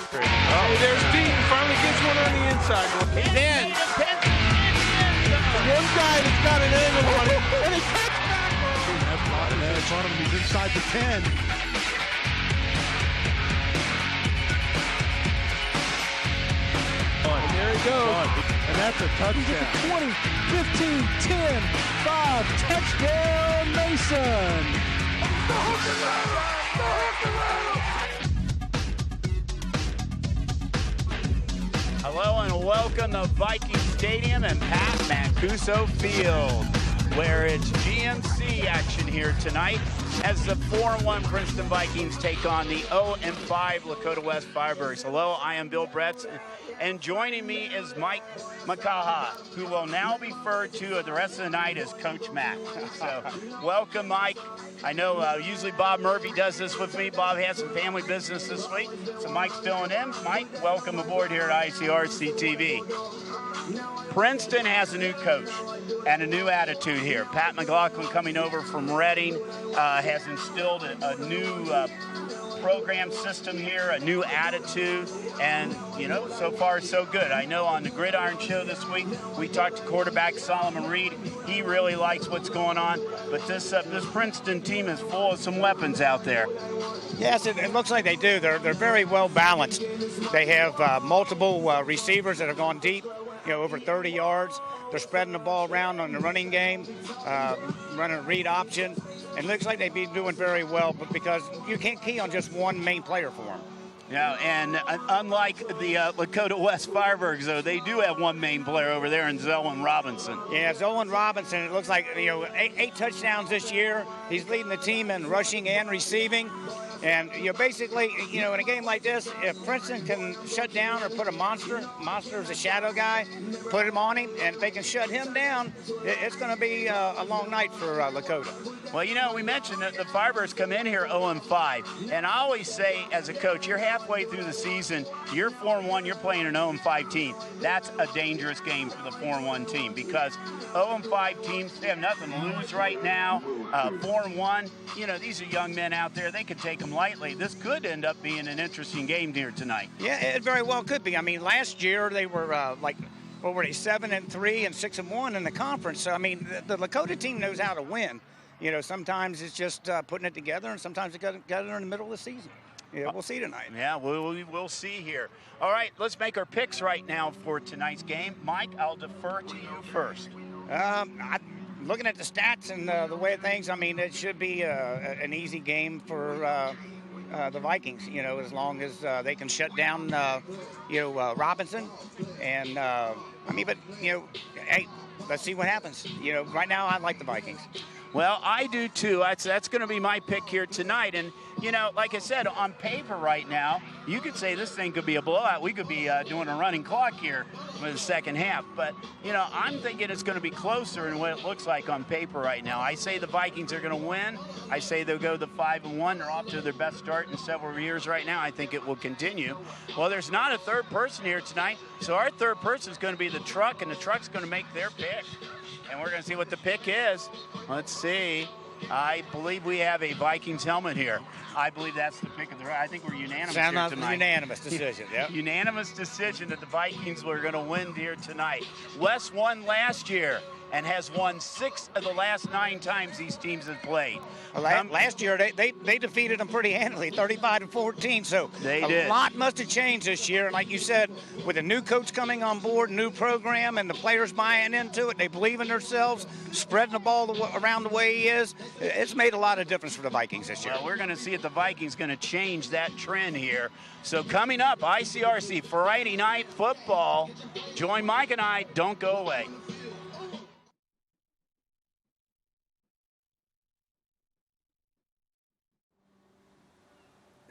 frustrating. Oh, there's Dean. Finally gets one on the inside. He's in. One guy that's got an angle on it, and he cuts back. That's Lawton in front of him. He's inside the 10. And there he goes. And that's a touchdown. 20, 15, 10, 5, touchdown Mason. Hello and welcome to Viking Stadium and Pat Mancuso Field, where it's GMC action here tonight as the 4-1 Princeton Vikings take on the 0-5 Lakota West Firebirds. Hello, I am Bill Bretz, and joining me is Mike Makaha, who will now be referred to the rest of the night as Coach Mac. So, welcome, Mike. I know usually Bob Murphy does this with me. Bob has some family business this week, so Mike's filling in. Mike, welcome aboard here at ICRC-TV. Princeton has a new coach and a new attitude here. Pat McLaughlin coming over from Reading has instilled a new program system here, a new attitude, and so far so good. I know on the Gridiron Show this week we talked to quarterback Solomon Reed. He really likes what's going on, but this Princeton team is full of some weapons out there. Yes, it looks like they do. They're very well balanced. They have multiple receivers that are going deep, over 30 yards. They're spreading the ball around on the running game, running a read option. And it looks like they've been doing very well, but because you can't key on just one main player for them. Yeah, and unlike the Lakota West Firebirds, though, they do have one main player over there in Zolan Robinson. Yeah, Zolan Robinson, it looks like, 8 touchdowns this year. He's leading the team in rushing and receiving. And, basically, in a game like this, if Princeton can shut down or put a monster is a shadow guy, put him on him, and if they can shut him down, it's going to be a long night for Lakota. Well, we mentioned that the Firebirds come in here 0-5, and I always say as a coach, you're halfway through the season, you're 4-1, you're playing an 0-5 team. That's a dangerous game for the 4-1 team because 0-5 teams, they have nothing to lose right now. 4-1, these are young men out there. They could take them lightly. This could end up being an interesting game here tonight. Yeah, it very well could be. I mean, last year they were 7-3 and 6-1 in the conference. So, the Lakota team knows how to win. Sometimes it's just putting it together, and sometimes it got together in the middle of the season. We'll see tonight. Yeah, we'll see here. All right, let's make our picks right now for tonight's game. Mike, I'll defer to you first. Looking at the stats and the way of things, it should be an easy game for the Vikings, as long as they can shut down, Robinson. And, hey, let's see what happens. Right now I like the Vikings. Well, I do too. That's going to be my pick here tonight. And, like I said, on paper right now, you could say this thing could be a blowout. We could be doing a running clock here for the second half. But, I'm thinking it's going to be closer than what it looks like on paper right now. I say the Vikings are going to win. I say they'll go the 5-1. They're off to their best start in several years right now. I think it will continue. Well, there's not a third person here tonight, so our third person is going to be the truck, and the truck's going to make their pick. And we're going to see what the pick is. Let's see. I believe we have a Vikings helmet here. I believe that's the pick of the right. I think we're unanimous here tonight. Unanimous decision, yep. Unanimous decision that the Vikings were going to win here tonight. West won last year and has won 6 of the last 9 times these teams have played. Last year, they defeated them pretty handily, 35-14. So a lot must have changed this year. And like you said, with a new coach coming on board, new program, and the players buying into it, they believe in themselves, spreading the ball around the way he is. It's made a lot of difference for the Vikings this year. Well, we're going to see if the Vikings going to change that trend here. So coming up, ICRC Friday Night Football. Join Mike and I. Don't go away.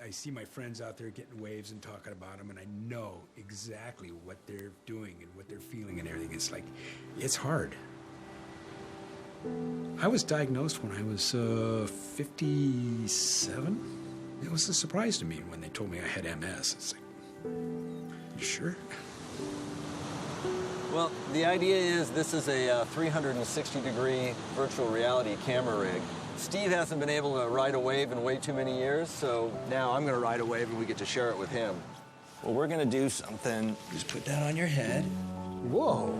I see my friends out there getting waves and talking about them, and I know exactly what they're doing and what they're feeling and everything. It's like, it's hard. I was diagnosed when I was 57. It was a surprise to me when they told me I had MS. It's like, you sure? Well, the idea is this is a 360-degree virtual reality camera rig. Steve hasn't been able to ride a wave in way too many years, so now I'm going to ride a wave and we get to share it with him. Well, we're going to do something. Just put that on your head. Whoa.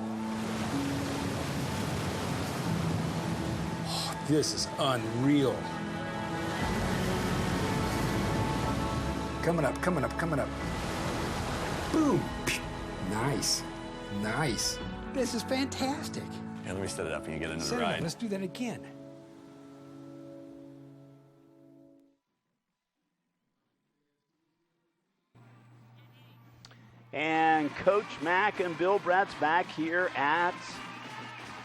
Oh, this is unreal. Coming up, coming up, coming up. Boom. Nice. Nice. This is fantastic. Yeah, let me set it up and you get another Set it up. ride. Let's do that again. And Coach Mack and Bill Bratt's back here at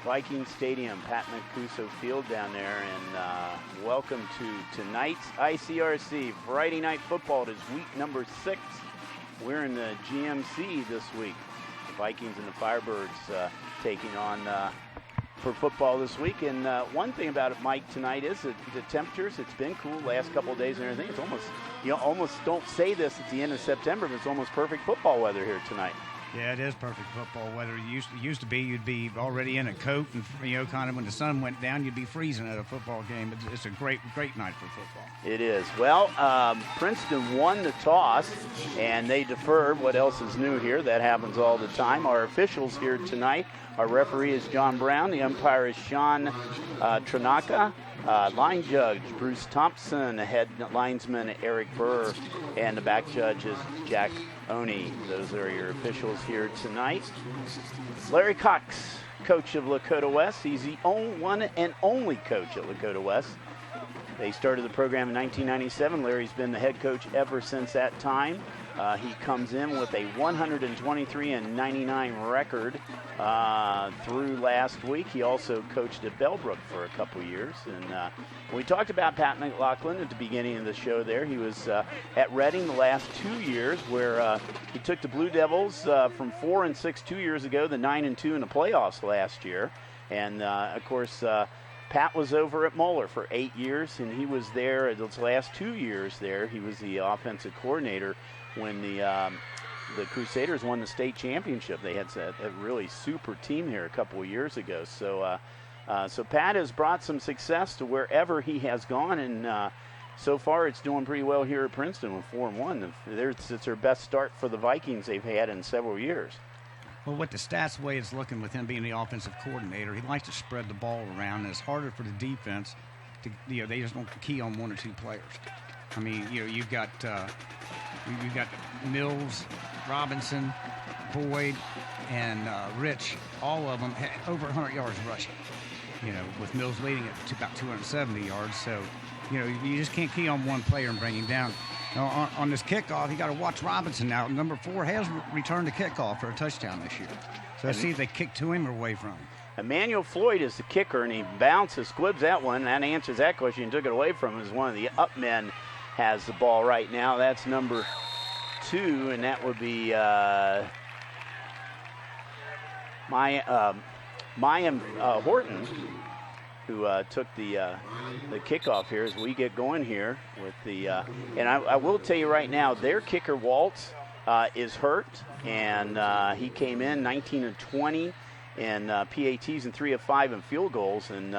Viking Stadium, Pat Mancuso Field down there. And welcome to tonight's ICRC Friday Night Football. It is week number 6. We're in the GMC this week. The Vikings and the Firebirds taking on for football this week. And one thing about it, Mike, tonight is that the temperatures, it's been cool last couple of days and everything. It's almost, you almost don't say this at the end of September, but it's almost perfect football weather here tonight. Yeah, it is perfect football weather. It used to be you'd be already in a coat, and kind of when the sun went down, you'd be freezing at a football game. It's a great night for football. It is. Well, Princeton won the toss, and they deferred. What else is new here? That happens all the time. Our officials here tonight, our referee is John Brown. The umpire is Sean Tranaka. Line judge Bruce Thompson, head linesman Eric Burr, and the back judge is Jack Oney. Those are your officials here tonight. Larry Cox, coach of Lakota West. He's the one and only coach at Lakota West. They started the program in 1997. Larry's been the head coach ever since that time. He comes in with a 123-99 record through last week. He also coached at Bellbrook for a couple years. And we talked about Pat McLaughlin at the beginning of the show there. He was at Reading the last 2 years, where he took the Blue Devils from 4-6 2 years ago, the 9-2 in the playoffs last year. And, of course, Pat was over at Moeller for 8 years, and he was there those last 2 years there. He was the offensive coordinator when the Crusaders won the state championship. They had a really super team here a couple of years ago. So Pat has brought some success to wherever he has gone, and so far it's doing pretty well here at Princeton with 4-1. It's their best start for the Vikings they've had in several years. Well, with the stats way it's looking with him being the offensive coordinator, he likes to spread the ball around, and it's harder for the defense to, they just don't key on one or two players. I mean, you've got Mills, Robinson, Boyd, and Rich. All of them had over 100 yards rushing. With Mills leading it to about 270 yards. So, you just can't key on one player and bring him down. Now, on this kickoff, you got to watch Robinson now. Number 4 has returned the kickoff for a touchdown this year. So let's see if they kick to him or away from him. Emmanuel Floyd is the kicker, and he bounces, squibs that one, and that answers that question and took it away from him as one of the up men has the ball right now. That's number 2, and that would be Mayim Horton, who took the kickoff here as we get going here with the and I will tell you right now, their kicker Waltz is hurt, and he came in 19-20 in PATs and 3 of 5 in field goals, and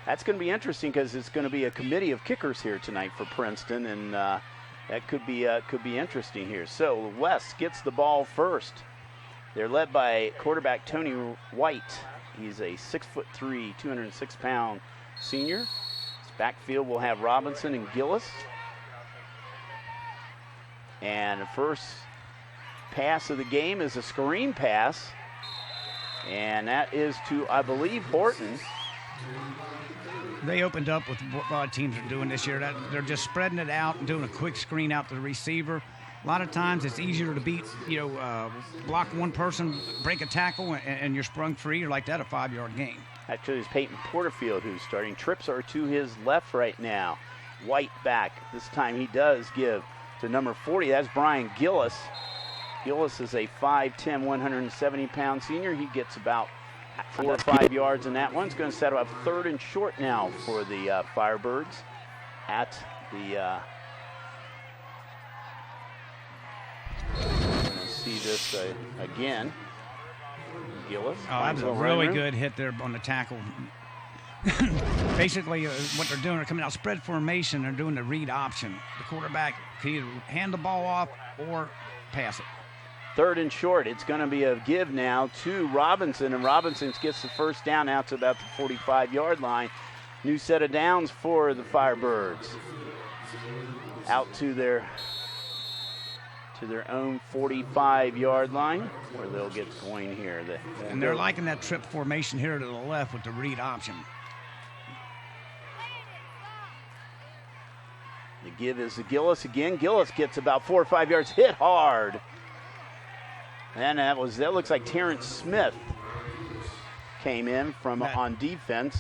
that's going to be interesting because it's going to be a committee of kickers here tonight for Princeton, and that could be interesting here. So West gets the ball first. They're led by quarterback Tony White. He's a 6'3", 206-pound senior. His backfield will have Robinson and Gillis. And the first pass of the game is a screen pass, and that is to, I believe, Horton. They opened up with what a lot of teams are doing this year. They're just spreading it out and doing a quick screen out to the receiver. A lot of times it's easier to beat, block one person, break a tackle, and you're sprung free. You're like that, a 5-yard gain. Actually, it's Peyton Porterfield who's starting. Trips are to his left right now. White back. This time he does give to number 40. That's Brian Gillis. Gillis is a 5'10", 170-pound senior. He gets about 4 or 5 yards in that one. It's going to set up 3rd and short now for the Firebirds at the we're going to see this again. Gillis. Oh, that was a really good hit there on the tackle. Basically, what they're doing, they're coming out spread formation. They're doing the read option. The quarterback can either hand the ball off or pass it. Third and short. It's going to be a give now to Robinson, and Robinson gets the first down out to about the 45-yard line. New set of downs for the Firebirds. Out to their own 45-yard line, where they'll get going here. And they're liking that trip formation here to the left with the read option. The give is to Gillis again. Gillis gets about 4 or 5 yards, hit hard. And that looks like Terrence Smith came in from on defense.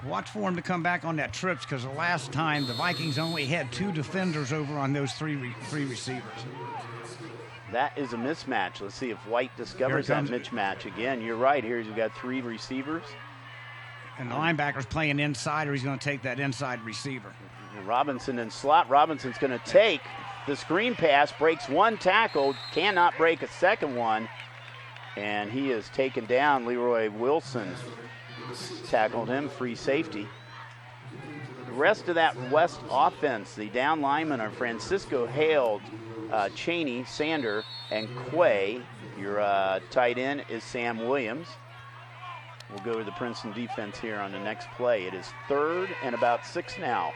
Watch for him to come back on that trips, because the last time the Vikings only had 2 defenders over on those three receivers. That is a mismatch. Let's see if White discovers that mismatch again. You're right. Here you've got 3 receivers. And the linebacker's playing inside, or he's going to take that inside receiver. Robinson in slot. Robinson's going to take the screen pass, breaks 1 tackle, cannot break a second one, and he is taken down. Leroy Wilson tackled him, free safety. The rest of that West offense, the down linemen are Francisco Hale, Cheney, Sander, and Quay. Your tight end is Sam Williams. We'll go to the Princeton defense here on the next play. It is 3rd and about 6 now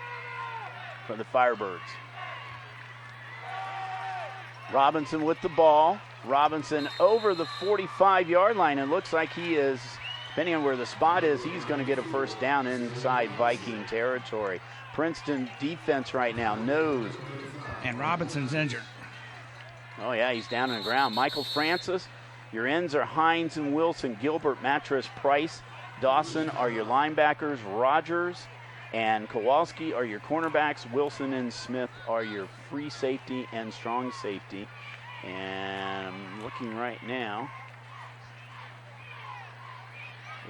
for the Firebirds. Robinson with the ball. Robinson over the 45-yard line. It looks like he is, depending on where the spot is, he's going to get a first down inside Viking territory. Princeton defense right now knows. And Robinson's injured. Oh, yeah, he's down on the ground. Michael Francis, your ends are Hines and Wilson. Gilbert, Mattress, Price, Dawson are your linebackers. Rogers and Kowalski are your cornerbacks. Wilson and Smith are your free safety and strong safety. And I'm looking right now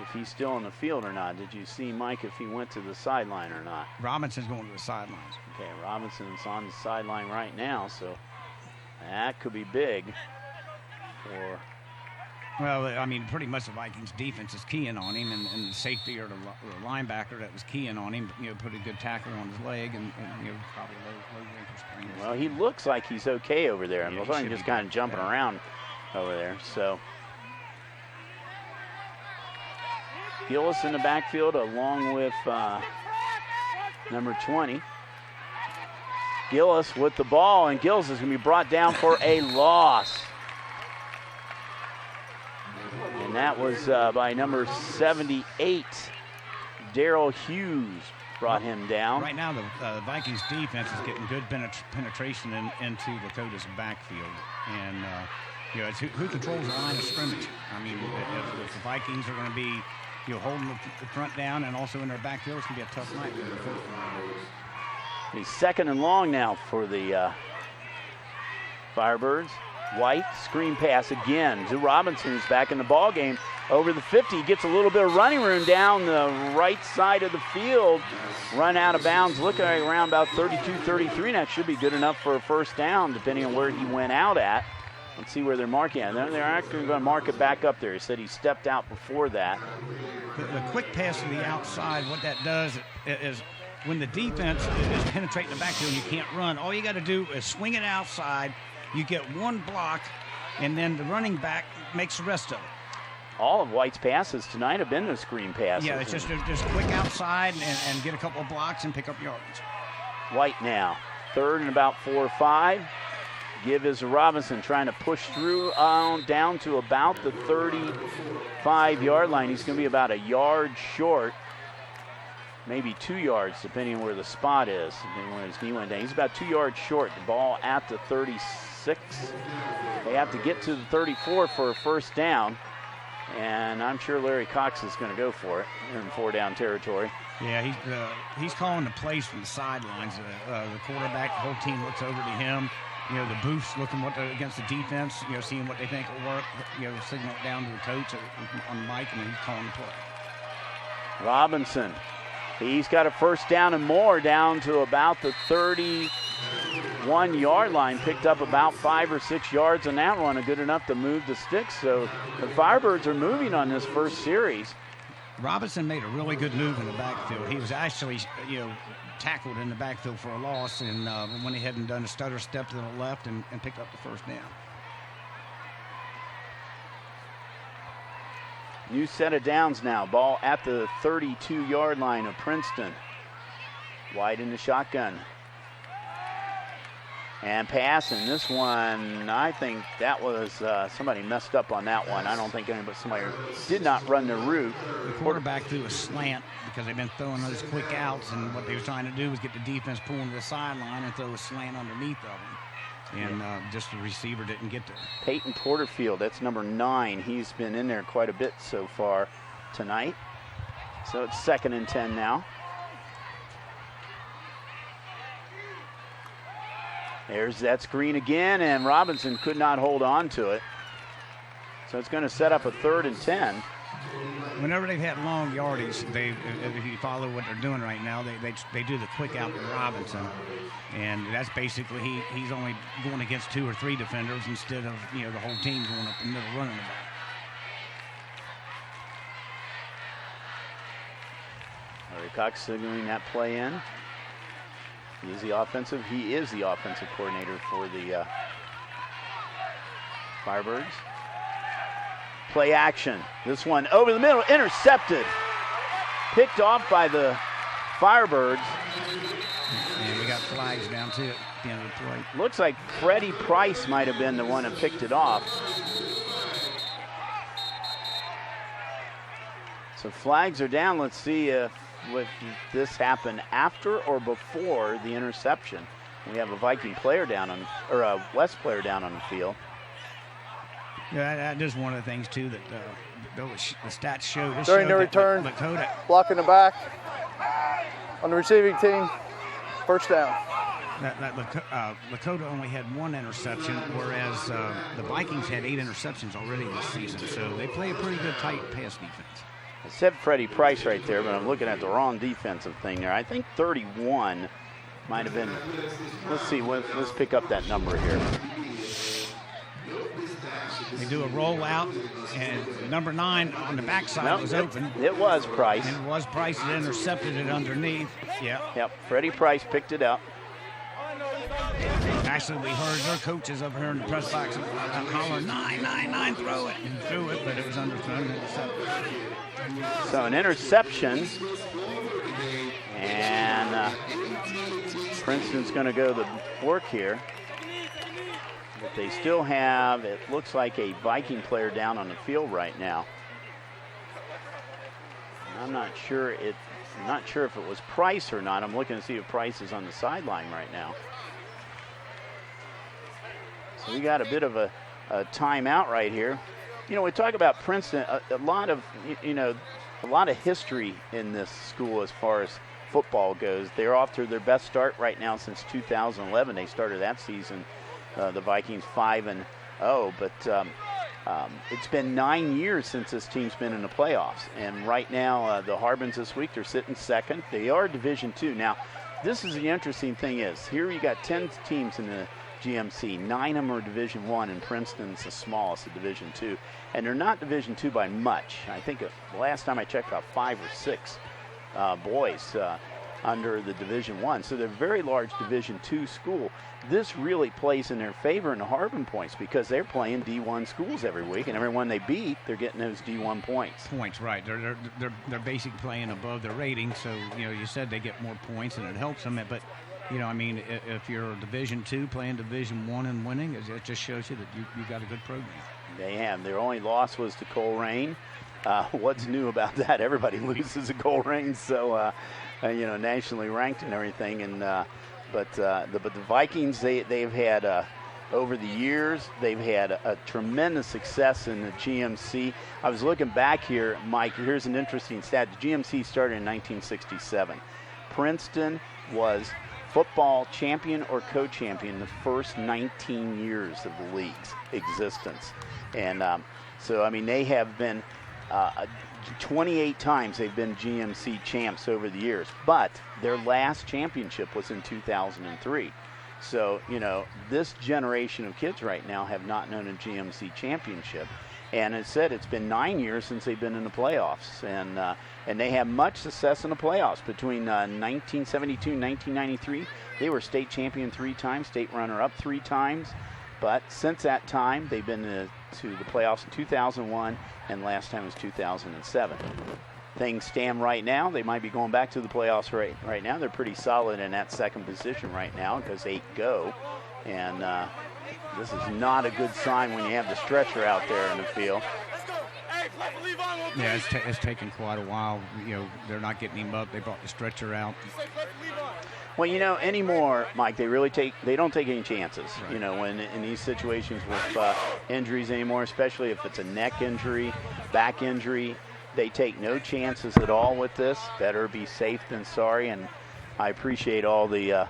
if he's still on the field or not. Did you see, Mike, if he went to the sideline or not? Robinson's going to the sidelines. Okay, Robinson's on the sideline right now, so that could be big for... Well, I mean, pretty much the Vikings defense is keying on him, and the safety or the linebacker that was keying on him, put a good tackle on his leg, and probably low ankle sprain. Well, he looks like he's okay over there. I'm looking just kind of jumping around over there. So Gillis in the backfield along with number 20. Gillis with the ball, and Gillis is going to be brought down for a loss. And that was by number 78, Darrell Hughes brought him down. Right now, the Vikings defense is getting good penetration into Lakota's backfield. And, it's who controls the line of scrimmage. I mean, if the Vikings are going to be, holding the front down and also in their backfield, it's going to be a tough night. He's 2nd and long now for the Firebirds. White, screen pass again to Robinson, who's back in the ball game. Over the 50, he gets a little bit of running room down the right side of the field. Run out of bounds, looking at around about 32, 33, and that should be good enough for a first down, depending on where he went out at. Let's see where they're marking it. They're actually going to mark it back up there. He said he stepped out before that. The quick pass to the outside, what that does is when the defense is penetrating the backfield and you can't run, all you got to do is swing it outside. You get 1 block, and then the running back makes the rest of it. All of White's passes tonight have been the screen passes. Yeah, it's just quick outside and get a couple of blocks and pick up yards. White now, 3rd and about 4 or 5. Give is Robinson trying to push through down to about the 35-yard line. He's going to be about a yard short, maybe 2 yards, depending on where the spot is. And when his knee went down, he's about 2 yards short. The ball at the 36. They have to get to the 34 for a first down, and I'm sure Larry Cox is going to go for it in 4-down territory. Yeah, he's calling the plays from the sidelines. The quarterback, the whole team looks over to him. The booths looking against the defense, seeing what they think will work. Signal it down to the coach on the mic, and he's calling the play. Robinson, he's got a first down and more, down to about the 31-yard line. Picked up about 5 or 6 yards on that one, good enough to move the sticks. So the Firebirds are moving on this first series. Robinson made a really good move in the backfield. He was actually, tackled in the backfield for a loss, and went ahead and done a stutter step to the left and picked up the first down. New set of downs now. Ball at the 32-yard line of Princeton. Wide in the shotgun. And passing this one, I think that was somebody messed up on that one. I don't think somebody did not run the route. The quarterback threw a slant because they've been throwing those quick outs, and what they were trying to do was get the defense pulling to the sideline and throw a slant underneath of them. And just the receiver didn't get there. Peyton Porterfield, that's number 9. He's been in there quite a bit so far tonight. So it's 2nd and 10 now. There's that screen again, and Robinson could not hold on to it. So it's going to set up a 3rd and 10. Whenever they've had long yardage, if you follow what they're doing right now, they do the quick out to Robinson. And that's basically, he's only going against 2 or 3 defenders instead of, the whole team going up the middle running the ball. Larry Cox signaling that play in. He is the offensive coordinator for the Firebirds. Play action. This one over the middle, intercepted. Picked off by the Firebirds. And we got flags down too at the end of the play. Looks like Freddie Price might have been the one that picked it off. So flags are down. Let's see if this happened after or before the interception. We have a Viking player down on, or a West player down on the field. Yeah, that is one of the things too that the stats show. During the return, Lakota blocking the back on the receiving team, 1st down. Lakota only had 1 interception, whereas the Vikings had 8 interceptions already this season. So they play a pretty good tight pass defense. I said Freddie Price right there, but I'm looking at the wrong defensive thing there. I think 31 might have been. Let's see. Let's pick up that number here. They do a rollout, and number 9 on the backside was open. It was Price. And it was Price that intercepted it underneath. Yeah. Yep. Freddie Price picked it up. Actually, we heard their coaches up here in the press box hollering, 9, 9, 9, throw it. And threw it, but it was underthrown. So an interception. And Princeton's going to go to work here. But they still have, it looks like, a Viking player down on the field right now. I'm not sure if it was Price or not. I'm looking to see if Price is on the sideline right now. So we got a bit of a timeout right here. We talk about Princeton, a lot of history in this school as far as football goes. They're off to their best start right now since 2011. They started that season, the Vikings 5-0, but it's been 9 years since this team's been in the playoffs. And right now, the Harbins this week, they're sitting 2nd. They are Division II. Now, this is the interesting thing is, here you got 10 teams in the GMC. 9 of them are Division I, and Princeton's the smallest of Division II. And they're not Division II by much. I think the last time I checked, about 5 or 6 boys under the Division I. So they're a very large Division II school. This really plays in their favor in the Harbin points because they're playing D1 schools every week, and everyone they beat, they're getting those D1 points. Points, right. They're basically playing above their rating, so, you said they get more points, and it helps them. But, if you're Division II playing Division I and winning, it just shows you that you got a good program. They have. Their only loss was to Coleraine. What's new about that? Everybody loses to Coleraine, so nationally ranked and everything. And but the Vikings, they've had over the years, they've had a tremendous success in the GMC. I was looking back here, Mike. Here's an interesting stat. The GMC started in 1967. Princeton was football champion or co-champion the first 19 years of the league's existence. And so, they have been 28 times they've been GMC champs over the years. But their last championship was in 2003. So, this generation of kids right now have not known a GMC championship. And as said, it's been 9 years since they've been in the playoffs. And they have much success in the playoffs. Between 1972 and 1993, they were state champion 3 times, state runner-up 3 times. But since that time, they've been to the playoffs in 2001, and last time was 2007. Things stand right now. They might be going back to the playoffs right now. They're pretty solid in that second position right now because 8 go. And this is not a good sign when you have the stretcher out there in the field. Yeah, it's taken quite a while. You know, they're not getting him up. They brought the stretcher out. Well, you know, anymore, Mike, they don't take any chances, Right. you know, when in these situations with injuries anymore, especially if it's a neck injury, back injury. They take no chances at all with this. Better be safe than sorry, and I appreciate all the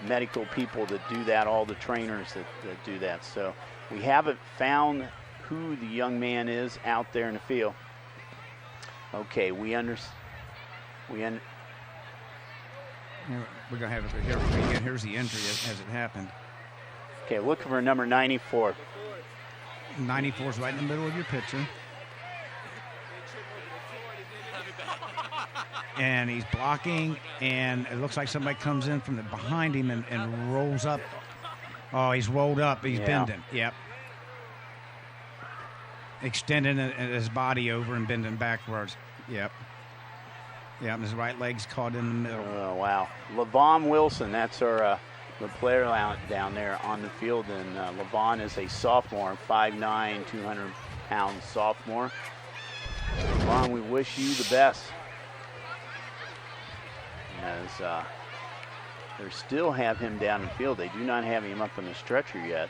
medical people that do that, all the trainers that do that. So we haven't found who the young man is out there in the field. Okay, we're gonna have it here. Here's the injury as it happened. Okay, looking for number 94. 94 is right in the middle of your picture. And he's blocking, and it looks like somebody comes in from behind him and rolls up. Oh, he's rolled up. He's bending. Yep. Extending his body over and bending backwards. Yep. Yep, his right leg's caught in the middle. Oh, wow. LaVon Wilson, that's our the player out down there on the field. And LaVon is a sophomore, 5'9", 200-pound sophomore. LaVon, we wish you the best. As they still have him down in the field. They do not have him up on the stretcher yet.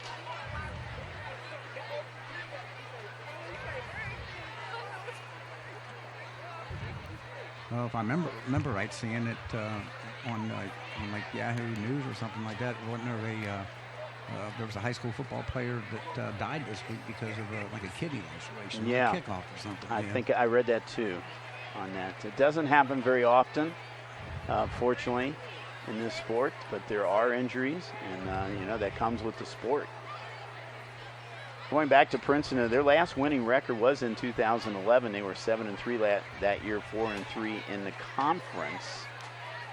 Well, if I remember right, seeing it on like Yahoo News or something like that, wasn't there was a high school football player that died this week because of like a kidney laceration, yeah, a kickoff or something. I think I read that too on that. It doesn't happen very often, fortunately, in this sport, but there are injuries, and you know, that comes with the sport. Going back to Princeton, their last winning record was in 2011. They were 7-3 that year, 4-3 in the conference.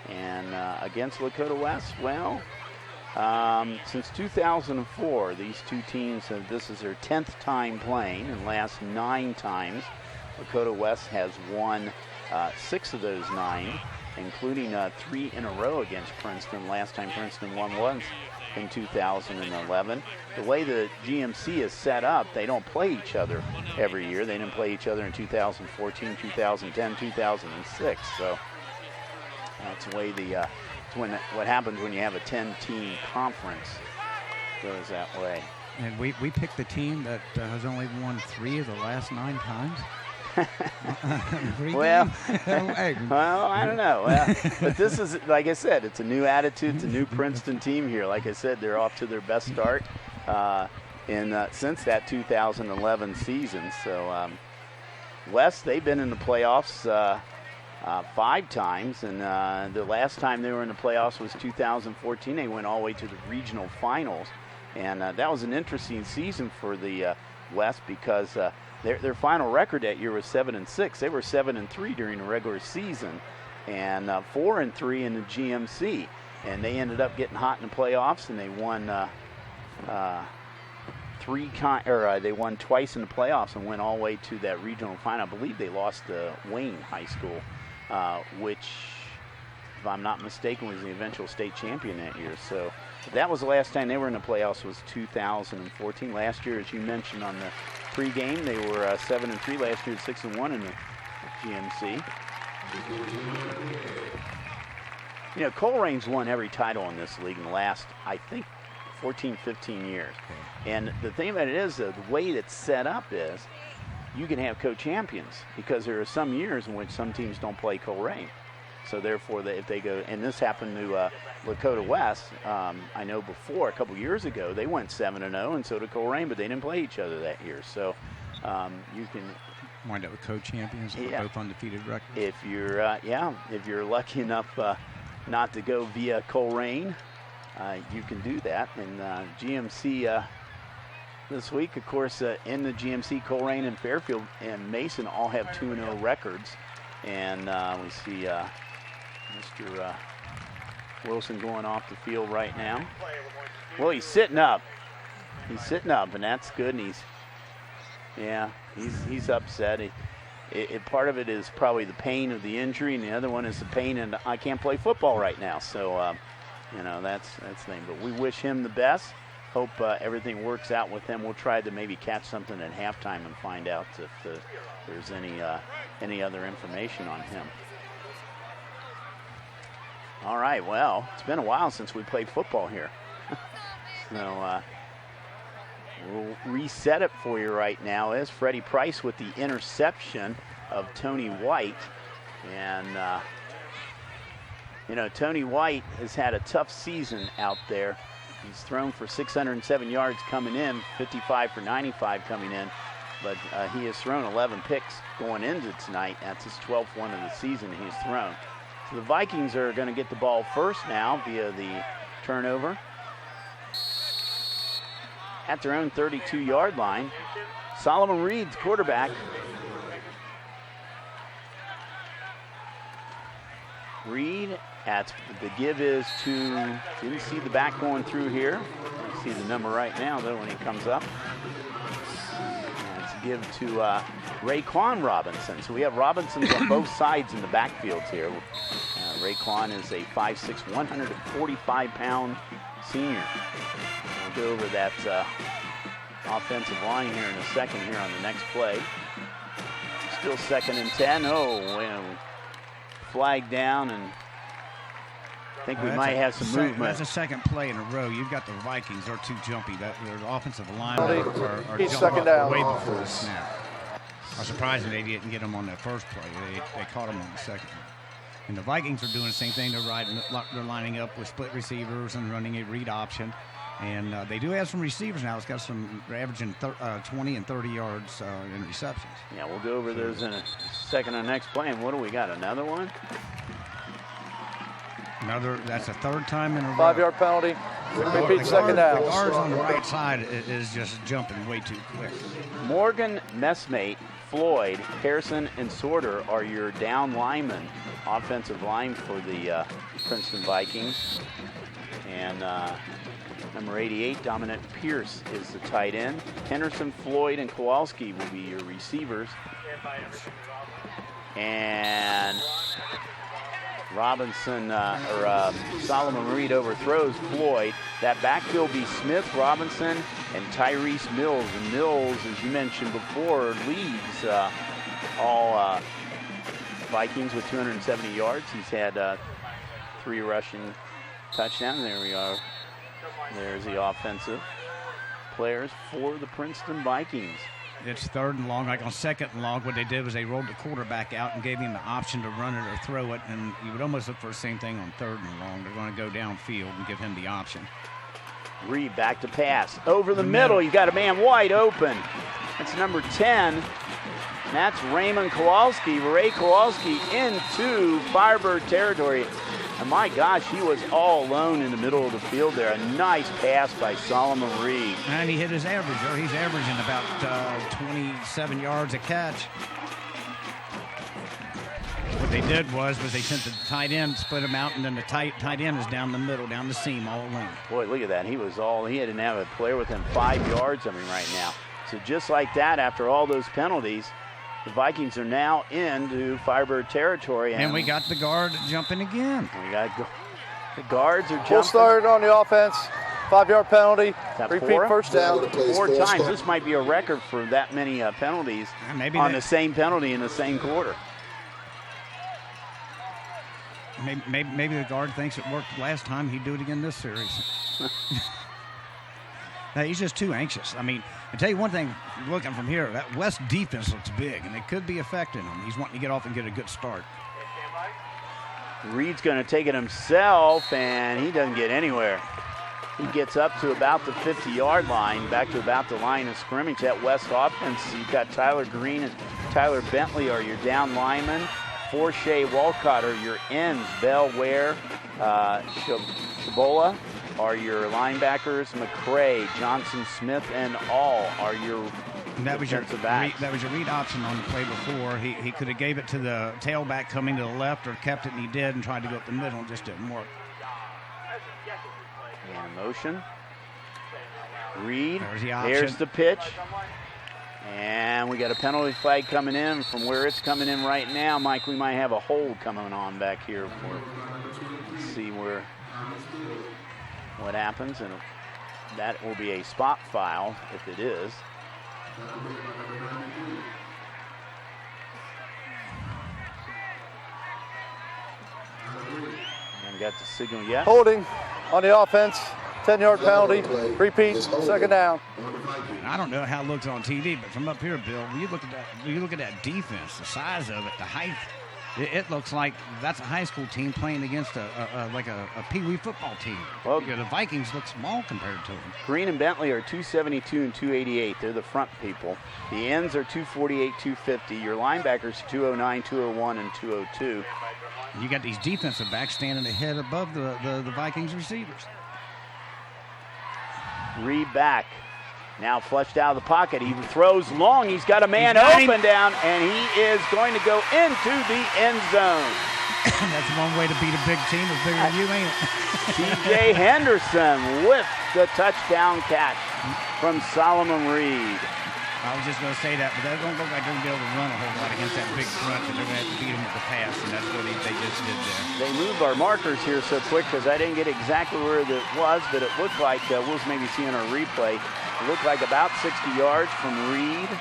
And against Lakota West, well, since 2004, these two teams, this is their 10th time playing, and last 9 times, Lakota West has won 6 of those 9, including 3 in a row against Princeton. Last time Princeton won once in 2011. The way the GMC is set up, they don't play each other every year. They didn't play each other in 2014, 2010, 2006. So that's the way what happens when you have a 10-team conference goes that way. And we picked the team that has only won 3 of the last 9 times. Well, well, I don't know. But this is, like I said, it's a new attitude. It's a new Princeton team here. Like I said, they're off to their best start since that 2011 season. So West, they've been in the playoffs 5 times, and the last time they were in the playoffs was 2014. They went all the way to the regional finals, and that was an interesting season for the West because their final record that year was 7-6. They were 7-3 during the regular season, and 4-3 in the GMC. And they ended up getting hot in the playoffs, and they won they won twice in the playoffs and went all the way to that regional final. I believe they lost to Wayne High School, which, if I'm not mistaken, was the eventual state champion that year. So that was the last time they were in the playoffs, was 2014. Last year, as you mentioned on the pregame, they were 7-3 last year, 6-1 in the GMC. You know, Colerain's won every title in this league in the last, I think, 14, 15 years. And the thing about it is, the way it's set up is you can have co-champions because there are some years in which some teams don't play Colerain. So therefore, if they go, and this happened to Lakota West, I know before, a couple years ago, they went 7-0, and so did Colerain, but they didn't play each other that year. So you can wind up with co-champions with both undefeated records. If you're lucky enough not to go via Colerain, you can do that. And GMC this week, of course, in the GMC, Colerain and Fairfield and Mason all have 2-0 records. And we see Mr. Wilson going off the field right now. Well, he's sitting up. He's sitting up, and that's good. And he's upset. Part of it is probably the pain of the injury, and the other one is the pain, and I can't play football right now. So, that's the thing. But we wish him the best. Hope everything works out with him. We'll try to maybe catch something at halftime and find out if there's any other information on him. All right, well, it's been a while since we played football here. So we'll reset it for you right now as Freddie Price with the interception of Tony White. And, Tony White has had a tough season out there. He's thrown for 607 yards coming in, 55 for 95 coming in. But he has thrown 11 picks going into tonight. That's his 12th one of the season he's thrown. So the Vikings are going to get the ball first now via the turnover. At their own 32-yard line. Solomon Reed's quarterback. Reed, the give is to, didn't see the back going through here. I see the number right now, though, when he comes up. And it's a give to Raekwon Robinson. So we have Robinsons on both sides in the backfields here. Raekwon is a 5'6", 145-pound senior. We'll go over that offensive line here in a second here on the next play. Still 2nd and 10. Flag down, and I think we might have some movement. That's a second play in a row. You've got the Vikings. They're too jumpy. Their offensive line are jumping way before the snap. I was surprised they didn't get them on that first play. They caught them on the second one. And the Vikings are doing the same thing. They're lining up with split receivers and running a read option. And they do have some receivers now. It's got they're averaging 20 and 30 yards in receptions. Yeah, we'll go over those in a second on the next play. And what do we got? Another one? That's a third time in a row. 5-yard penalty. Repeat second down. The guards on the right side is just jumping way too quick. Morgan, Messmate, Floyd, Harrison, and Sorter are your down linemen, offensive line for the Princeton Vikings. And number 88, Dominic Pierce, is the tight end. Henderson, Floyd, and Kowalski will be your receivers. And Solomon Reed overthrows Floyd. That backfield will be Smith, Robinson, and Tyrese Mills. And Mills, as you mentioned before, leads all Vikings with 270 yards. He's had 3 rushing touchdowns. There we are. There's the offensive players for the Princeton Vikings. It's 3rd and long. Like on 2nd and long, what they did was they rolled the quarterback out and gave him the option to run it or throw it, and you would almost look for the same thing on 3rd and long. They're going to go downfield and give him the option. Reed back to pass. Over the middle. He's got a man wide open. That's number 10. That's Raymond Kowalski. Ray Kowalski into Firebird territory. And my gosh, he was all alone in the middle of the field there. A nice pass by Solomon Reed. And he hit his average. He's averaging about 27 yards a catch. What they did was they sent the tight end, split him out, and then the tight end is down the middle, down the seam, all alone. Boy, look at that. He didn't have a player within 5 yards of him right now. So just like that, after all those penalties, the Vikings are now into Firebird territory. And we got the guard jumping again. The guards are jumping. Full start on the offense. 5-yard penalty. Repeat 4? first down. 4 times. This might be a record for that many penalties the same penalty in the same quarter. Maybe the guard thinks it worked last time. He'd do it again this series. Now, he's just too anxious. I mean, I tell you one thing, looking from here, that West defense looks big, and it could be affecting him. He's wanting to get off and get a good start. Reed's going to take it himself, and he doesn't get anywhere. He gets up to about the 50-yard line, back to about the line of scrimmage. That West offense, you've got Tyler Green and Tyler Bentley are your down linemen. Forshay Walcott are your ends. Bell, Ware, Chabola are your linebackers. McCray, Johnson, Smith, and all are your defensive backs. That was your read option on the play before. He could have gave it to the tailback coming to the left or kept it, and he did, and tried to go up the middle. It just didn't work. And motion. Reed, the there's the pitch. And we got a penalty flag coming in. From where it's coming in right now, Mike, we might have a hold coming on back here. Let's see what happens. And that will be a spot foul if it is. And got the signal, yes. Holding on the offense. 10-yard penalty. Repeats. Second down. I don't know how it looks on TV, but from up here, Bill, when you look at that defense, the size of it, the height, it looks like that's a high school team playing against a peewee football team. Well, the Vikings look small compared to them. Green and Bentley are 272 and 288. They're the front people. The ends are 248, 250. Your linebackers 209, 201, and 202. You got these defensive backs standing ahead above the Vikings receivers. Reed back. Now flushed out of the pocket. He throws long. He's got a man open down, and he is going to go into the end zone. That's one way to beat a big team as bigger than you, ain't it? T.J. Henderson with the touchdown catch from Solomon Reed. I was just going to say that, but that don't look like they're going to be able to run a whole lot against that big front, and they're going to have to beat them with the pass, and that's what they just did there. They moved our markers here so quick because I didn't get exactly where it was, but it looked like, we'll maybe see in our replay, it looked like about 60 yards from Reed.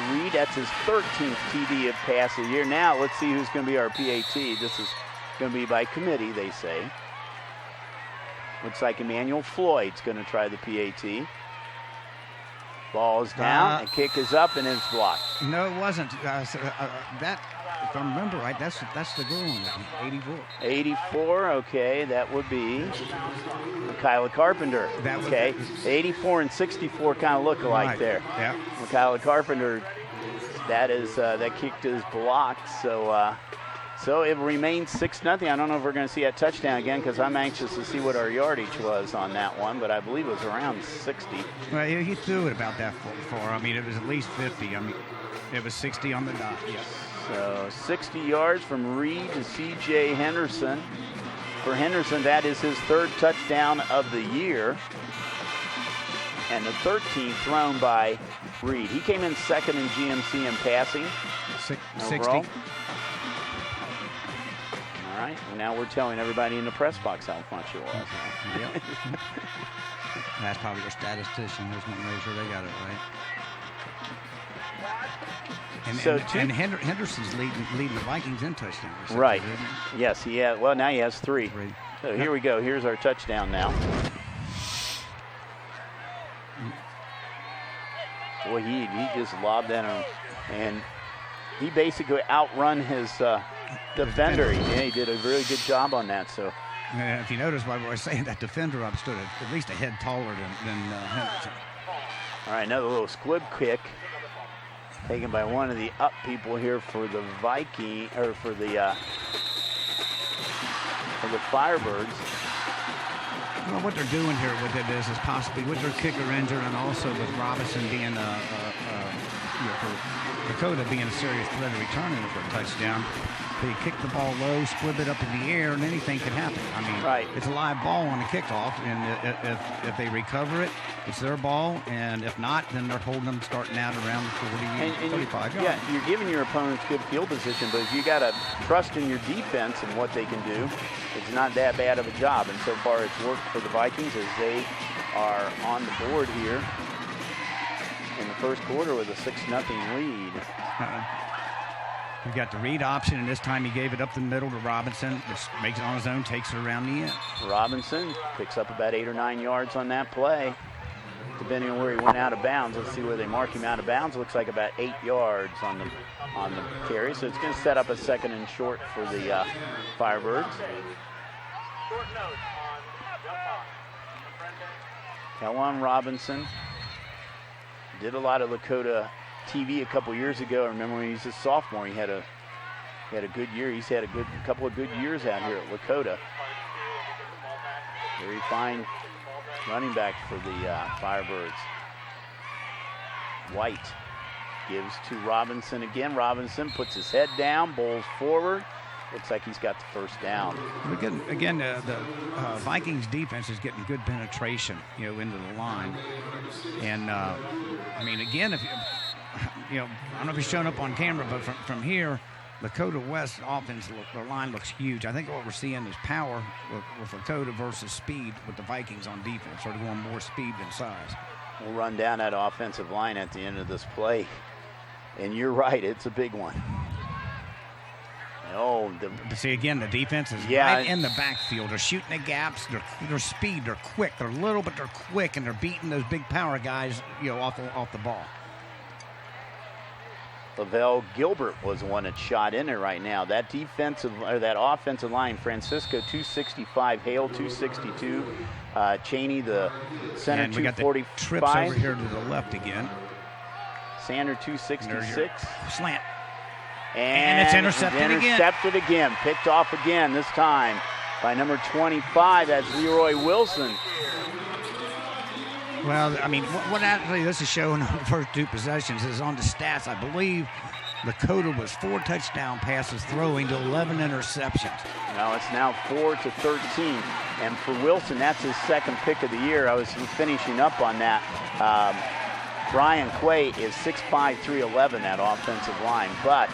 Reed, that's his 13th TD of pass of the year. Now let's see who's going to be our PAT. This is going to be by committee, they say. Looks like Emmanuel Floyd's going to try the PAT. Ball is down, and kick is up, and it's blocked. No, it wasn't. That, if I remember right, that's the goal on it, 84. 84, okay, that would be Kyla Carpenter. Okay, 84 and 64 kind of look alike there. Yeah. Kyla Carpenter, that kick is blocked, so it remains 6-0. I don't know if we're going to see that touchdown again because I'm anxious to see what our yardage was on that one, but I believe it was around 60. Well, he threw it about that far. I mean, it was at least 50. I mean, it was 60 on the dot. Yes. So 60 yards from Reed to C.J. Henderson. For Henderson, that is his third touchdown of the year. And the 13th thrown by Reed. He came in second in GMC in passing. 60. All right, and now we're telling everybody in the press box how much it was. Yep. That's probably your statistician. There's not really sure they got it right. And Henderson's leading the Vikings in touchdowns. Right. Yes, he had. Well, now he has 3. So here we go. Here's our touchdown now. Boy, he just lobbed that on, and he basically outrun his defender. Yeah, he did a really good job on that. So, if you notice while I was saying that defender up stood at least a head taller than Henderson. All right, another little squib kick taken by one of the up people here for the Viking, or for the Firebirds. Well, what they're doing here with it is possibly with their kicker injured, and also with Robinson being for Lakota being a serious threat of returning for a touchdown. They kick the ball low, squib it up in the air, and anything can happen. I mean, It's a live ball on the kickoff, and if they recover it, it's their ball, and if not, then they're holding them starting out around 40, 35 yards. Yeah, you're giving your opponents good field position, but if you got to trust in your defense and what they can do, it's not that bad of a job. And so far, it's worked for the Vikings as they are on the board here in the first quarter with a 6-0 lead. We've got the read option, and this time he gave it up the middle to Robinson, which makes it on his own, takes it around the end. Robinson picks up about 8 or 9 yards on that play, depending on where he went out of bounds. Let's see where they mark him out of bounds. Looks like about 8 yards on the carry, so it's going to set up a 2nd and short for the Firebirds. Kellen Robinson did a lot of Lakota TV a couple years ago. I remember when he was a sophomore, he had a good year. He's had a couple of good years out here at Lakota. Very fine running back for the Firebirds. White gives to Robinson again. Robinson puts his head down, bowls forward, Looks like he's got the first down. Again, the Vikings defense is getting good penetration, into the line. And, I mean, again, if I don't know if he's showing up on camera, but from here, Lakota West offense, their line looks huge. I think what we're seeing is power with Lakota versus speed with the Vikings on defense. Sort of going more speed than size. We'll run down that offensive line at the end of this play. And you're right, it's a big one. Oh, see again, the defense is right in the backfield. They're shooting the gaps. They're speed. They're quick. They're little, but they're quick, and they're beating those big power guys, off the ball. Lavelle Gilbert was the one that shot in there right now. That offensive line, Francisco 265, Hale 262, Cheney the center and we 245. Got the trips over here to the left again. Sander 266. Slant. And it's intercepted again. Picked off again, this time by number 25. That's Leroy Wilson. Well, I mean, what actually this is showing on the first two possessions is on the stats. I believe Lakota was 4 touchdown passes throwing to 11 interceptions. Now it's now 4-13. And for Wilson, that's his second pick of the year. I was finishing up on that. Brian Quay is 6'5", 311, that offensive line. But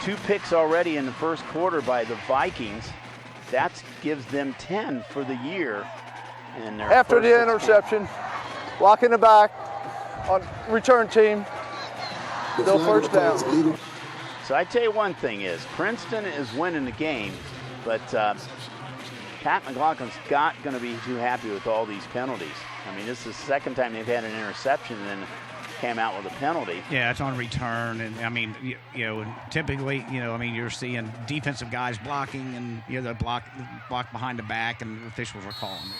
2 picks already in the first quarter by the Vikings. That gives them 10 for the year. And after the interception, block in the back on return team, still first down. So I tell you one thing is, Princeton is winning the game, but Pat McLaughlin's not going to be too happy with all these penalties. I mean, this is the second time they've had an interception and then came out with a penalty. Yeah, it's on return, and I mean, typically, you're seeing defensive guys blocking, and they block behind the back, and officials are calling it.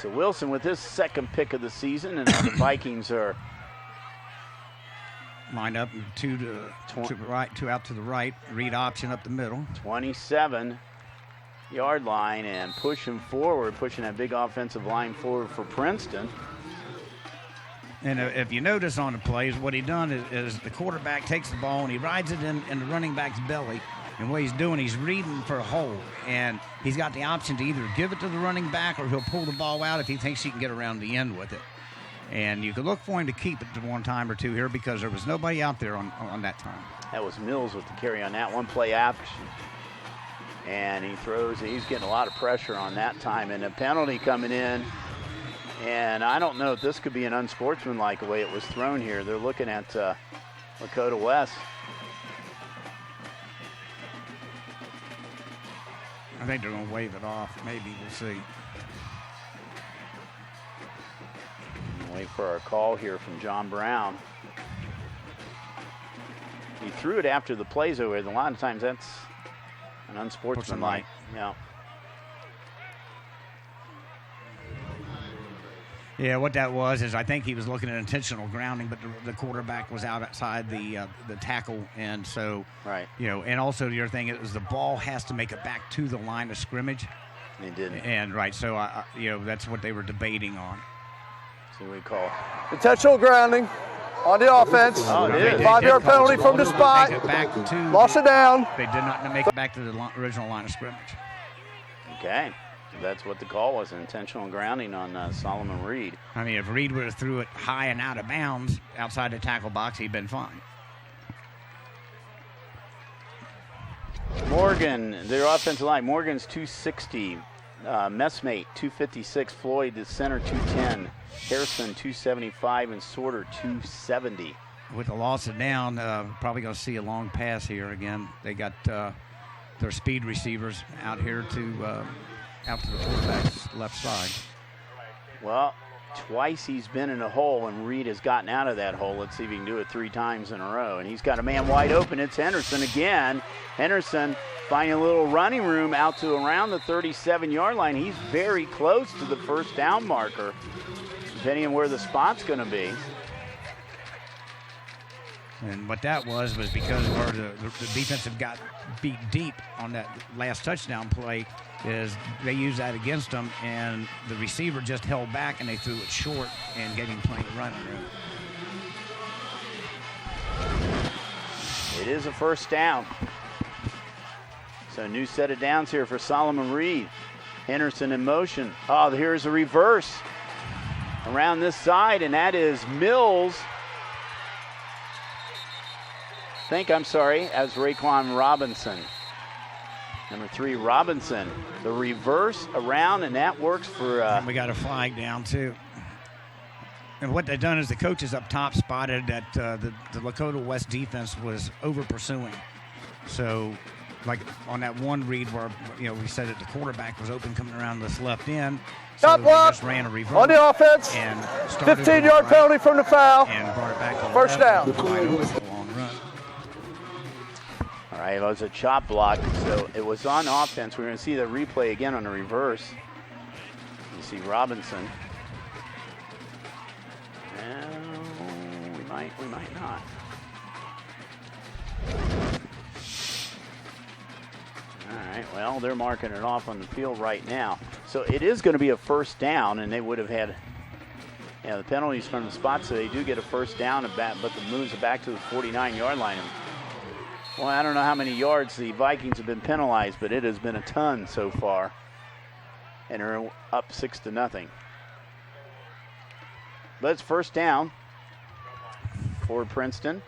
So Wilson with his second pick of the season, and the Vikings are lined up, 2 to right, 2 out to the right, read option up the middle. 27-yard line and pushing forward, pushing that big offensive line forward for Princeton. And if you notice on the plays, what he done is the quarterback takes the ball and he rides it in the running back's belly. And what he's doing, he's reading for a hole. And he's got the option to either give it to the running back or he'll pull the ball out if he thinks he can get around the end with it. And you could look for him to keep it to one time or two here because there was nobody out there on that time. That was Mills with the carry on that one play action. And he throws, he's getting a lot of pressure on that time. And a penalty coming in. And I don't know if this could be an unsportsmanlike the way it was thrown here. They're looking at Lakota West. I think they're going to wave it off. Maybe. We'll see. Wait for our call here from John Brown. He threw it after the plays over. A lot of times that's an unsportsmanlike. Yeah. Yeah, what that was is I think he was looking at intentional grounding, but the quarterback was outside the tackle, and so and also the other thing is the ball has to make it back to the line of scrimmage. It didn't. And so that's what they were debating on. So we call intentional grounding on the offense. Oh, it is. 5-yard penalty from the spot. Lost it down. They did not make it back to the original line of scrimmage. Okay. That's what the call was, intentional grounding on Solomon Reed. I mean, if Reed would have threw it high and out of bounds outside the tackle box, he'd been fine. Morgan, their offensive line, Morgan's 260. Messmate, 256. Floyd, the center, 210. Harrison, 275. And Sorter, 270. With the loss of down, probably going to see a long pass here again. They got their speed receivers out here out to the quarterback's left side. Well, twice he's been in a hole, and Reed has gotten out of that hole. Let's see if he can do it 3 times in a row. And he's got a man wide open. It's Henderson again. Henderson finding a little running room out to around the 37-yard line. He's very close to the first down marker, depending on where the spot's going to be. And what that was because where the defensive got beat deep on that last touchdown play is they used that against them, and the receiver just held back and they threw it short and gave him plenty of running room. It is a first down. So new set of downs here for Solomon Reed. Henderson in motion. Oh, here's a reverse around this side, and that is Mills. As Raekwon Robinson. Number 3, Robinson. The reverse around, and that works for... And we got a flag down, too. And what they've done is the coaches up top spotted that the Lakota West defense was over-pursuing. So, like on that one read where, we said that the quarterback was open coming around this left end. So they just ran a reverse on the offense. And 15-yard penalty from the foul. And brought it back to first down. Long run. All right, it was a chop block, so it was on offense. We're going to see the replay again on the reverse. You see Robinson. No, we might not. All right, well, they're marking it off on the field right now. So it is going to be a first down, and they would have had the penalties from the spot, so they do get a first down, but the moves it back to the 49-yard line. Well, I don't know how many yards the Vikings have been penalized, but it has been a ton so far. And they're up 6-0. But it's first down for Princeton.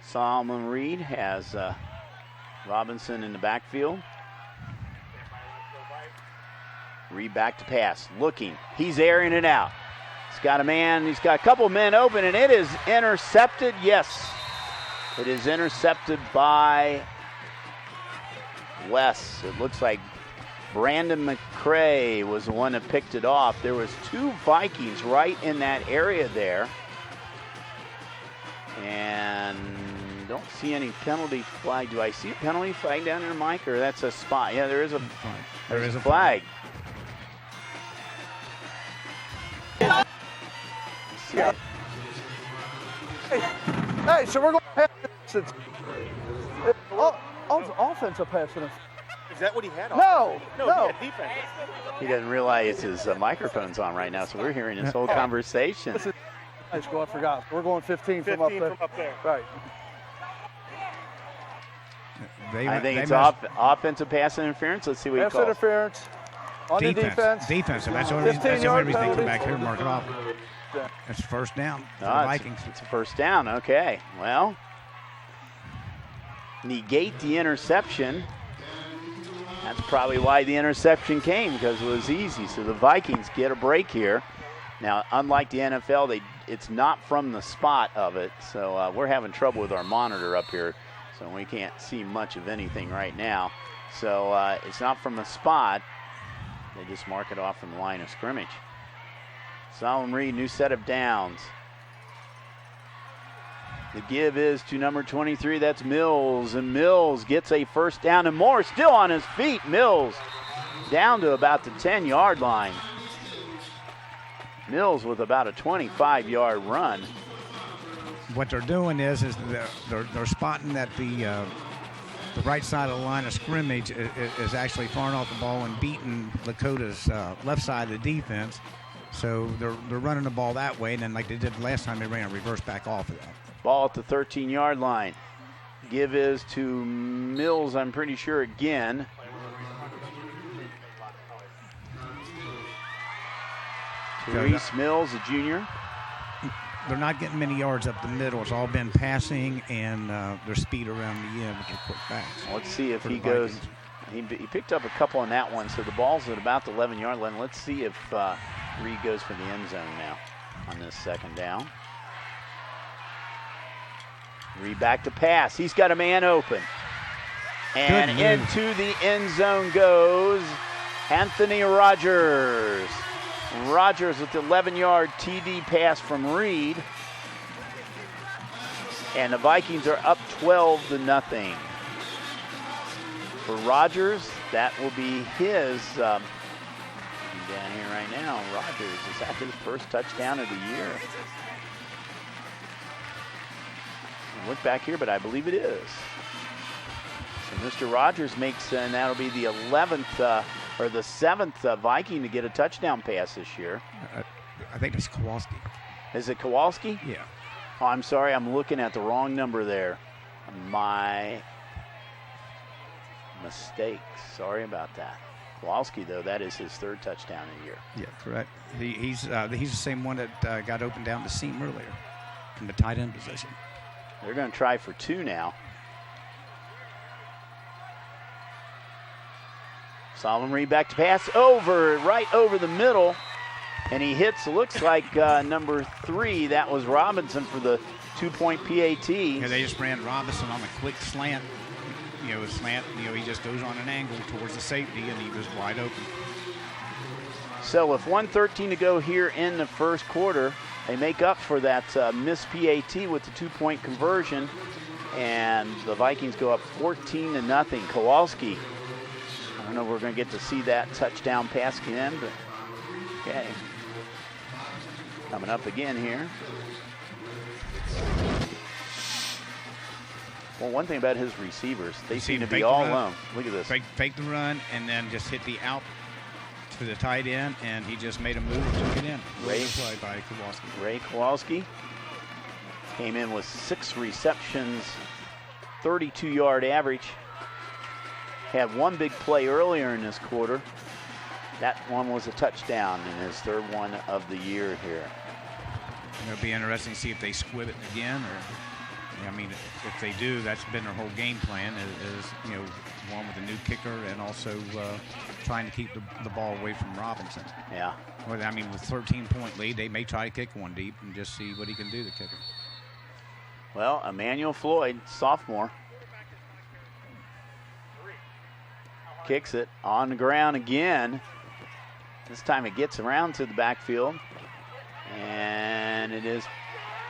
Solomon Reed has Robinson in the backfield. Reed back to pass, looking. He's airing it out. He's got a man, he's got a couple men open, and it is intercepted. Yes. It is intercepted by West. It looks like Brandon McCray was the one that picked it off. There was 2 Vikings right in that area there. And don't see any penalty flag. Do I see a penalty flag down there, Mike, or that's a spot? Yeah, there is a flag. There is a flag. Yeah. Hey, so we're going to pass it. Offensive pass interference. Is that what he had? No. He had defense. He doesn't realize his microphone's on right now, so we're hearing this whole conversation. High school, I forgot. We're going 15 from up there. Right. I think it's offensive pass interference. Let's see what he calls. Pass interference on the defense. Defensive. That's the only reason they come back here and mark it off. That's first down for the Vikings. It's a first down. Okay. Well, negate the interception. That's probably why the interception came, because it was easy. So the Vikings get a break here. Now, unlike the NFL, it's not from the spot of it. So we're having trouble with our monitor up here. So we can't see much of anything right now. So it's not from the spot. They just mark it off from the line of scrimmage. Solomon Reed, new set of downs. The give is to number 23, that's Mills. And Mills gets a first down, and more still on his feet. Mills down to about the 10-yard line. Mills with about a 25-yard run. What they're doing is they're spotting that the right side of the line of scrimmage is actually firing off the ball and beating Lakota's left side of the defense. So they're running the ball that way, and then like they did last time, they ran a reverse back off of that. Ball at the 13-yard line. Give is to Mills, I'm pretty sure, again. Therese Mills, a junior. They're not getting many yards up the middle. It's all been passing and their speed around the end with their quick backs. Let's see if he goes. He picked up a couple on that one, so the ball's at about the 11-yard line. Let's see if Reed goes for the end zone now on this second down. Reed back to pass. He's got a man open. And into the end zone goes Anthony Rogers. Rogers with the 11-yard TD pass from Reed. And the Vikings are up 12-0. For Rogers, that will be his, down here right now, Rogers, is that his first touchdown of the year? I look back here, but I believe it is. So Mr. Rogers makes, and that'll be the 11th, or the 7th Viking to get a touchdown pass this year. I think it's Kowalski. Is it Kowalski? Yeah. Oh, I'm sorry, I'm looking at the wrong number there. My mistake. Sorry about that. Kowalski, though, that is his 3rd touchdown in the year. Yeah, correct. He's the same one that got opened down the seam earlier from the tight end position. They're going to try for 2 now. Solomon Reed back to pass right over the middle. And he hits, looks like number 3. That was Robinson for the 2-point PAT. Yeah, they just ran Robinson on a quick slant. He just goes on an angle towards the safety, and he was wide open. So with 1:13 to go here in the first quarter, they make up for that missed PAT with the 2-point conversion, and the Vikings go up 14-0. Kowalski, I don't know if we're going to get to see that touchdown pass again, but okay. Coming up again here. Well, one thing about his receivers, they seem to be all alone. Look at this. Fake the run and then just hit the out to the tight end, and he just made a move and took it in. Great play by Kowalski. Ray Kowalski came in with 6 receptions, 32-yard average. Had 1 big play earlier in this quarter. That one was a touchdown in his 3rd one of the year here. It'll be interesting to see if they squib it again, or I mean, if they do, that's been their whole game plan, is one with a new kicker and also trying to keep the ball away from Robinson. Yeah. Well, I mean, with 13-point lead, they may try to kick one deep and just see what he can do, the kicker. Well, Emmanuel Floyd, sophomore, kicks it on the ground again. This time it gets around to the backfield, and it is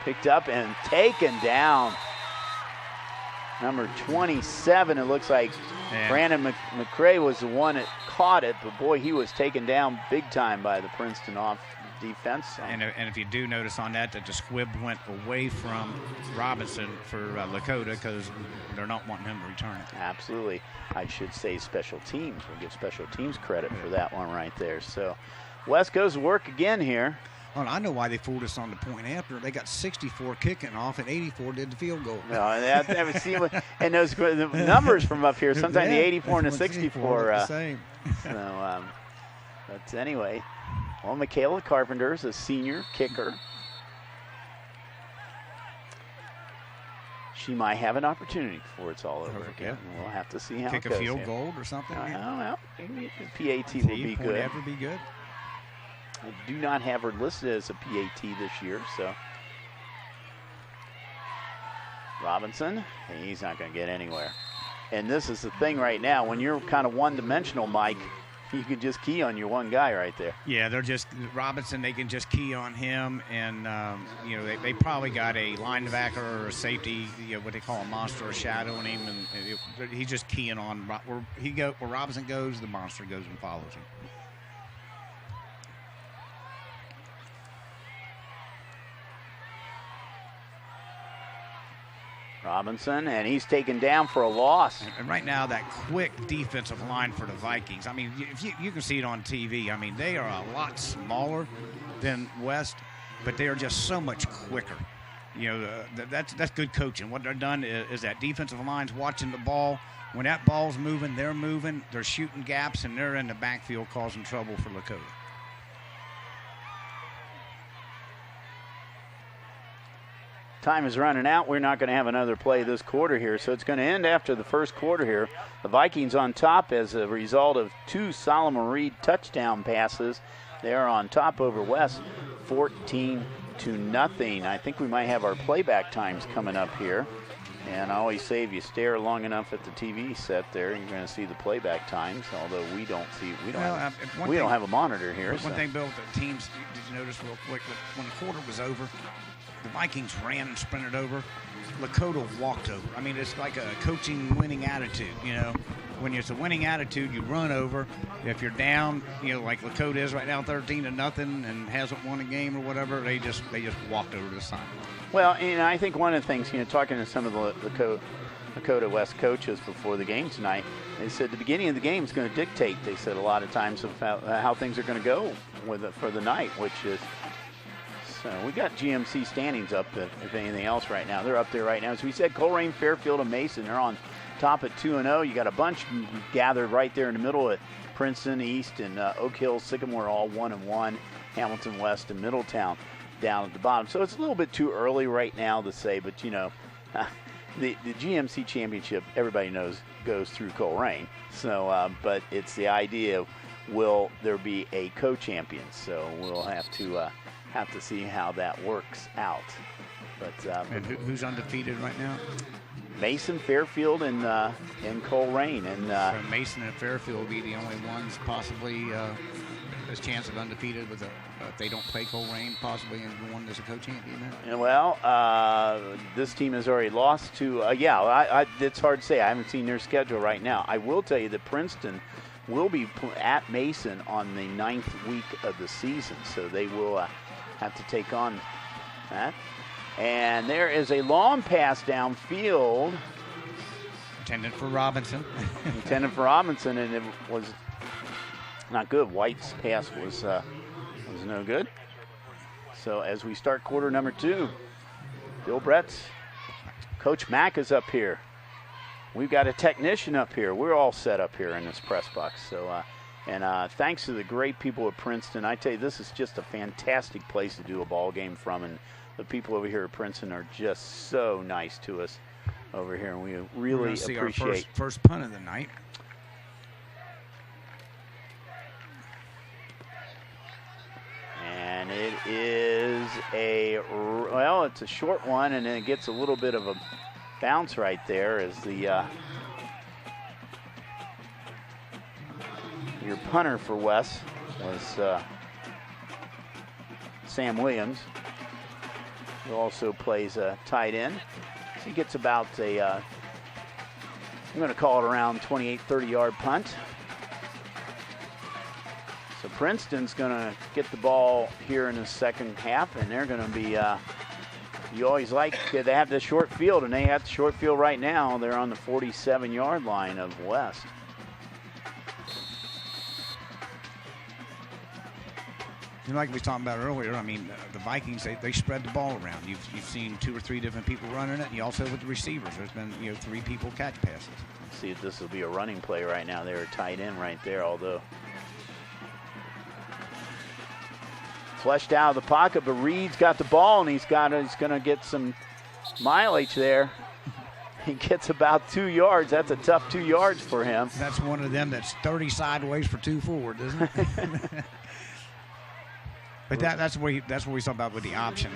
picked up and taken down. Number 27, it looks like Brandon McCray was the one that caught it, but boy, he was taken down big time by the Princeton off defense. And if you do notice on that the squib went away from Robinson for Lakota, because they're not wanting him to return it. Absolutely. I should say special teams. We'll give special teams credit for that one right there. So West goes to work again here. Well, I know why they fooled us on the point after. They got 64 kicking off, and 84 did the field goal. No, and those the numbers from up here, sometimes the 84 and the 64. The same. So, but anyway, well, Michaela Carpenter's a senior kicker. She might have an opportunity before it's all over again. Yeah. We'll have to see how it goes. Kick a field goal or something. I don't know. PAT will be good. Ever be good. I do not have her listed as a PAT this year, so. Robinson, he's not going to get anywhere. And this is the thing right now. When you're kind of one-dimensional, Mike, you can just key on your one guy right there. Yeah, they're just Robinson. They can just key on him, and they probably got a linebacker or a safety, what they call a monster, or shadowing him, and he's just keying on where Robinson goes, the monster goes and follows him. Robinson, and he's taken down for a loss. And right now, that quick defensive line for the Vikings, I mean, if you can see it on TV, I mean, they are a lot smaller than West, but they are just so much quicker. That's good coaching. What they're done is that defensive line's watching the ball. When that ball's moving, they're shooting gaps, and they're in the backfield causing trouble for Lakota. Time is running out. We're not going to have another play this quarter here, so it's going to end after the first quarter here. The Vikings on top as a result of 2 Solomon Reed touchdown passes. They're on top over West, 14-0. I think we might have our playback times coming up here. And I always say if you stare long enough at the TV set there, you're going to see the playback times, although we don't have a monitor here. One thing, Bill, with the teams, did you notice real quick, when the quarter was over, the Vikings ran and sprinted over. Lakota walked over. I mean, it's like a coaching winning attitude, When it's a winning attitude, you run over. If you're down, like Lakota is right now, 13-0, and hasn't won a game or whatever, they just walked over the side. Well, and I think one of the things, talking to some of the Lakota West coaches before the game tonight, they said the beginning of the game is going to dictate, they said, a lot of times of how things are going to go for the night, which is So we got GMC standings up, if anything else, right now. They're up there right now. As we said, Colerain, Fairfield, and Mason, they're on top at 2-0. You got a bunch gathered right there in the middle at Princeton, East, and Oak Hill, Sycamore, all 1-1. Hamilton West and Middletown down at the bottom. So it's a little bit too early right now to say, but you know, the GMC championship, everybody knows, goes through Colerain. So, but it's the idea of, will there be a co-champion? So we'll have to see how that works out. But and who's undefeated right now? Mason, Fairfield, and Colerain. And so Mason and Fairfield will be the only ones possibly there's chance of undefeated with if they don't play Colerain, possibly and one as a co-champion there. Well, this team has already lost to. It's hard to say. I haven't seen their schedule right now. I will tell you that Princeton will be at Mason on the 9th week of the season, so they will have to take on that. And there is a long pass downfield. Intended for Robinson. And it was not good. White's pass was no good. So as we start quarter number 2, Bill Brett's, Coach Mack is up here. We've got a technician up here. We're all set up here in this press box. So, thanks to the great people at Princeton, I tell you, this is just a fantastic place to do a ball game from, and the people over here at Princeton are just so nice to us over here, and we really see appreciate. Our first punt of the night. And it is it's a short one, and then it gets a little bit of a bounce right there as the your punter for Wes was Sam Williams, who also plays a tight end. So he gets about I'm going to call it around 28, 30-yard punt. So Princeton's going to get the ball here in the second half, and they're going to be, you always like, they have the short field, and they have the short field right now. They're on the 47-yard line of West. Like we were talking about earlier, I mean, the Vikings, they spread the ball around. You've seen 2 or 3 different people running it, and you also with the receivers. There's been 3 people catch passes. Let's see if this will be a running play right now. They're tight end right there, although flushed out of the pocket, but Reed's got the ball, and he's going to get some mileage there. He gets about 2 yards. That's a tough 2 yards for him. That's one of them that's 30 sideways for 2 forward, isn't it? But that's what we talk about with the option.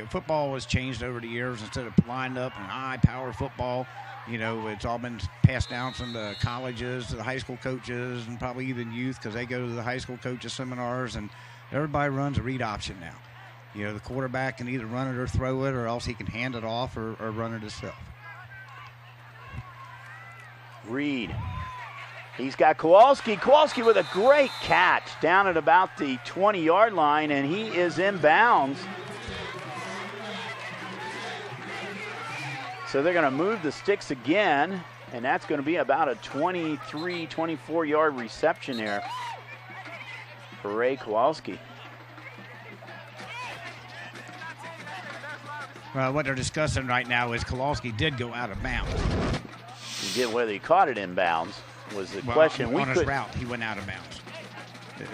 Football has changed over the years. Instead of lined up and high power football, it's all been passed down from the colleges to the high school coaches and probably even youth, because they go to the high school coaches seminars, and everybody runs a read option now. The quarterback can either run it or throw it, or else he can hand it off or run it himself. Reed. He's got Kowalski. Kowalski with a great catch down at about the 20-yard line, and he is in bounds. So they're going to move the sticks again, and that's going to be about a 23, 24-yard reception there for Ray Kowalski. Well, what they're discussing right now is Kowalski did go out of bounds. He did, whether he caught it in bounds was the question. On his route, he went out of bounds,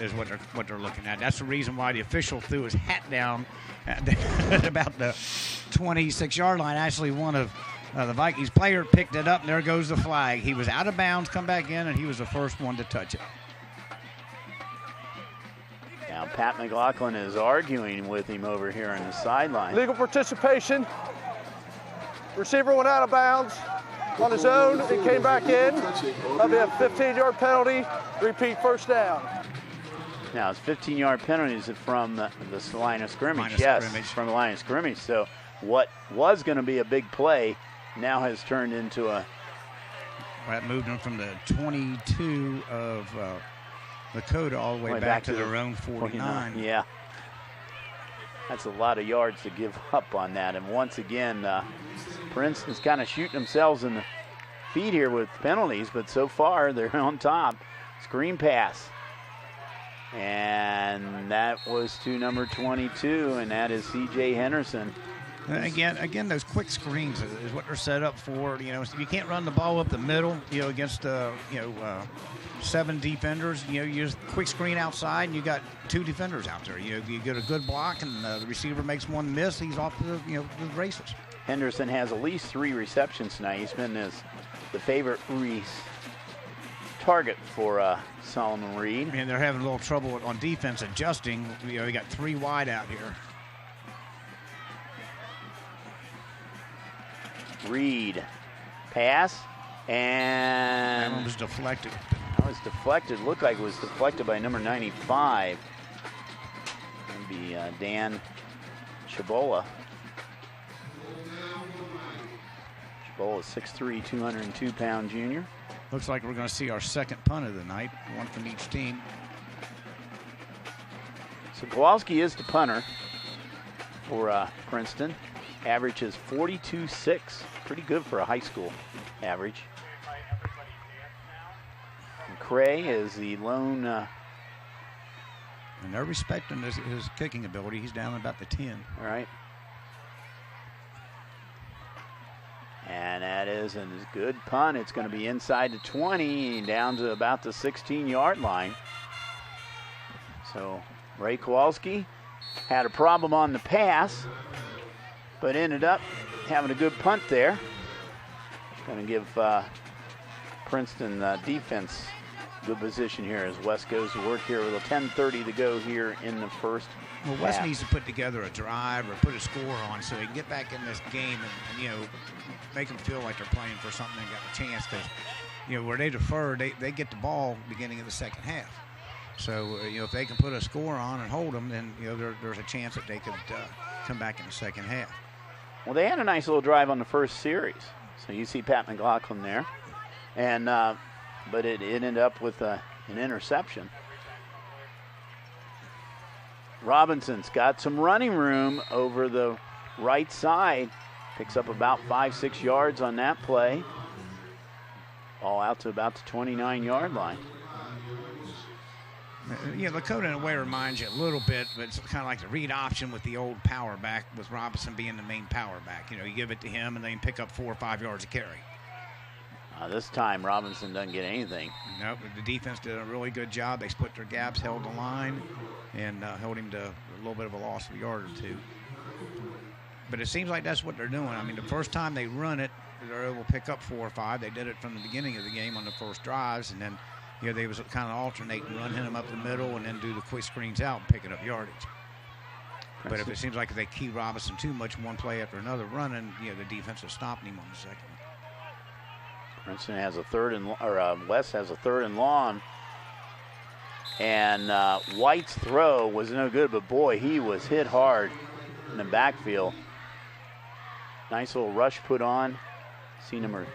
is what they're looking at. That's the reason why the official threw his hat down at about the 26-yard line. Actually, one of the Vikings player picked it up, and there goes the flag. He was out of bounds, come back in, and he was the first one to touch it. Now Pat McLaughlin is arguing with him over here on the sideline. Legal participation. Receiver went out of bounds on his own. He came back in. That'll be a 15-yard penalty. Repeat first down. Now, it's 15-yard penalties from the line of scrimmage. From the line of scrimmage. So what was going to be a big play now has turned into a... That moved them from the 22 of Lakota all the way back to their own 49. Yeah. That's a lot of yards to give up on that. And once again, Princeton's kind of shooting themselves in the feet here with penalties, but so far they're on top. Screen pass. And that was to number 22, and that is C.J. Henderson. Again, those quick screens is what they're set up for. You know, so you can't run the ball up the middle. You know, against 7 defenders. You know, you just quick screen outside, and you got 2 defenders out there. You know, you get a good block, and the receiver makes one miss. He's off to the races. Henderson has at least 3 receptions tonight. He's been the favorite target for Solomon Reed. And they're having a little trouble on defense adjusting. You know, you got 3 wide out here. Reed, pass, and that one was deflected. That was deflected. Looked like it was deflected by number 95. That'd be Dan Chabola. Chabola, 6'3", 202-pound junior. Looks like we're going to see our second punt of the night, one from each team. So Kowalski is the punter for Princeton. Average is 42.6. Pretty good for a high school average. And Cray is the lone. And they're respecting his kicking ability. He's down about the 10. All right. And that is a good punt. It's going to be inside the 20, down to about the 16-yard line. So Ray Kowalski had a problem on the pass, but ended up having a good punt there. Going to give Princeton defense good position here as West goes to work here with a 10:30 to go here in the first Well, West half. needs to put together a drive or put a score on so they can get back in this game and you know, make them feel like they're playing for something and got a chance, because, you know, where they defer, they get the ball beginning of the second half. So, you know, if they can put a score on and hold them, then, you know, there's a chance that they could come back in the second half. Well, they had a nice little drive on the first series. So you see Pat McLaughlin there. And but it ended up with an interception. Robinson's got some running room over the right side. Picks up about 5-6 yards on that play. Ball out to about the 29-yard line. Yeah, Lakota in a way reminds you a little bit, but it's kind of like the read option with the old power back, with Robinson being the main power back. You know, you give it to him and they can pick up 4 or 5 yards of carry. This time Robinson doesn't get anything. Nope, the defense did a really good job. They split their gaps, held the line, and held him to a little bit of a loss of a yard or 2. But it seems like that's what they're doing. I mean, the first time they run it, they're able to pick up 4 or 5. They did it from the beginning of the game on the first drives, and then, you know, they was kind of alternating, run him up the middle, and then do the quick screens out and picking up yardage. But if it seems like if they key Robinson too much, one play after another running, you know, the defense is stopping him on the second one. Princeton has a West has a 3rd and long. And White's throw was no good, but boy, he was hit hard in the backfield. Nice little rush put on. See number.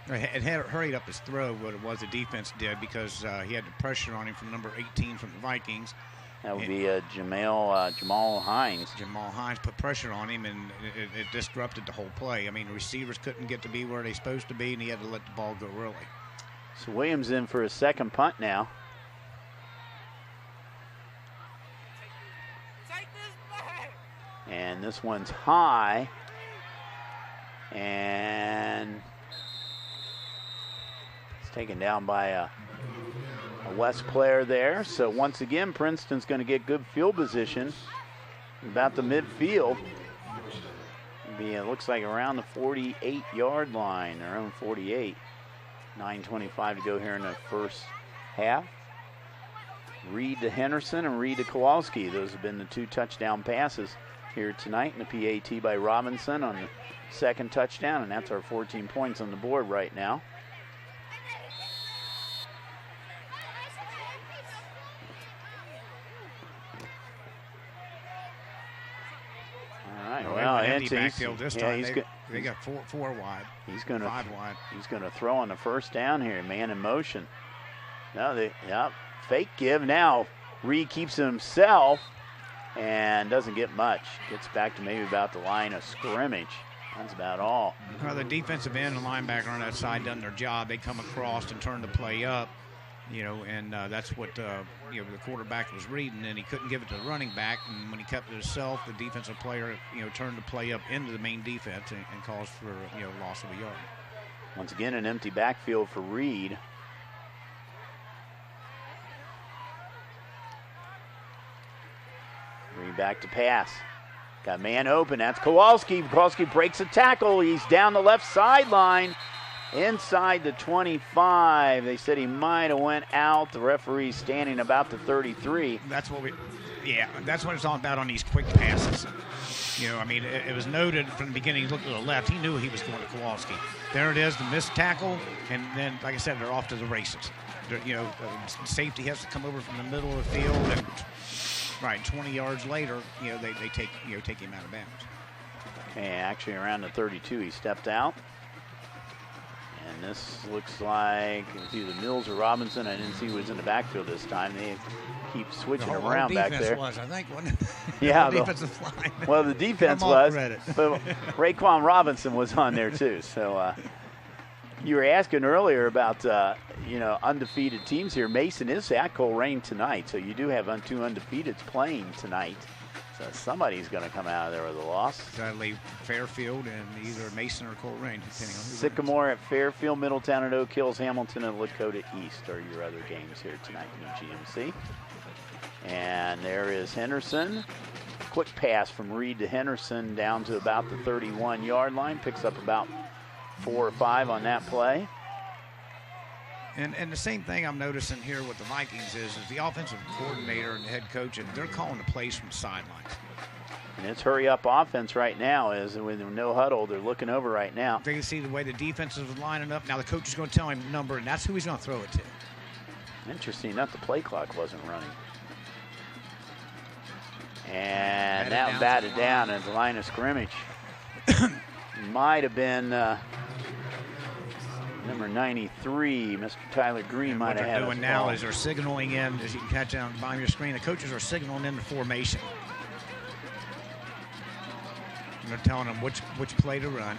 It had hurried up his throw, what it was the defense did, because he had the pressure on him from number 18 from the Vikings. That would be Jamal Hines. Jamal Hines put pressure on him, and it disrupted the whole play. I mean, the receivers couldn't get to be where they're supposed to be, and he had to let the ball go early. So Williams in for his second punt now. And this one's high. And it's taken down by a West player there. So once again, Princeton's going to get good field position about the midfield. It looks like around the 48-yard line, their own 48. 9:25 to go here in the first half. Reed to Henderson and Reed to Kowalski. Those have been the 2 touchdown passes here tonight, and the PAT by Robinson on the second touchdown, and that's our 14 points on the board right now. All right, well, empty backfield this time. They got four wide. He's going to 5 wide. He's going to throw on the first down here. Man in motion. Now fake give. Now Reed keeps it himself and doesn't get much. Gets back to maybe about the line of scrimmage. That's about all. Well, the defensive end and linebacker on that side done their job. They come across and turn the play up. And that's what the quarterback was reading, and he couldn't give it to the running back. And when he kept it himself, the defensive player, turned the play up into the main defense and caused for loss of a yard. Once again, an empty backfield for Reed. Reed back to pass. Got man open. That's Kowalski. Kowalski breaks a tackle. He's down the left sideline. Inside the 25. They said he might have went out. The referee standing about the 33. That's what it's all about on these quick passes. It was noted from the beginning. He looked to the left. He knew he was going to Kowalski. There it is, the missed tackle, and then, like I said, they're off to the races. Safety has to come over from the middle of the field, and 20 yards later, they take him out of bounds. Okay, actually around the 32, he stepped out. And this looks like it's either Mills or Robinson. I didn't see who was in the backfield this time. They keep switching around back there. Was, I think, wasn't it? Yeah, the defensive line. Well, the defense was, but Raekwon Robinson was on there too. So you were asking earlier about undefeated teams here. Mason is at Coleraine tonight, so you do have two undefeateds playing tonight. So somebody's going to come out of there with a loss. That'll leave Fairfield and either Mason or Coleraine, depending on who Sycamore at Fairfield, Middletown at Oak Hills, Hamilton and Lakota East are your other games here tonight in GMC. And there is Henderson. Quick pass from Reed to Henderson down to about the 31-yard line. Picks up about 4 or 5 on that play. And the same thing I'm noticing here with the Vikings is the offensive coordinator and the head coach, and they're calling the plays from the sidelines. And it's hurry-up offense right now. Is with no huddle, they're looking over right now. They can see the way the defense is lining up. Now the coach is going to tell him the number, and that's who he's going to throw it to. Interesting enough, the play clock wasn't running. And now batted down at the line of scrimmage. Might have been number 93, Mr. Tyler Green might have had it. What they're doing now is they're signaling in, as you can catch on the bottom of your screen, the coaches are signaling in the formation. And they're telling them which play to run.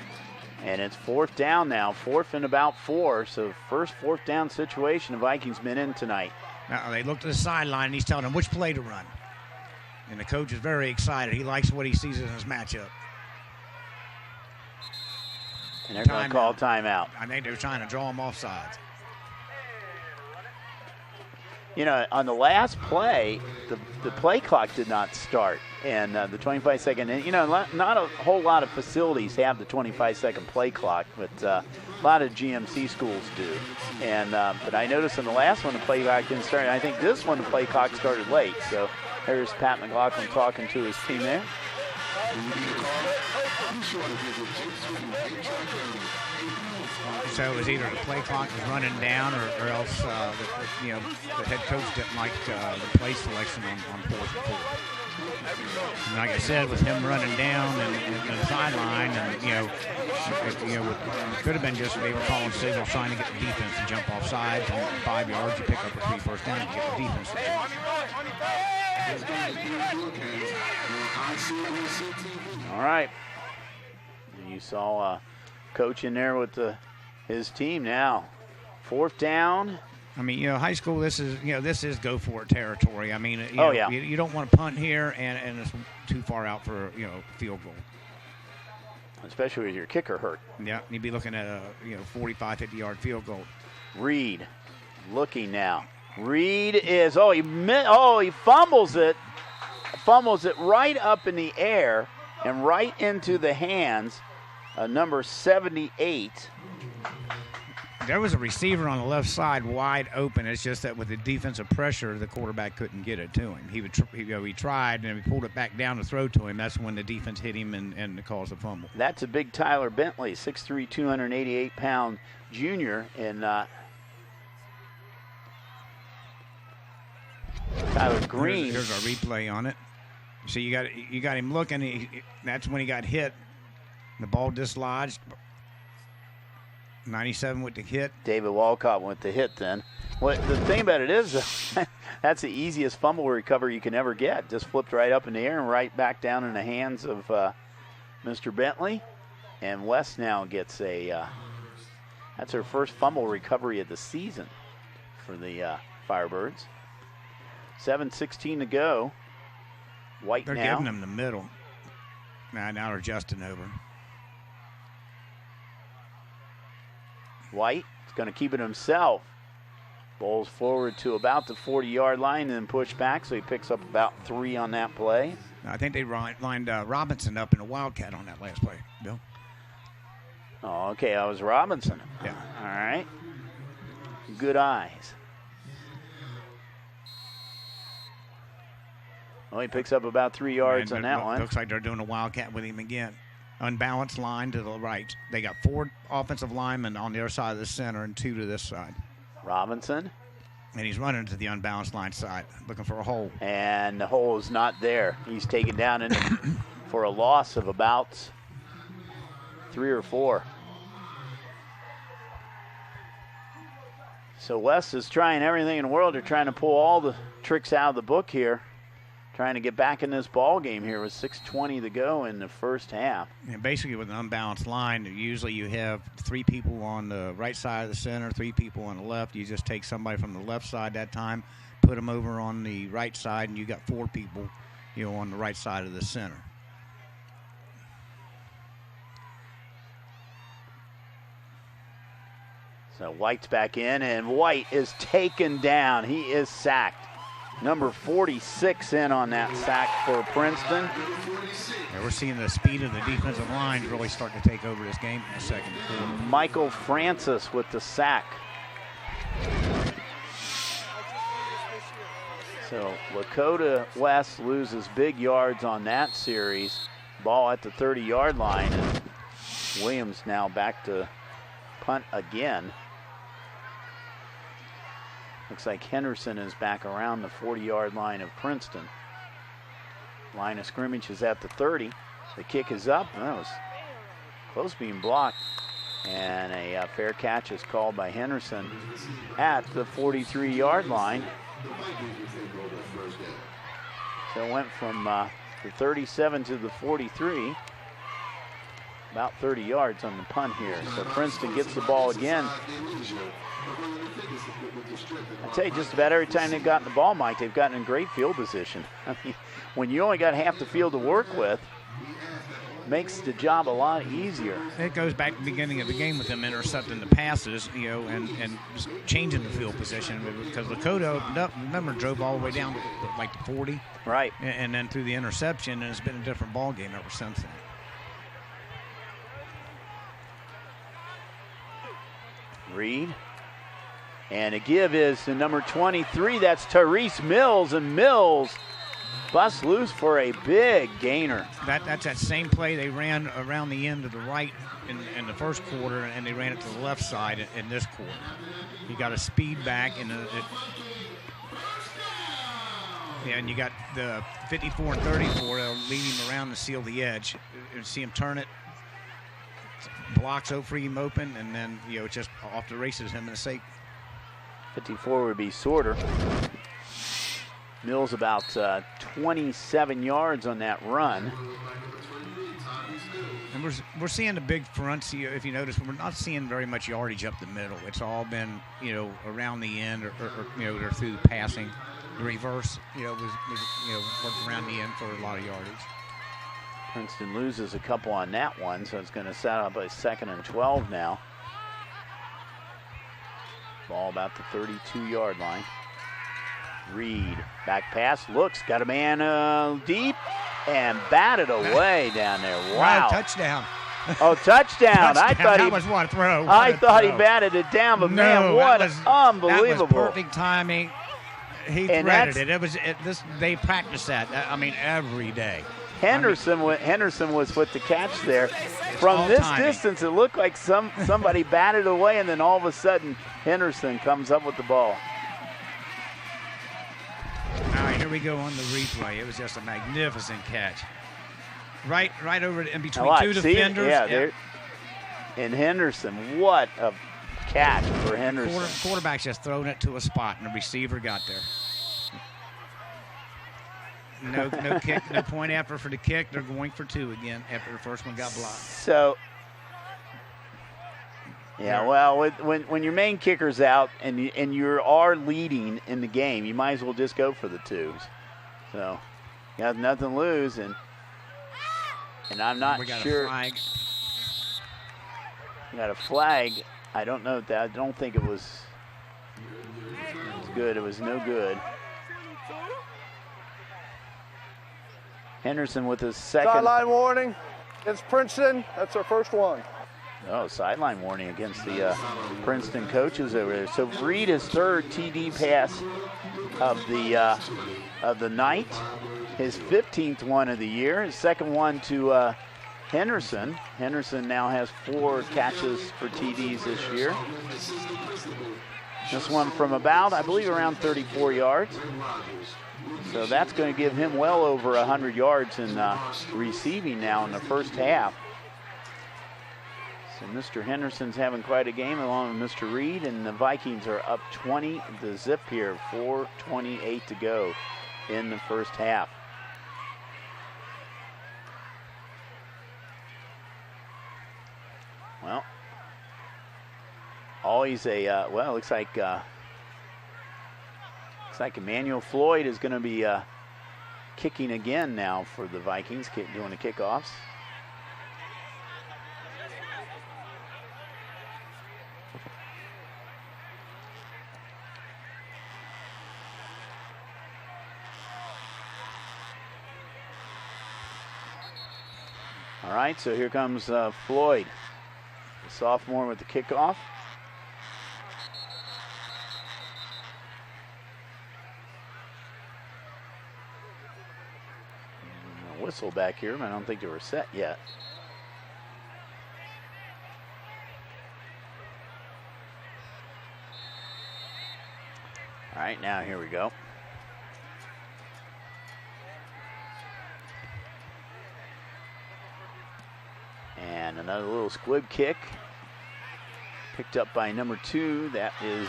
And it's 4th down now, 4th and about 4. So first 4th down situation the Vikings been in tonight. Now they look to the sideline and he's telling them which play to run. And the coach is very excited. He likes what he sees in his matchup. And they're going to call timeout. I think they're trying to draw him off sides. On the last play, the play clock did not start. And the 25-second, not a whole lot of facilities have the 25-second play clock, but a lot of GMC schools do. And but I noticed in the last one, the play clock didn't start. And I think this one, the play clock started late. So there's Pat McLaughlin talking to his team there. So it was either the play clock was running down or else the head coach didn't like the play selection on 4th and 4. And like I said, with him running down and the sideline, and it could have been just they were calling signals trying to get the defense to jump off sides. And 5 yards, you pick up a 3 first down and get the defense to jump. All right. You saw coach in there with his team now. 4th down. I mean, high school, this is go for it territory. I mean, you don't want to punt here and it's too far out for, field goal. Especially with your kicker hurt. Yeah, you'd be looking at a, 45, 50-yard field goal. Reed looking now. Reed is, he fumbles it. Fumbles it right up in the air and right into the hands of number 78. There was a receiver on the left side wide open. It's just that with the defensive pressure, the quarterback couldn't get it to him. He tried, and he pulled it back down to throw to him. That's when the defense hit him and caused a fumble. That's a big Tyler Bentley, 6'3", 288-pound junior. And Tyler Green. Here's our replay on it. So you got him looking. That's when he got hit. The ball dislodged. 97 with the hit. David Walcott went the hit then. The thing about it is, that's the easiest fumble recovery you can ever get. Just flipped right up in the air and right back down in the hands of Mr. Bentley. And West now gets that's her first fumble recovery of the season. for the Firebirds. 7:16 to go. White They're now. giving them the middle. Now they're adjusting over. White is going to keep it himself. Bowls forward to about the 40-yard line and then push back, so he picks up about 3 on that play. I think they lined Robinson up in a wildcat on that last play, Bill. Oh, okay, that was Robinson. Yeah. All right. Good eyes. Well, he picks up about 3 yards on that one. Looks like they're doing a wildcat with him again. Unbalanced line to the right. They got 4 offensive linemen on the other side of the center and 2 to this side. Robinson. And he's running to the unbalanced line side, looking for a hole. And the hole is not there. He's taken down in for a loss of about 3 or 4. So West is trying everything in the world. They're trying to pull all the tricks out of the book here. Trying to get back in this ball game here with 6:20 to go in the first half. And basically with an unbalanced line, usually you have 3 people on the right side of the center, 3 people on the left. You just take somebody from the left side that time, put them over on the right side, and you got 4 people, on the right side of the center. So White's back in, and White is taken down. He is sacked. Number 46 in on that sack for Princeton. Yeah, we're seeing the speed of the defensive line really start to take over this game in the second quarter. Michael Francis with the sack. So Lakota West loses big yards on that series. Ball at the 30-yard line. And Williams now back to punt again. Looks like Henderson is back around the 40-yard line of Princeton. Line of scrimmage is at the 30. The kick is up. That was close being blocked. And a fair catch is called by Henderson at the 43-yard line. So it went from the 37 to the 43. About 30 yards on the punt here. So Princeton gets the ball again. I tell you, just about every time they've gotten the ball, Mike, they've gotten in great field position. I mean, when you only got half the field to work with, makes the job a lot easier. It goes back to the beginning of the game with them intercepting the passes, and just changing the field position, because Lakota opened up, remember, drove all the way down to like the 40. Right. And then through the interception, and it's been a different ball game ever since then. Reed. And a give is to number 23. That's Tyrese Mills, and Mills busts loose for a big gainer. That's that same play they ran around the end to the right in the first quarter, and they ran it to the left side in this quarter. You got a speed back, and you got the 54 and 34. They'll lead him around to seal the edge. You see him turn it, blocks free him open, and then just off the races him and a safety. 54 would be Sorter. Mills about 27 yards on that run. And we're seeing the big fronts. If you notice, we're not seeing very much yardage up the middle. It's all been around the end or through the passing. The reverse was worked around the end for a lot of yardage. Princeton loses a couple on that one, so it's going to set up a 2nd and 12 now. Ball about the 32-yard line. Reed, back pass, looks, got a man deep, and batted away down there. Wow. Touchdown. Oh, touchdown. I thought that was what a throw. I thought he batted it down, but man, what unbelievable. That was perfect timing. He threaded it. They practice that, every day. Henderson was with the catch there. From this distance, it looked like somebody batted away, and then all of a sudden, Henderson comes up with the ball. All right, here we go on the replay. It was just a magnificent catch. Right over in between two defenders. Yeah. And Henderson, what a catch for Henderson. Quarterback's just throwing it to a spot, and the receiver got there. No kick, no point after for the kick. They're going for 2 again after the first one got blocked. So Yeah, well, when your main kicker's out and you are leading in the game, you might as well just go for the twos. So, you have nothing to lose, and I'm not sure. A flag. We got a flag. I don't know that. I don't think it was good. It was no good. Henderson with his second. Sideline warning. It's Princeton. That's our first one. Oh, sideline warning against the Princeton coaches over there. So Reed, his third TD pass of the night, his 15th one of the year, his second one to Henderson. Henderson now has 4 catches for TDs this year. This one from about, I believe, around 34 yards. So that's going to give him well over 100 yards in receiving now in the first half. So Mr. Henderson's having quite a game along with Mr. Reed, and the Vikings are up 20 to zip here, 4:28 to go in the first half. Well, always a, well, looks like Emmanuel Floyd is going to be kicking again now for the Vikings, doing the kickoffs. All right, so here comes Floyd, the sophomore, with the kickoff. A whistle back here, but I don't think they were set yet. All right, now here we go. And another little squib kick picked up by number 2. That is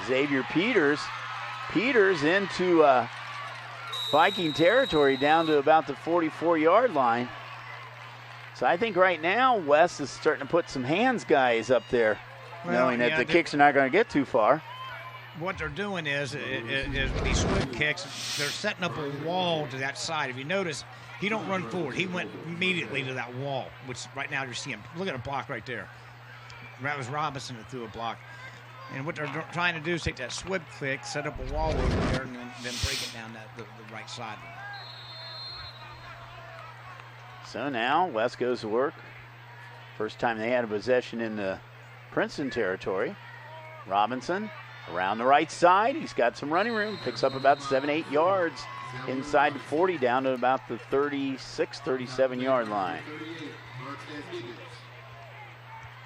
Xavier Peters. Peters into Viking territory down to about the 44-yard line. So I think right now West is starting to put some hands guys up there, knowing that the kicks are not going to get too far. What they're doing is these squib kicks, they're setting up a wall to that side. If you notice, he don't run forward. He went immediately to that wall, which right now you're seeing. Look at a block right there. That was Robinson that threw a block. And what they're trying to do is take that squib kick, set up a wall over there, and then break it down the right side. So now West goes to work. First time they had a possession in the Princeton territory. Robinson around the right side. He's got some running room. Picks up about 7-8 yards inside the 40 down to about the 36, 37-yard line.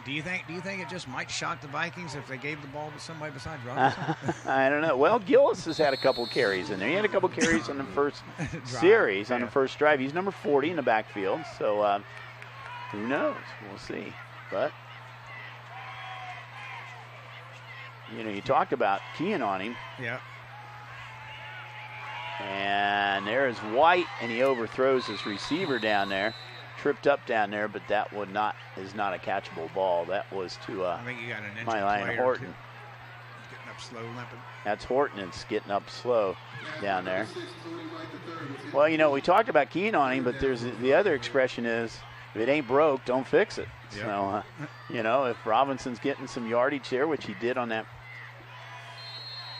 Do you think it just might shock the Vikings if they gave the ball to somebody besides Robinson? I don't know. Well, Gillis has had a couple carries in there. He had a couple carries on the first series, on the first drive. He's number 40 in the backfield, so who knows? We'll see. But, you know, you talked about keying on him. Yeah. And there's White, and he overthrows his receiver down there. Tripped up down there, but that is not a catchable ball. That was to I think you got an my line Horton. Getting up slow, limping. That's Horton. It's getting up slow down there. Well, you know, we talked about keying on him, but there's the other expression is, if it ain't broke, don't fix it. Yep. So, you know, if Robinson's getting some yardage there, which he did on that,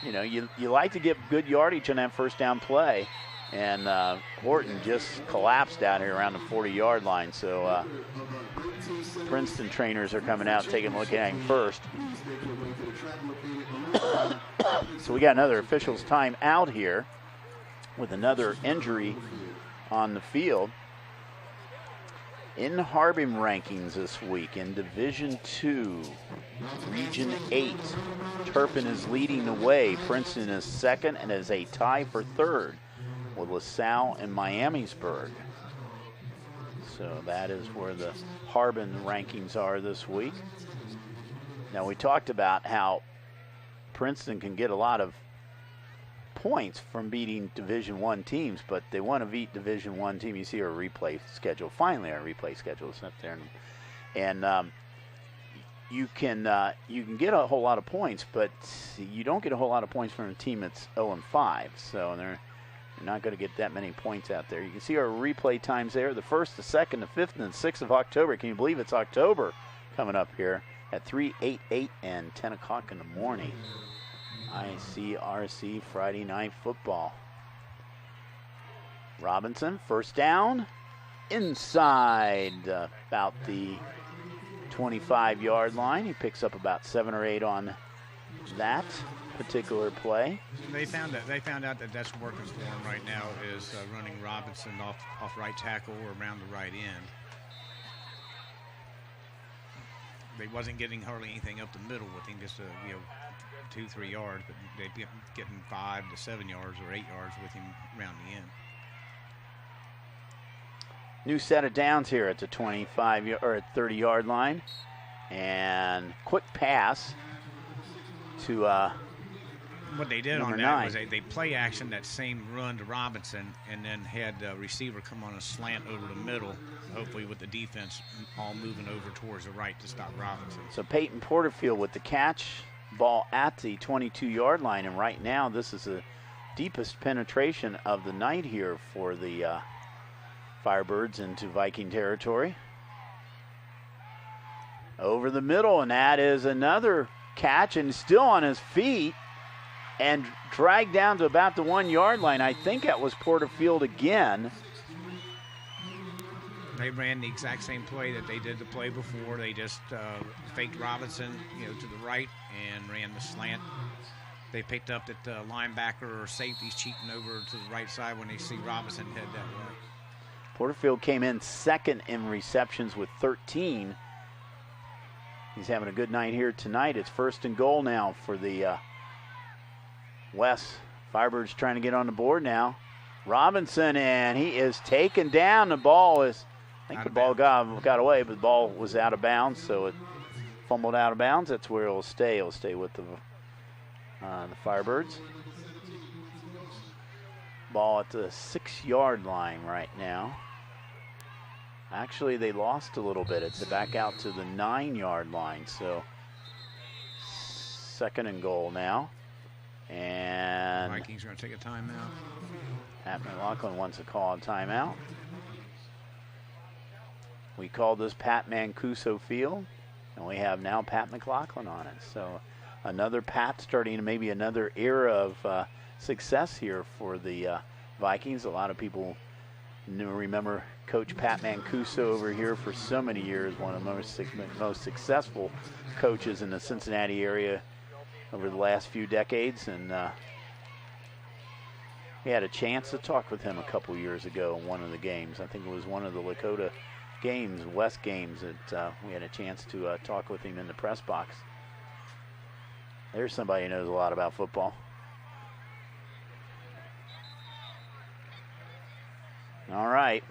you know, you like to get good yardage on that first down play. And Horton just collapsed down here around the 40-yard line. So Princeton trainers are coming out, taking a look at him first. So we got another official's time out here with another injury on the field. In the Harbin rankings this week, in Division II, Region 8, Turpin is leading the way. Princeton is second and is a tie for third, with LaSalle and Miamisburg. So that is where the Harbin rankings are this week. Now, we talked about how Princeton can get a lot of points from beating Division I teams, but they want to beat Division I team. You see our replay schedule. Finally, our replay schedule is up there. And you can get a whole lot of points, but you don't get a whole lot of points from a team that's 0-5. So they're not going to get that many points out there. You can see our replay times there: the 1st, the 2nd, the 5th, and the 6th of October. Can you believe it's October coming up here at 3, 8, 8, and 10 o'clock in the morning? ICRC Friday Night Football. Robinson, first down, inside about the 25-yard line. He picks up about 7 or 8 on that particular play. They found out that that's working for him right now, is running Robinson off right tackle or around the right end. They wasn't getting hardly anything up the middle with him, just 2-3 yards, but they'd be getting 5 to 7 yards or 8 yards with him around the end. New set of downs here at the 25 or 30-yard line, and quick pass to what they did on that 9. was they play action that same run to Robinson, and then had the receiver come on a slant over the middle, hopefully with the defense all moving over towards the right to stop Robinson. So Peyton Porterfield with the catch, ball at the 22-yard line, and right now this is the deepest penetration of the night here for the Firebirds into Viking territory. Over the middle, and that is another catch, and still on his feet and dragged down to about the 1-yard line. I think that was Porterfield again. They ran the exact same play that they did the play before. They just faked Robinson, to the right and ran the slant. They picked up that the linebacker or safety's cheating over to the right side when they see Robinson head that way. Porterfield came in second in receptions with 13. He's having a good night here tonight. It's 1st and goal now for the West. Firebirds trying to get on the board now. Robinson, and he is taken down. The ball is, I think the ball got away, but the ball was out of bounds, so it fumbled out of bounds. That's where it'll stay. It'll stay with the Firebirds. Ball at the 6-yard line right now. Actually, they lost a little bit. It's back out to the 9-yard line. So 2nd and goal now. And Vikings are going to take a timeout. Pat McLaughlin wants to call a timeout. We called this Pat Mancuso Field, and we have now Pat McLaughlin on it. So another Pat starting maybe another era of success here for the Vikings. A lot of people remember Coach Pat Mancuso over here for so many years, one of the most successful coaches in the Cincinnati area over the last few decades. And we had a chance to talk with him a couple years ago in one of the games. I think it was one of the Lakota games, West games, that we had a chance to talk with him in the press box. There's somebody who knows a lot about football. All right.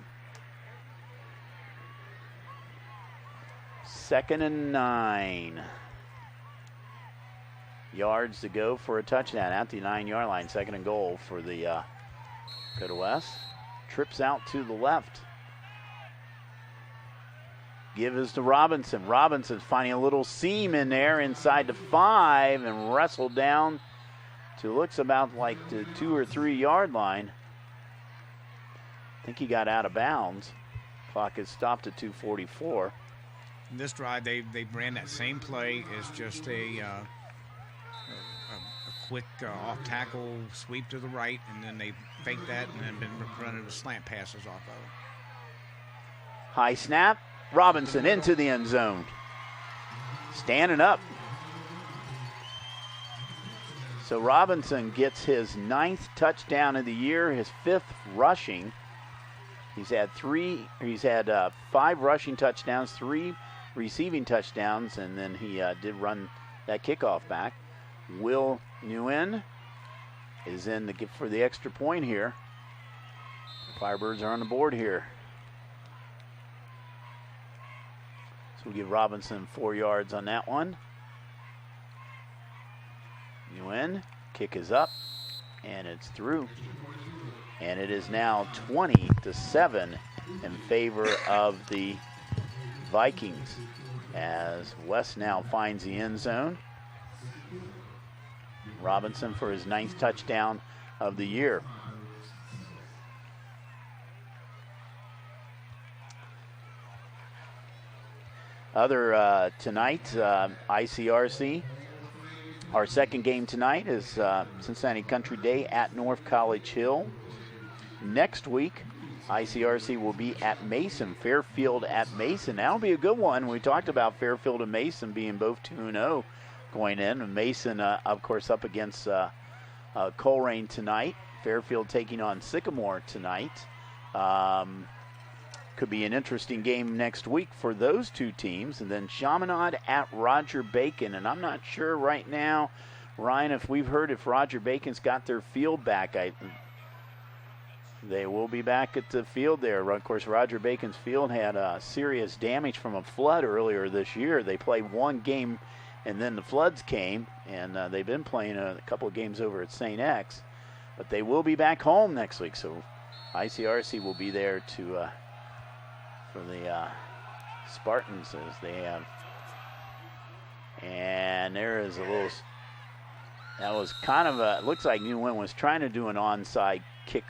2nd and 9. Yards to go for a touchdown at the 9-yard line. 2nd and goal for the Lakota West. Trips out to the left. Give is to Robinson. Robinson's finding a little seam in there inside the 5 and wrestled down to looks about like the 2 or 3-yard line. I think he got out of bounds. Clock is stopped at 2:44. In this drive, they ran that same play. It's just a quick off-tackle sweep to the right, and then they faked that and then been running the slant passes off of it. High snap. Robinson into the end zone. Standing up. So Robinson gets his 9th touchdown of the year, his 5th rushing. He's had 5 rushing touchdowns, 3 receiving touchdowns, and then he did run that kickoff back. Will Nguyen is in for the extra point here. Firebirds are on the board here. So we'll give Robinson 4 yards on that one. Nguyen, kick is up, and it's through. And it is now 20-7 in favor of the Vikings as West now finds the end zone. Robinson for his 9th touchdown of the year. Other tonight, ICRC. Our second game tonight is Cincinnati Country Day at North College Hill. Next week, ICRC will be at Mason, Fairfield at Mason. That'll be a good one. We talked about Fairfield and Mason being both 2-0 going in. And Mason, of course, up against Coleraine tonight. Fairfield taking on Sycamore tonight. Could be an interesting game next week for those two teams. And then Chaminade at Roger Bacon. And I'm not sure right now, Ryan, if we've heard if Roger Bacon's got their field back. They will be back at the field there. Of course, Roger Bacon's field had serious damage from a flood earlier this year. They played one game and then the floods came, and they've been playing a couple of games over at St. X. But they will be back home next week, so ICRC will be there to for the Spartans as they have. And there is a little, that was kind of a, it looks like New Win was trying to do an onside kick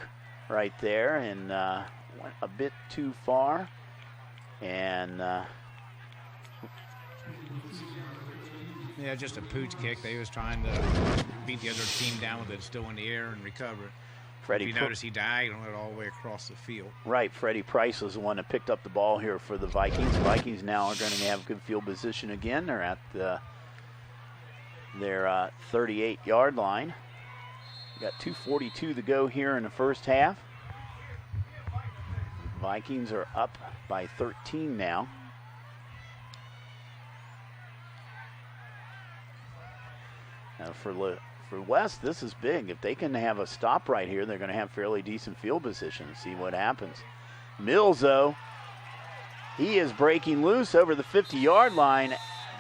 right there and went a bit too far. And yeah, just a pooch kick. They was trying to beat the other team down with it still in the air and recover it. If you notice, he diagonaled it all the way across the field. Right, Freddie Price was the one that picked up the ball here for the Vikings. The Vikings now are going to have good field position again. They're at their 38-yard line. Got 2:42 to go here in the first half. Vikings are up by 13 now. Now for West, this is big. If they can have a stop right here, they're going to have fairly decent field position. See what happens. Mills, though, he is breaking loose over the 50-yard line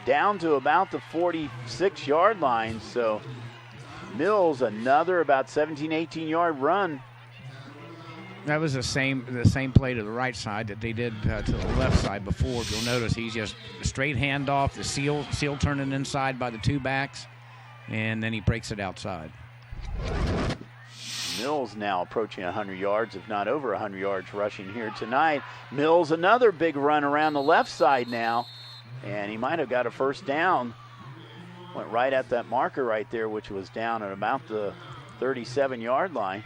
down to about the 46-yard line. So Mills, another about 17, 18-yard run. That was the same play to the right side that they did to the left side before. If you'll notice, he's just straight handoff, the seal turning inside by the two backs, and then he breaks it outside. Mills now approaching 100 yards, if not over 100 yards rushing here tonight. Mills, another big run around the left side now, and he might have got a first down. Went right at that marker right there, which was down at about the 37-yard line.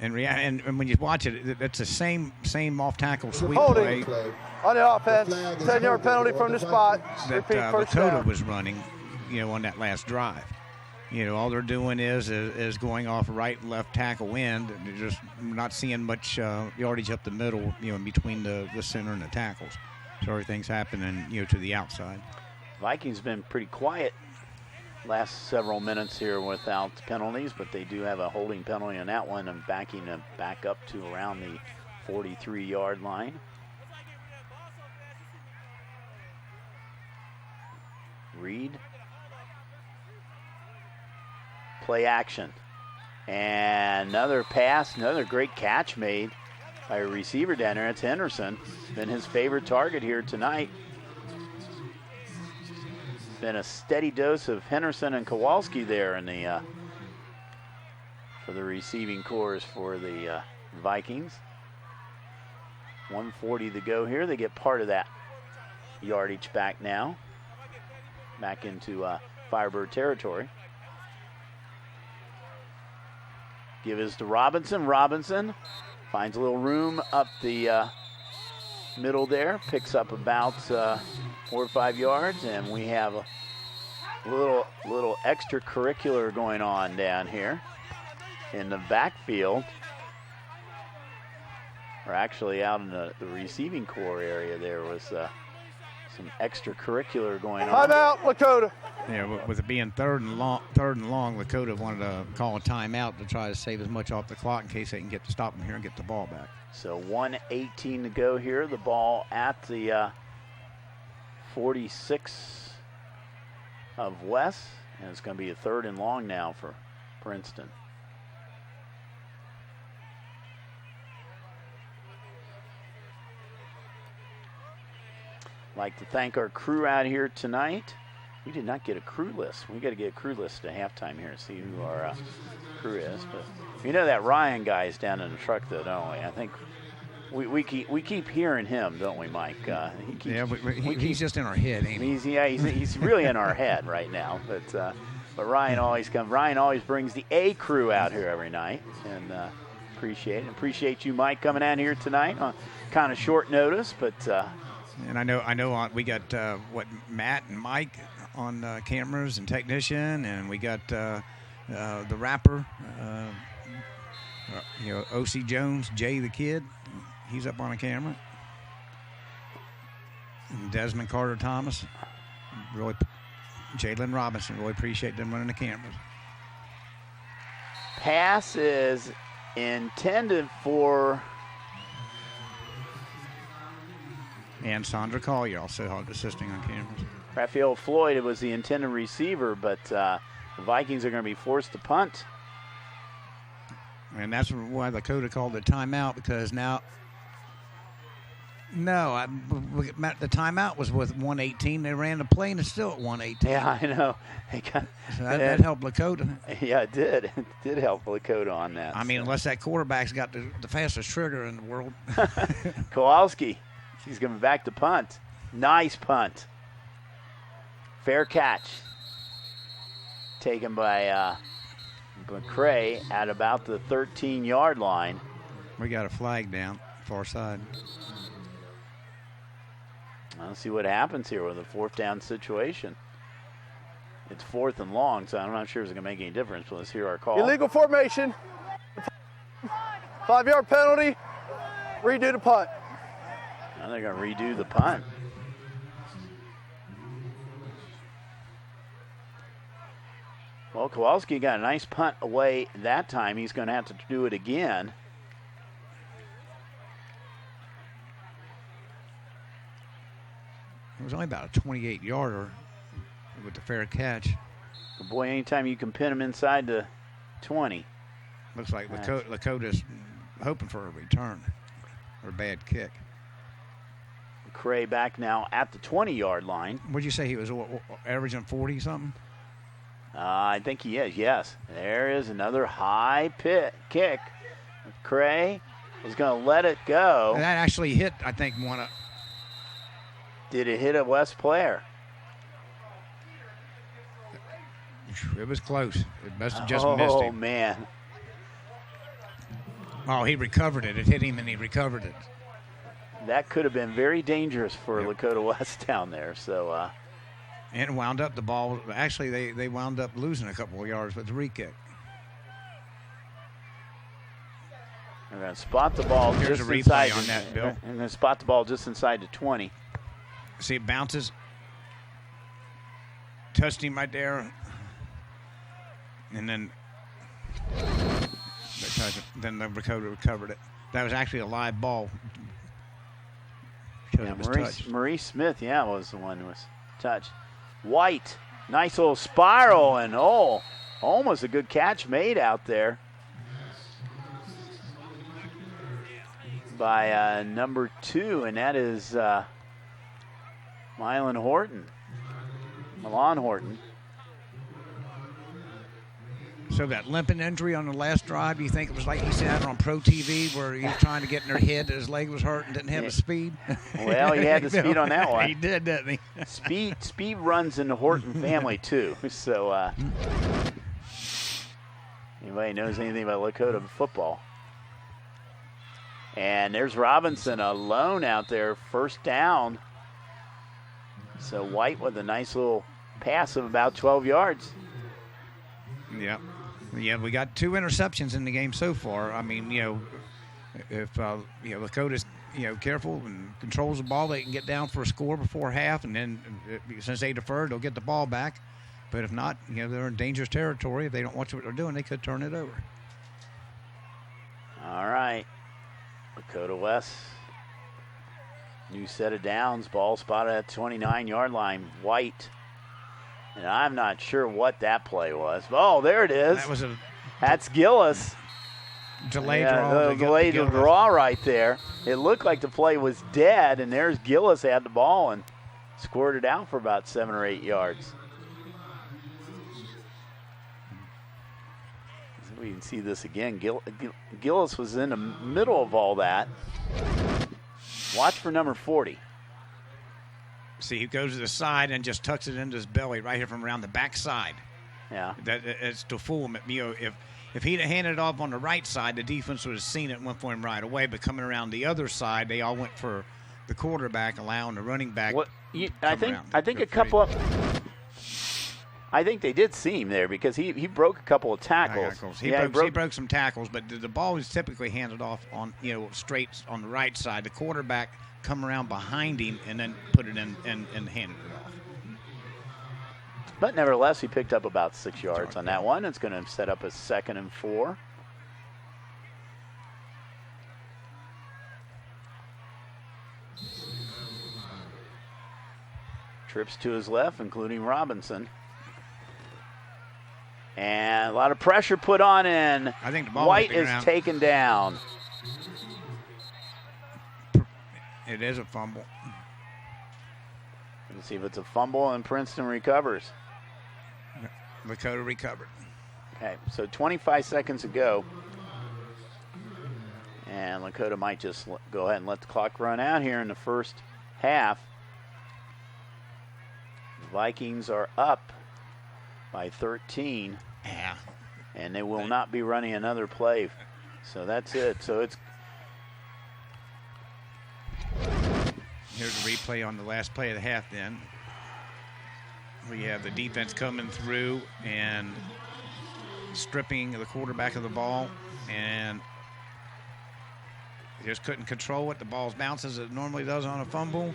And when you watch it, it's the same off-tackle sweep Holding play on the offense, 10-yard penalty from the spot. that Lakota was running, on that last drive. All they're doing is going off right and left tackle end. They're just not seeing much yardage up the middle, in between the center and the tackles. So everything's happening, to the outside. Vikings been pretty quiet last several minutes here without penalties, but they do have a holding penalty on that one and backing them back up to around the 43-yard line. Reed. Play action. And another pass, another great catch made by a receiver down there. It's Henderson. It's been his favorite target here tonight. Been a steady dose of Henderson and Kowalski there in the for the receiving cores for the Vikings. 1:40 to go here. They get part of that yardage back now. Back into Firebird territory. Give is to Robinson. Robinson finds a little room up the middle there. Picks up about 4 or 5 yards, and we have a little extracurricular going on down here in the backfield. Or actually out in the receiving core area there was some extracurricular going on. Timeout, Lakota. Yeah, with it being third and long, Lakota wanted to call a timeout to try to save as much off the clock in case they can get to stop them here and get the ball back. So 1:18 to go here. The ball at the 46 of West, and it's going to be a 3rd and long now for Princeton. Like to thank our crew out here tonight. We did not get a crew list. We got to get a crew list at halftime here and see who our crew is. But you know that Ryan guy is down in the truck, though, don't we? I think we keep hearing him, don't we, Mike? He's just in our head, ain't he? He's really in our head right now. But Ryan always comes. Ryan always brings the A crew out here every night, and appreciate it. Appreciate you, Mike, coming out here tonight on kind of short notice, but. And I know we got Matt and Mike on cameras and technician, and we got the rapper, O.C. Jones, Jay the Kid. He's up on a camera. And Desmond Carter Thomas, Jalen Robinson. Really appreciate them running the cameras. Pass is intended for. And Sandra Collier also assisting on cameras. Raphael Floyd, it was the intended receiver, but the Vikings are going to be forced to punt. And that's why Lakota called the timeout, because now, the timeout was with 118. They ran the play and it's still at 118. Yeah, I know. So that helped Lakota. Yeah, it did. It did help Lakota on that. I mean, unless that quarterback's got the fastest trigger in the world. Kowalski. He's going back to punt. Nice punt. Fair catch. Taken by McCray at about the 13-yard line. We got a flag down, far side. Let's see what happens here with a fourth down situation. It's 4th and long, so I'm not sure it's going to make any difference. But let's hear our call. Illegal formation. 5-yard penalty. Redo the punt. Now they're going to redo the punt. Well, Kowalski got a nice punt away that time. He's going to have to do it again. It was only about a 28-yarder with the fair catch. But boy, anytime you can pin him inside the 20. Looks like Lakota's hoping for a return or a bad kick. McCray back now at the 20-yard line. Would you say he was averaging 40-something? I think he is, yes. There is another high kick. McCray is going to let it go. And that actually hit, I think, one up. Did it hit a West player? It was close. It must have just missed him. Oh, man. Oh, he recovered it. It hit him and he recovered it. That could have been very dangerous for Lakota West down there. So, and wound up the ball. Actually, they wound up losing a couple of yards with the re-kick. They're going to spot the ball Here's just a replay inside on that, Bill. They're going to spot the ball just inside the 20. See, it bounces. Touched him right there. And then the Lakota recovered it. That was actually a live ball. Yeah, Maurice Smith, was the one who was touched. White, nice little spiral, and almost a good catch made out there by number 2, and that is Milan Horton. So that limping injury on the last drive, you think it was like he said on Pro TV where he was trying to get in their head that his leg was hurt and didn't have the speed? Well, he had the speed on that one. He did, didn't he? Speed runs in the Horton family, too. So anybody knows anything about Lakota football. And there's Robinson alone out there, first down. So White with a nice little pass of about 12 yards. Yeah, we got 2 interceptions in the game so far. I mean, if Lakota's careful and controls the ball, they can get down for a score before half, and then since they deferred, they'll get the ball back. But if not, they're in dangerous territory. If they don't watch what they're doing, they could turn it over. All right, Lakota West. New set of downs. Ball spotted at the 29-yard line. White. And I'm not sure what that play was. Oh, there it is. That's Gillis. Delayed draw. Delayed draw right there. It looked like the play was dead, and there's Gillis had the ball. And squirted out for about 7 or 8 yards. We can see this again. Gillis was in the middle of all that. Watch for number 40. See, he goes to the side and just tucks it into his belly right here from around the back side. Yeah. It's to fool him. You know, if he'd have handed it off on the right side, the defense would have seen it and went for him right away. But coming around the other side, they all went for the quarterback, allowing the running back. I think a couple of. I think they did see him there because he broke a couple of tackles. He broke some tackles, but the ball was typically handed off on straight on the right side. The quarterback come around behind him and then put it in and handed it off. But nevertheless, he picked up about 6 yards on that one. It's going to set up a 2nd and 4. Trips to his left, including Robinson. And a lot of pressure put on in. I think the ball White is taken down. It is a fumble. Let's see if it's a fumble, and Princeton recovers. Lakota recovered. Okay, so 25 seconds to go. And Lakota might just go ahead and let the clock run out here in the first half. The Vikings are up by 13. Yeah. And they will not be running another play. So that's it. So it's. Here's a replay on the last play of the half then. We have the defense coming through and stripping the quarterback of the ball, and just couldn't control it. The ball bounces as it normally does on a fumble,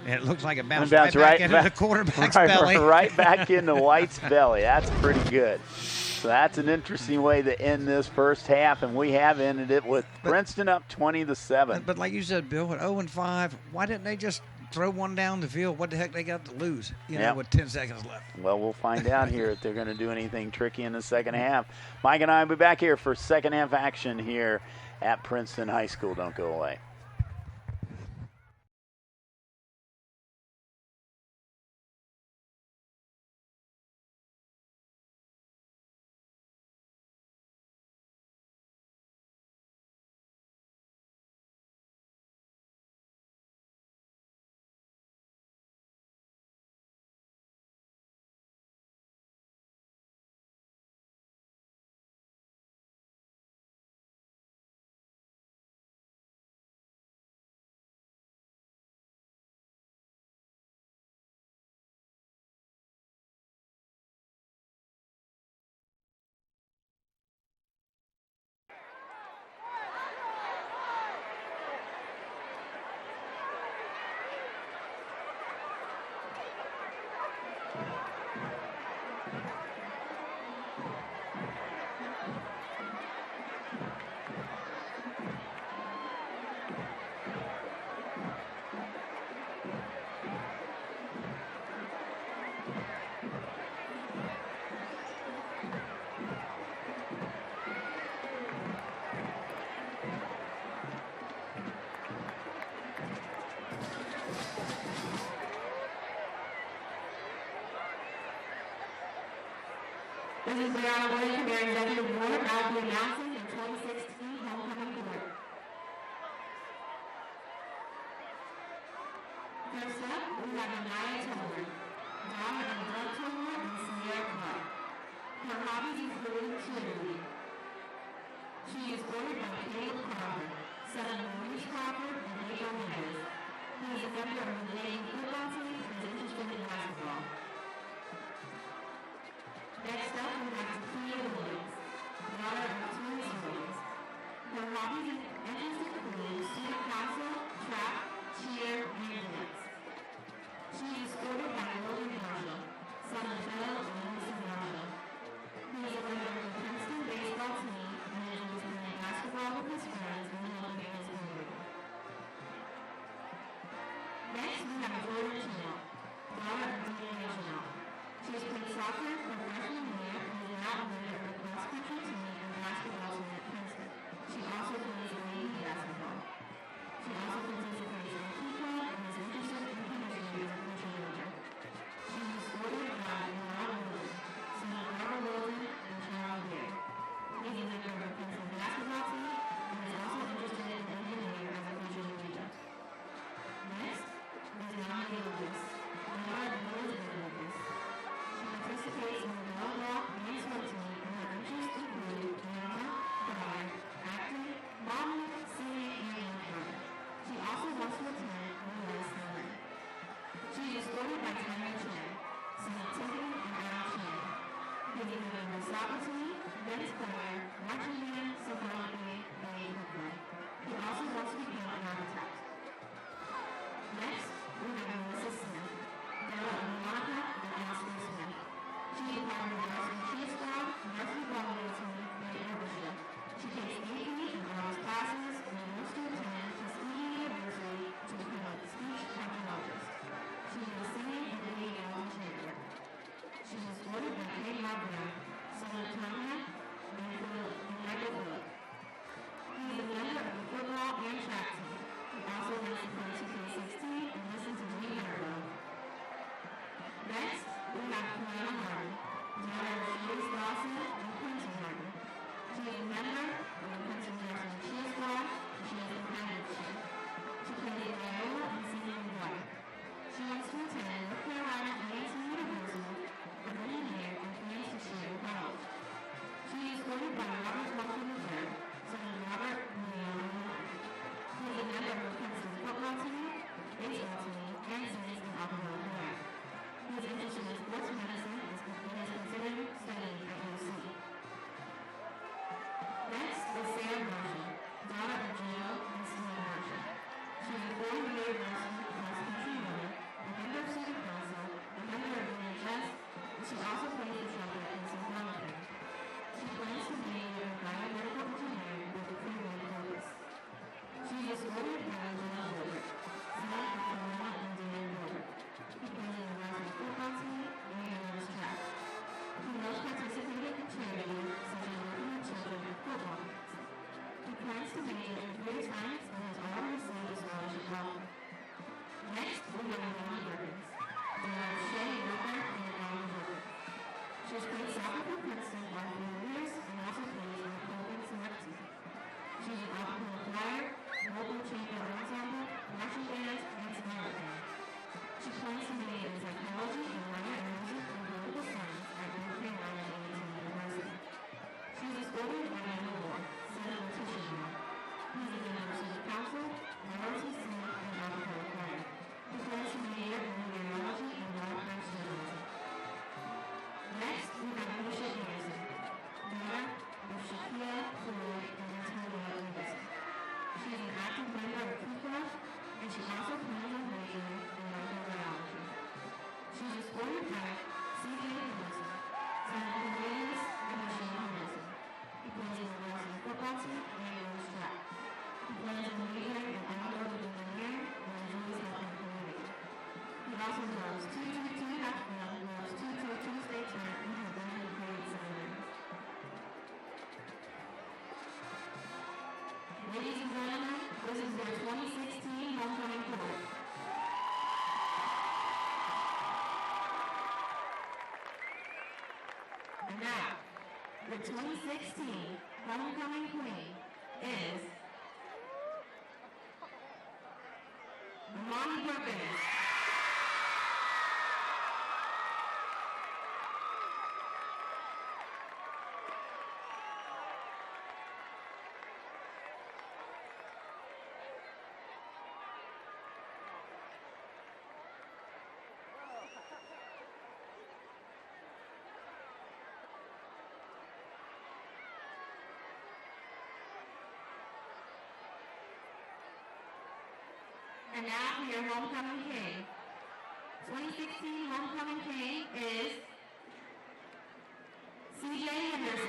and it looks like it bounced right back into the quarterback's belly. Right back into White's belly. That's pretty good. So that's an interesting way to end this first half, and we have ended it with Princeton up 20-7. But like you said, Bill, at 0-5, why didn't they just throw one down the field? What the heck they got to lose, with 10 seconds left? Well, we'll find out here if they're going to do anything tricky in the second half. Mike and I will be back here for second half action here at Princeton High School. Don't go away. This is Brianna Williams, their executive board. I'll be announcing the 2016 homecoming court. First up, we have Anaya Tillman, daughter of Doug Tillman and Sierra Clark. Her hobbies include cheerleading. She is ordered by Caleb Crawford, son of Maurice Crawford and April Mendez. He is a member of the Lady football team and is interested in basketball. Next up, we have Takia Williams, daughter of twins Williams. Her hobbies and interests include student council, track, cheer, and dance. She is supported by Logan Marshall, son of Bill and Lucy Marshall. He is a member of the Princeton baseball team and enjoys playing basketball with his friends when he lives in his home. Next, we have Jordan Chanel, daughter of DNA Chanel. She has played soccer for freshman year and is now a member of the cross-country team and basketball team at Princeton. She also plays in to major 3 times and has already received a scholarship offer. Next, we have Ronnie Perkins. They are Shay Ripper and Alan Ripper. She has played soccer for Princeton for 4 years and also plays in the Colgan Select team. She's an acapella choir, local chamber ensemble, marching bands, and smaller band. She plans to major in psychology and minor in music and political science at North Carolina A&T University. She is escorted by Anna Moore, son of Letitia Moore. He is a member of City Council, ROTC, and acapella choir. He plans to major in meteorology and broadcast journalism. Next, we have Alicia Anderson, daughter of Shakia, Floyd, and Antonia Anderson. She is an active member of kickoff, and she also plans on majoring in microbiology. She is escorted by C.J. Henderson, son of Cornelius and Michelle Henderson. He plays in the varsity football team and runs track. He plans on majoring in automotive engineering and enjoys helping the community. He also loves 222 basketball, loves 222 state track, and has been in the grade center. Ladies and gentlemen, this is their 2016 homecoming court. And now, the 2016 homecoming queen is Amani Perkins. And now for your homecoming king. 2016 homecoming king is C.J. Henderson.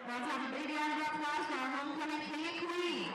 Let's have a big round of applause for our homecoming king and queen.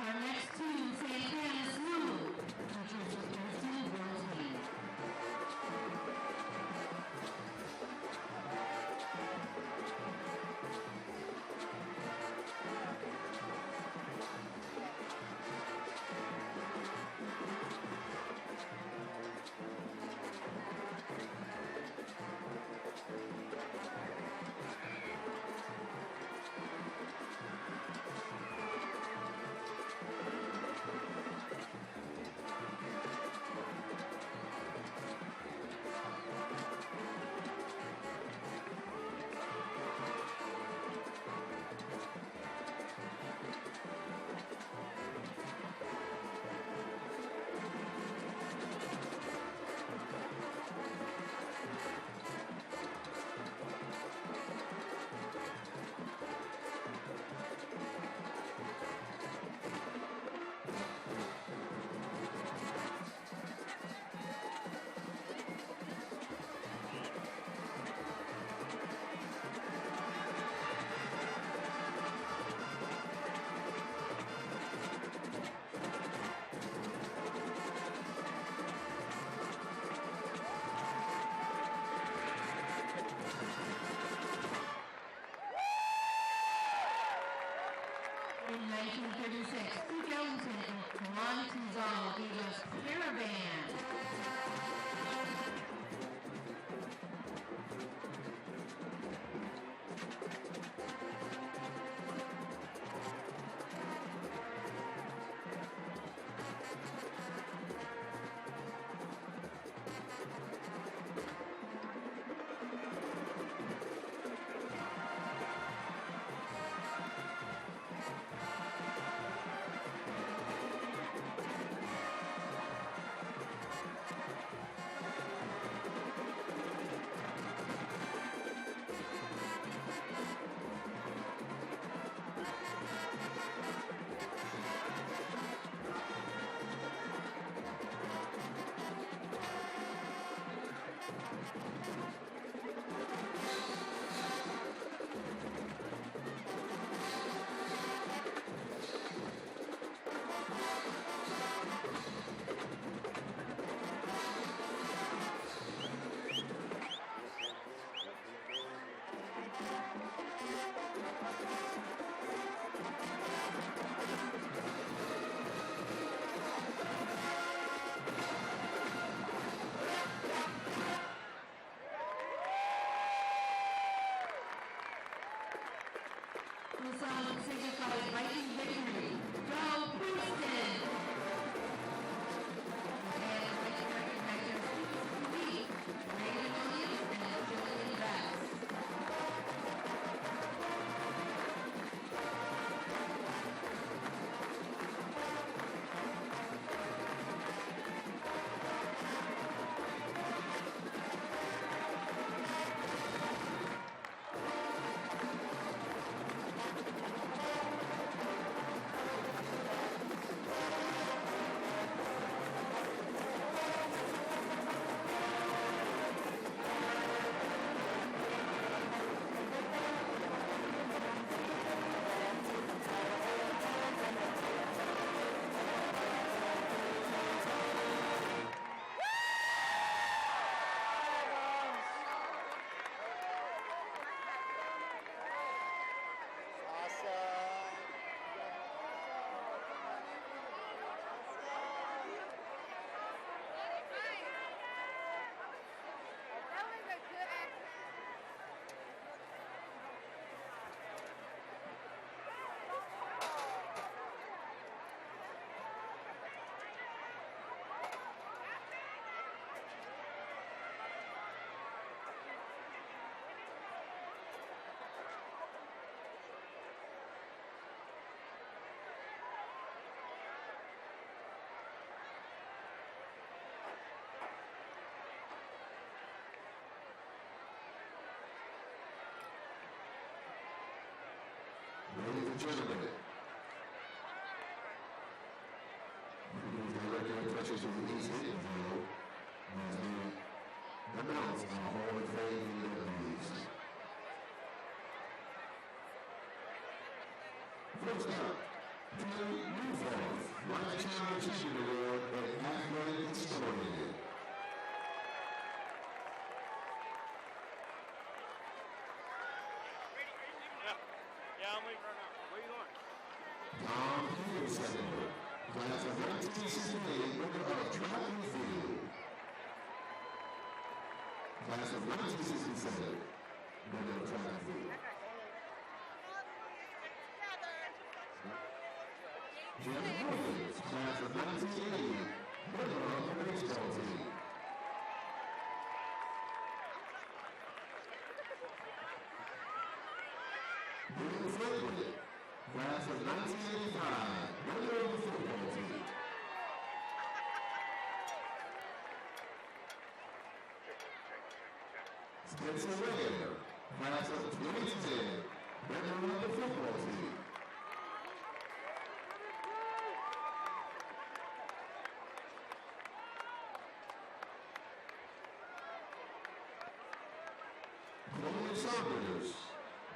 Our next team, Santana Smooth, features the Princeton girls team. In 1936, Pete Ellington and Ron Tizal gave us Caravan. The song signifies Viking victory. Go Princeton! And Viking recognizers ICRC-TV, Brandon Williams and Julian Bass. Ladies and gentlemen, the regular touches of the East Hitting Drill has been announced on Hall of Fame interviews. First up, Lifetime Achievement Award and Athletic Historian. Yeah, I'm leaving right now. Where are you going? Tom Peterson, class of 1968, member of track and field. Class of 1967, member of track and field. Jeff Williams, class of 1980, member of the baseball team. Bill Franklin, class of 1985, member of the football team. Spencer Ware, class of 2010, member of the football team. Coleman Saunders,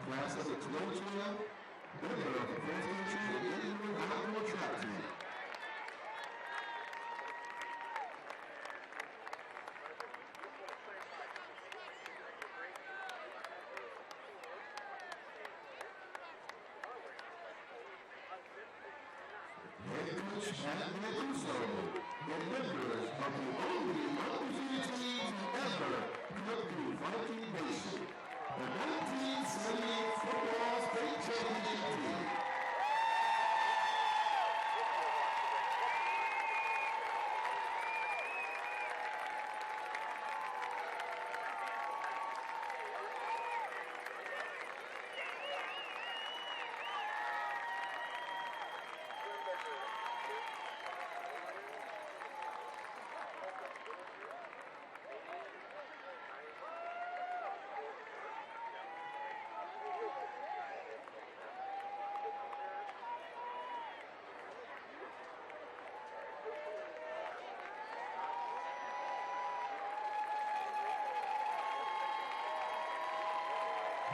class of 2012, member of the Princeton Indoor Outdoor Track Team. Head coach Matt Mancuso, and members of the only undefeated team to ever come through Viking Nation, the 1978 Football State Championship team.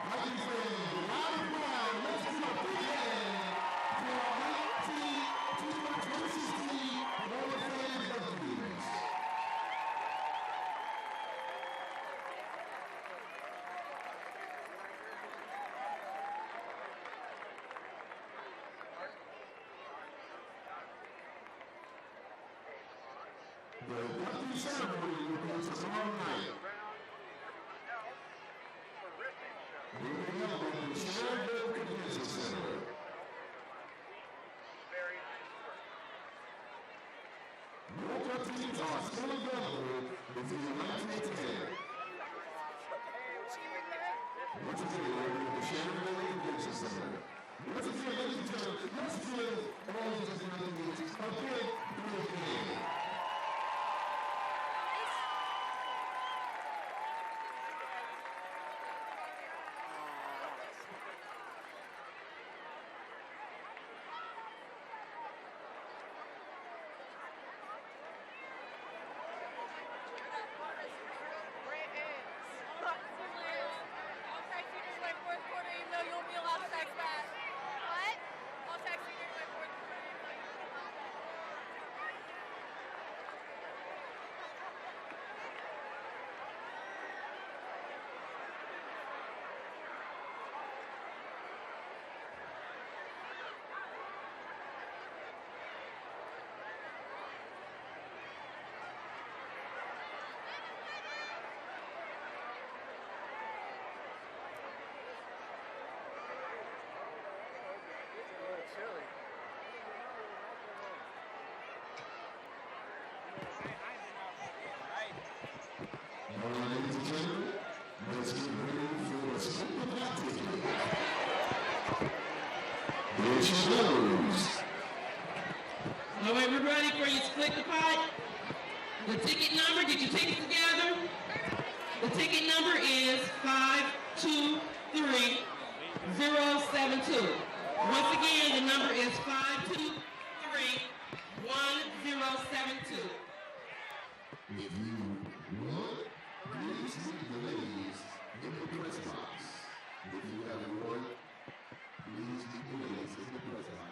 Viking fans, loud and proud, let's do a big hand for our 2016 Hall of Fame Vikings. The induction ceremony will be tomorrow night. Will be held at the Sherwood Convention Center. World Cup teams are still available until 1910. Once again, we're at the Sherwood Convention Center. Once again, ladies and gentlemen, let's give all of these individuals a big hand. All right, ladies and gentlemen, let's get ready for the scoop of that ticket. It's yours. All right, we're ready for you to split the pot. The ticket number, get your tickets together. The ticket number is 523072. Once again, the number is 523072. If you want, please meet the ladies in the press box. If you haven't won, please meet the ladies in the press box.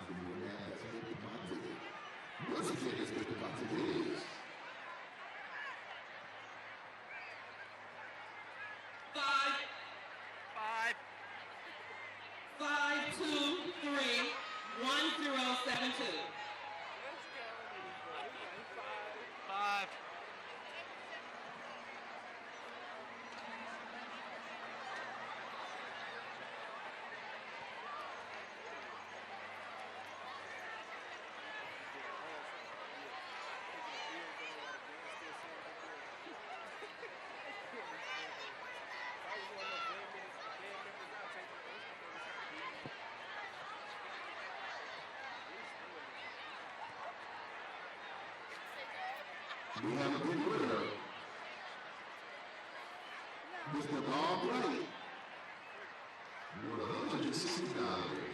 We have a big winner. Mr. Bob Wright. $160.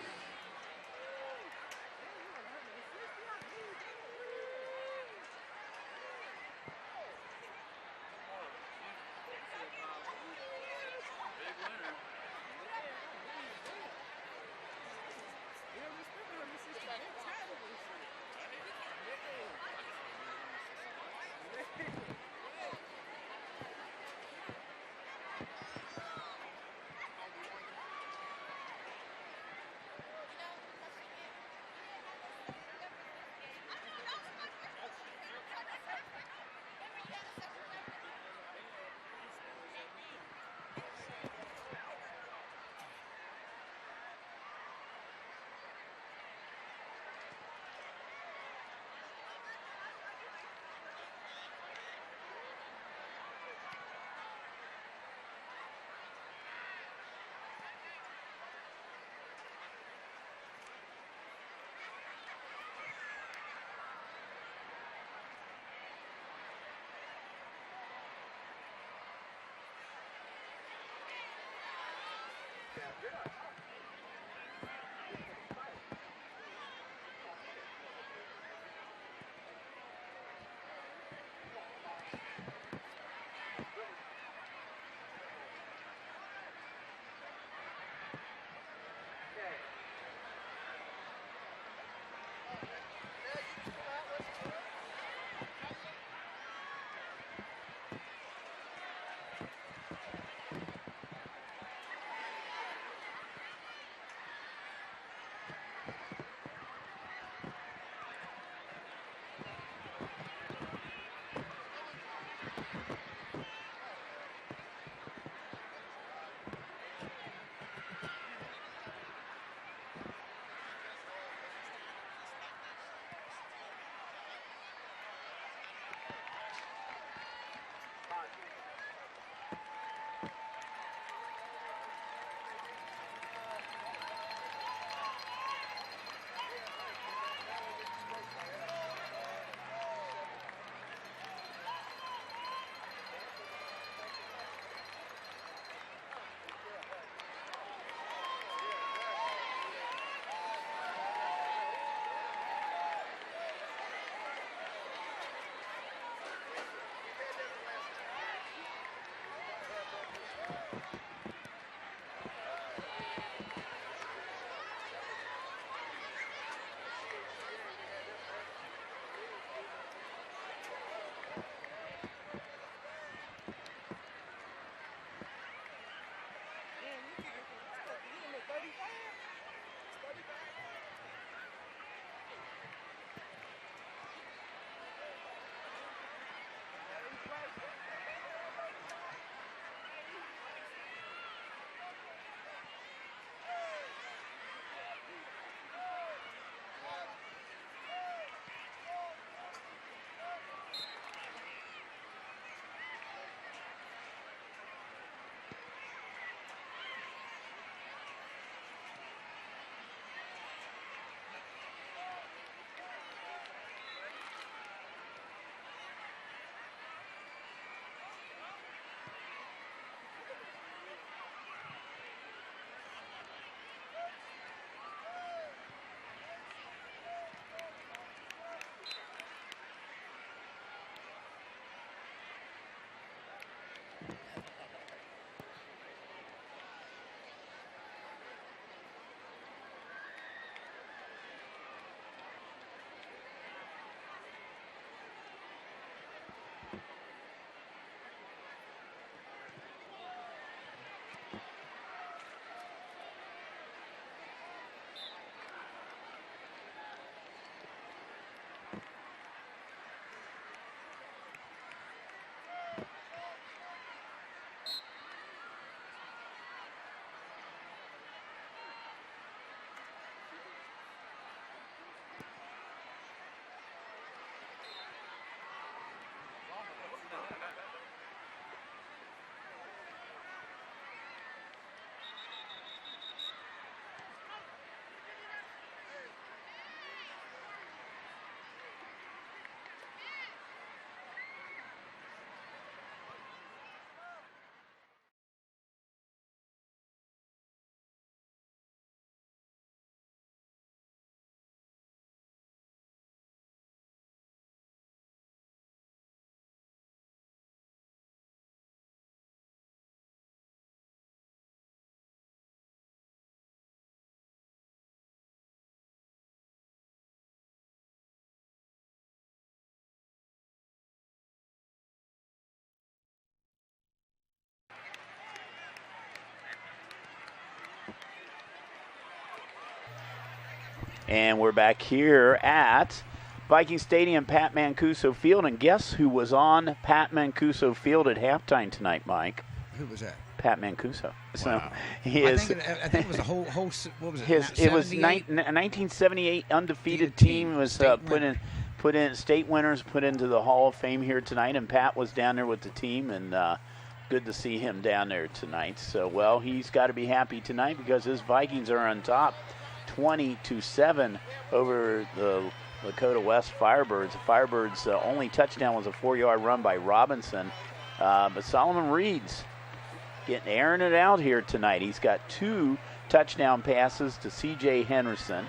And we're back here at Viking Stadium, Pat Mancuso Field. And guess who was on Pat Mancuso Field at halftime tonight, Mike? Who was that? Pat Mancuso. So Wow. he is. I think it was a whole what was it? It was a 1978 undefeated team was put in state winners, put into the Hall of Fame here tonight, and Pat was down there with the team, and good to see him down there tonight. So, well, he's got to be happy tonight because his Vikings are on top, 20-7 over the Lakota West Firebirds. The Firebirds' only touchdown was a 4-yard run by Robinson, but Solomon Reed's airing it out here tonight. He's got 2 touchdown passes to C.J. Henderson,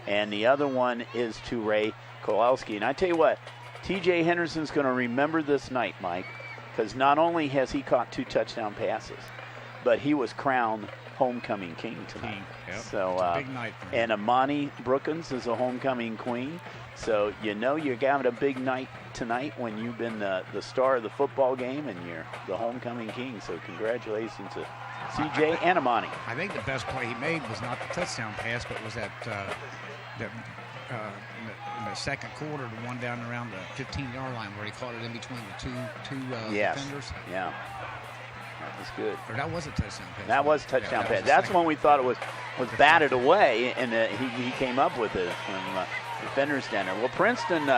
and the other one is to Ray Kowalski. And I tell you what, T.J. Henderson's going to remember this night, Mike, because not only has he caught 2 touchdown passes, but he was crowned homecoming king tonight. Yep. So, big night for him. and Amani Brookins is a homecoming queen. So you know you're having a big night tonight when you've been the star of the football game and you're the homecoming king. So congratulations to CJ and Amani. I think the best play he made was not the touchdown pass, but was that in the second quarter, the one down around the 15-yard line where he caught it in between the two defenders. Yeah. That was good. Or that was a touchdown pass. That was a touchdown that pass. was That's when we thought it was batted away, and he came up with it from defenders down there. Well, Princeton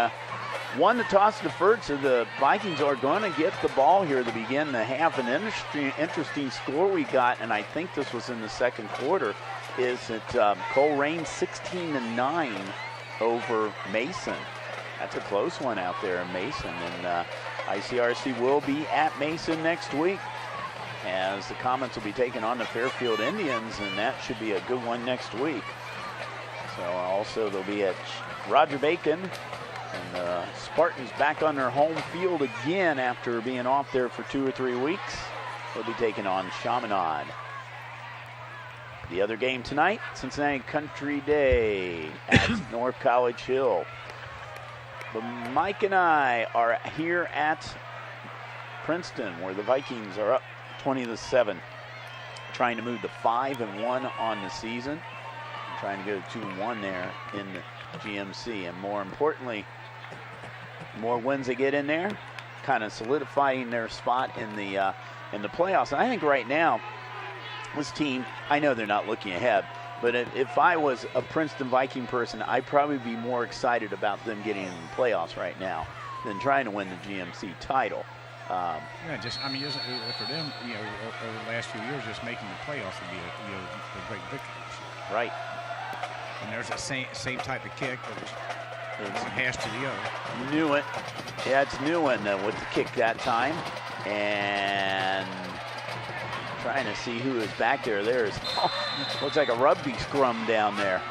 won the toss deferred, so the Vikings are going to get the ball here to begin the half. An interesting score we got, and I think this was in the second quarter, is that Coleraine 16-9 over Mason. That's a close one out there in Mason, and ICRC will be at Mason next week, as the Comets will be taking on the Fairfield Indians, and that should be a good one next week. So also they'll be at Roger Bacon, and the Spartans back on their home field again after being off there for 2 or 3 weeks. They'll be taking on Chaminade. The other game tonight, Cincinnati Country Day at North College Hill. But Mike and I are here at Princeton, where the Vikings are up 20-7, trying to move to 5-1 on the season, trying to go to 2-1 there in the GMC, and more importantly, the more wins they get in there, kind of solidifying their spot in the playoffs. And I think right now, this team, I know they're not looking ahead, but if I was a Princeton Viking person, I'd probably be more excited about them getting in the playoffs right now than trying to win the GMC title. Just for them, over the last few years, just making the playoffs would be a great victory this year. Right. And there's that same type of kick, but it's a hash to the other. Knew it. Yeah, it's Newen with the kick that time, and trying to see who is back there. There's looks like a rugby scrum down there.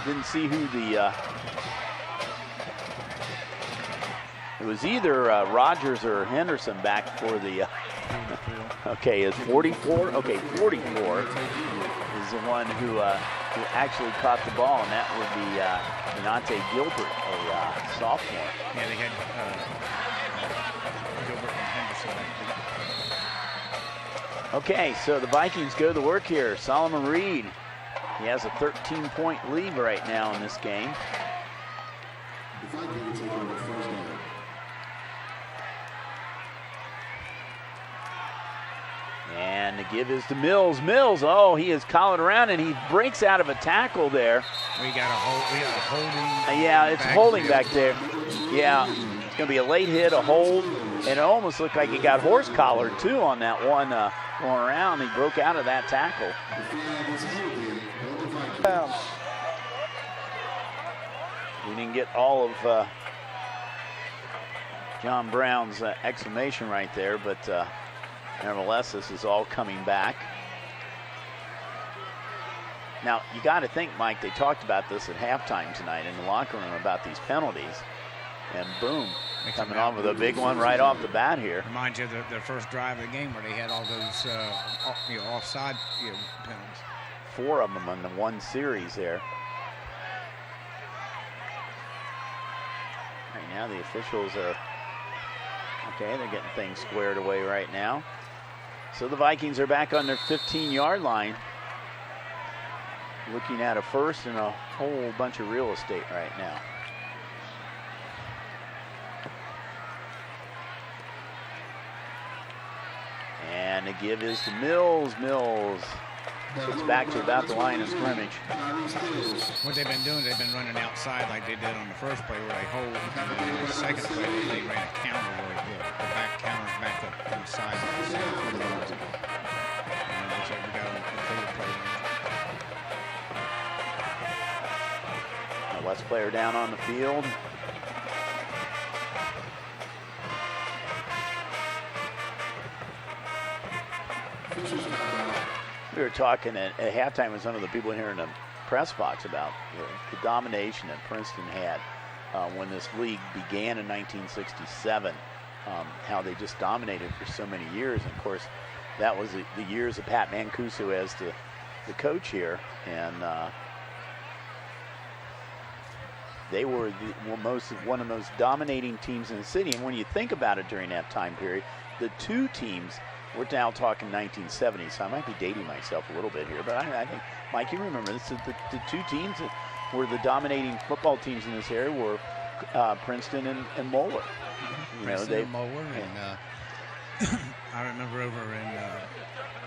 Didn't see who the. It was either Rogers or Henderson back for the. Okay, is 44? Okay, 44 is the one who actually caught the ball, and that would be Deontay Gilbert, a sophomore. Yeah, they had Gilbert and Henderson. Okay, so the Vikings go to work here. Solomon Reed, he has a 13-point lead right now in this game. The Vikings take on the first down. And the give is to Mills. Mills, oh, he is collared around, and he breaks out of a tackle there. We got a holding. Yeah, it's holding back there. Yeah, it's going to be a late hit, a hold, and it almost looked like he got horse collared, too, on that one going around. He broke out of that tackle. We didn't get all of John Brown's exclamation right there, but nevertheless, this is all coming back. Now, you got to think, Mike, they talked about this at halftime tonight in the locker room about these penalties. And boom, coming off with a big one right off the bat here. Reminds you of the first drive of the game where they had all those offside penalties. 4 of them in the one series there. Right now, the officials are, okay, they're getting things squared away right now. So the Vikings are back on their 15-yard line. looking at a first and a whole bunch of real estate right now. And the give is to Mills. Mills gets back to about the line of scrimmage. What they've been doing, they've been running outside like they did on the first play where they hold, and then the second play they ran a counter where the back counters back up inside. Looks like we got a third play. The West player down on the field. We were talking at halftime with some of the people here in the press box about the domination that Princeton had when this league began in 1967, how they just dominated for so many years. And of course, that was the years of Pat Mancuso as the coach here. And they were one of the most dominating teams in the city. And when you think about it during that time period, the two teams, we're now talking 1970s, so I might be dating myself a little bit here, but I think, Mike, you remember this, the two teams that were the dominating football teams in this area were Princeton and Moeller. Princeton and Moeller, and I remember over in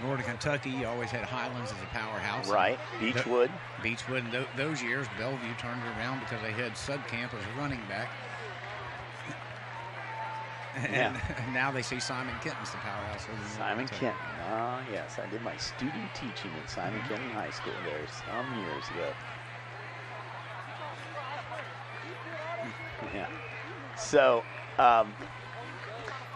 Northern Kentucky, you always had Highlands as a powerhouse. Right, Beechwood. Beechwood, and those years, Bellevue turned it around because they had Subcamp as a running back. And now they say Simon Kenton's the powerhouse. Simon Kenton. Ah, yes. I did my student teaching at Simon Kenton High School there some years ago. Yeah. So,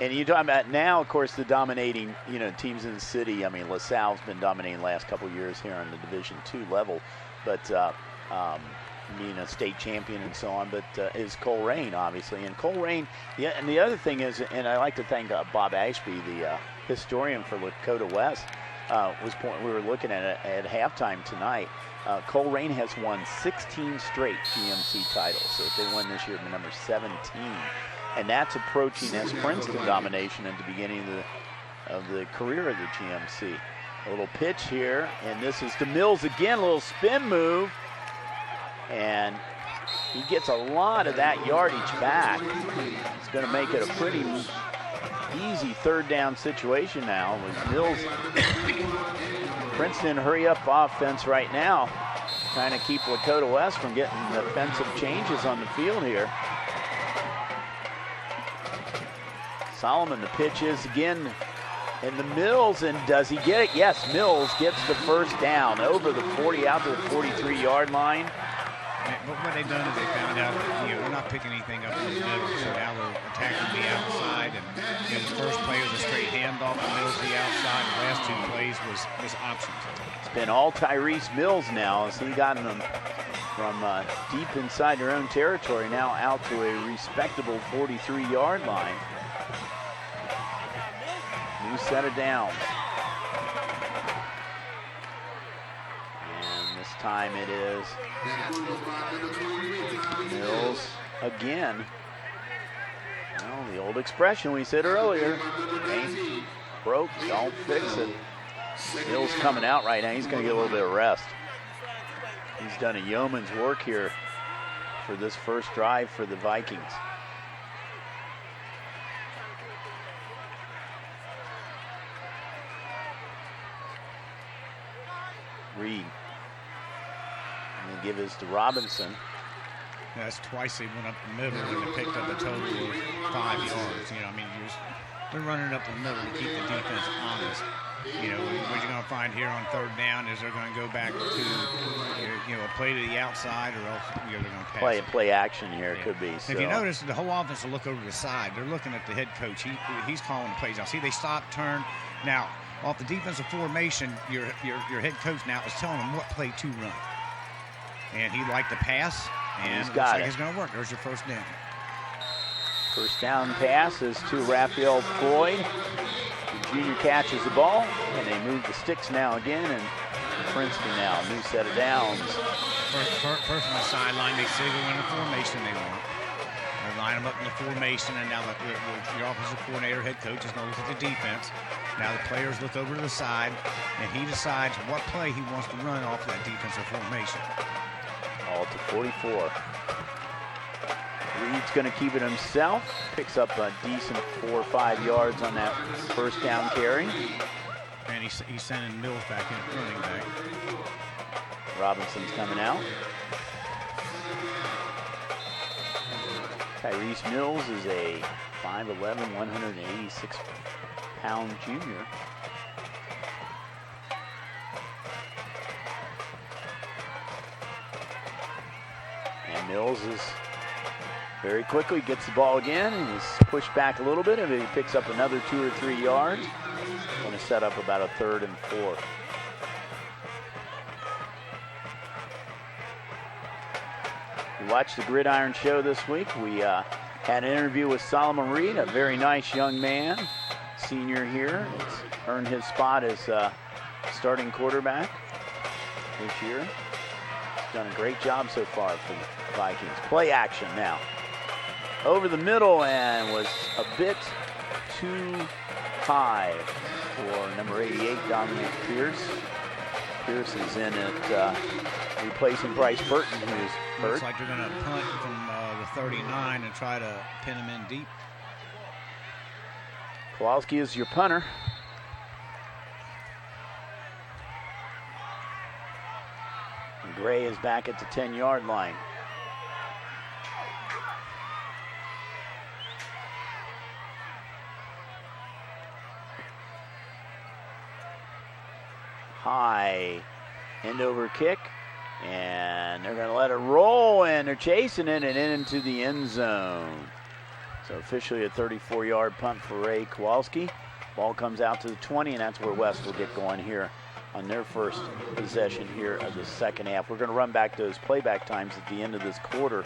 and you're talking about now, of course, the dominating, teams in the city. I mean, LaSalle's been dominating the last couple of years here on the Division II level, but being a state champion and so on, but is Coleraine, obviously. And Coleraine, and the other thing is, and I like to thank Bob Ashby, the historian for Lakota West, we were looking at it at halftime tonight. Coleraine has won 16 straight GMC titles, so if they win this year, number 17. And that's approaching as Princeton domination at the beginning of the career of the GMC. A little pitch here, and this is to Mills again, a little spin move. And he gets a lot of that yardage back. It's going to make it a pretty easy third down situation now with Mills. Princeton hurry up offense right now, trying to keep Lakota West from getting defensive changes on the field here. Solomon, the pitch is again in the Mills, and does he get it? Yes, Mills gets the first down over the 40 out to the 43-yard line. But what they've done is they found out that, they're not picking anything up in the middle, so now they're attacking the outside. And the first play was a straight handoff, the middle to the outside. The last two plays was options. It's been all Tyrese Mills now as he got them from deep inside their own territory, now out to a respectable 43-yard line. New set of downs. Time it is Mills again. Well, the old expression we said earlier, ain't broke, don't fix it. Mills coming out right now. He's going to get a little bit of rest. He's done a yeoman's work here for this first drive for the Vikings. Reed. And the give is to Robinson. That's twice they went up the middle and they picked up a total of 5 yards. They're running up the middle to keep the defense honest. What you're going to find here on third down is they're going to go back to a play to the outside, or else they're going to pass. Play action here could be. So. If you notice, the whole offense will look over the side. They're looking at the head coach. He's calling the plays out. See, they stop, turn. Now, off the defensive formation, your head coach now is telling them what play to run. And he liked the pass, and he's got it's going to work. There's your first down. First down pass is to Raphael Floyd. The junior catches the ball, and they move the sticks now again, and Princeton now, new set of downs. First on the sideline, they signal in the formation they want. They line them up in the formation, and now the offensive coordinator, head coach, is going to look at the defense. Now the players look over to the side, and he decides what play he wants to run off that defensive formation. All to 44. Reed's going to keep it himself. Picks up a decent 4 or 5 yards on that first down carry. And he's sending Mills back in running back. Robinson's coming out. Tyrese Mills is a 5'11", 186-pound junior. And Mills is very quickly gets the ball again and is pushed back a little bit, and he picks up another 2 or 3 yards. Going to set up about a 3rd and 4. We watched the Gridiron Show this week. We had an interview with Solomon Reed, a very nice young man, senior here. He's earned his spot as starting quarterback this year. He's done a great job so far for the Vikings. Play action now. Over the middle, and was a bit too high for number 88, Dominic Pierce. Pierce is in at replacing Bryce Burton, who's hurt. Looks like they're going to punt from the 39 and try to pin him in deep. Kowalski is your punter. And Gray is back at the 10-yard line. High end over kick, and they're going to let it roll, and they're chasing it and into the end zone. So officially a 34-yard punt for Ray Kowalski. Ball comes out to the 20, and that's where West will get going here on their first possession here of the second half. We're going to run back those playback times at the end of this quarter.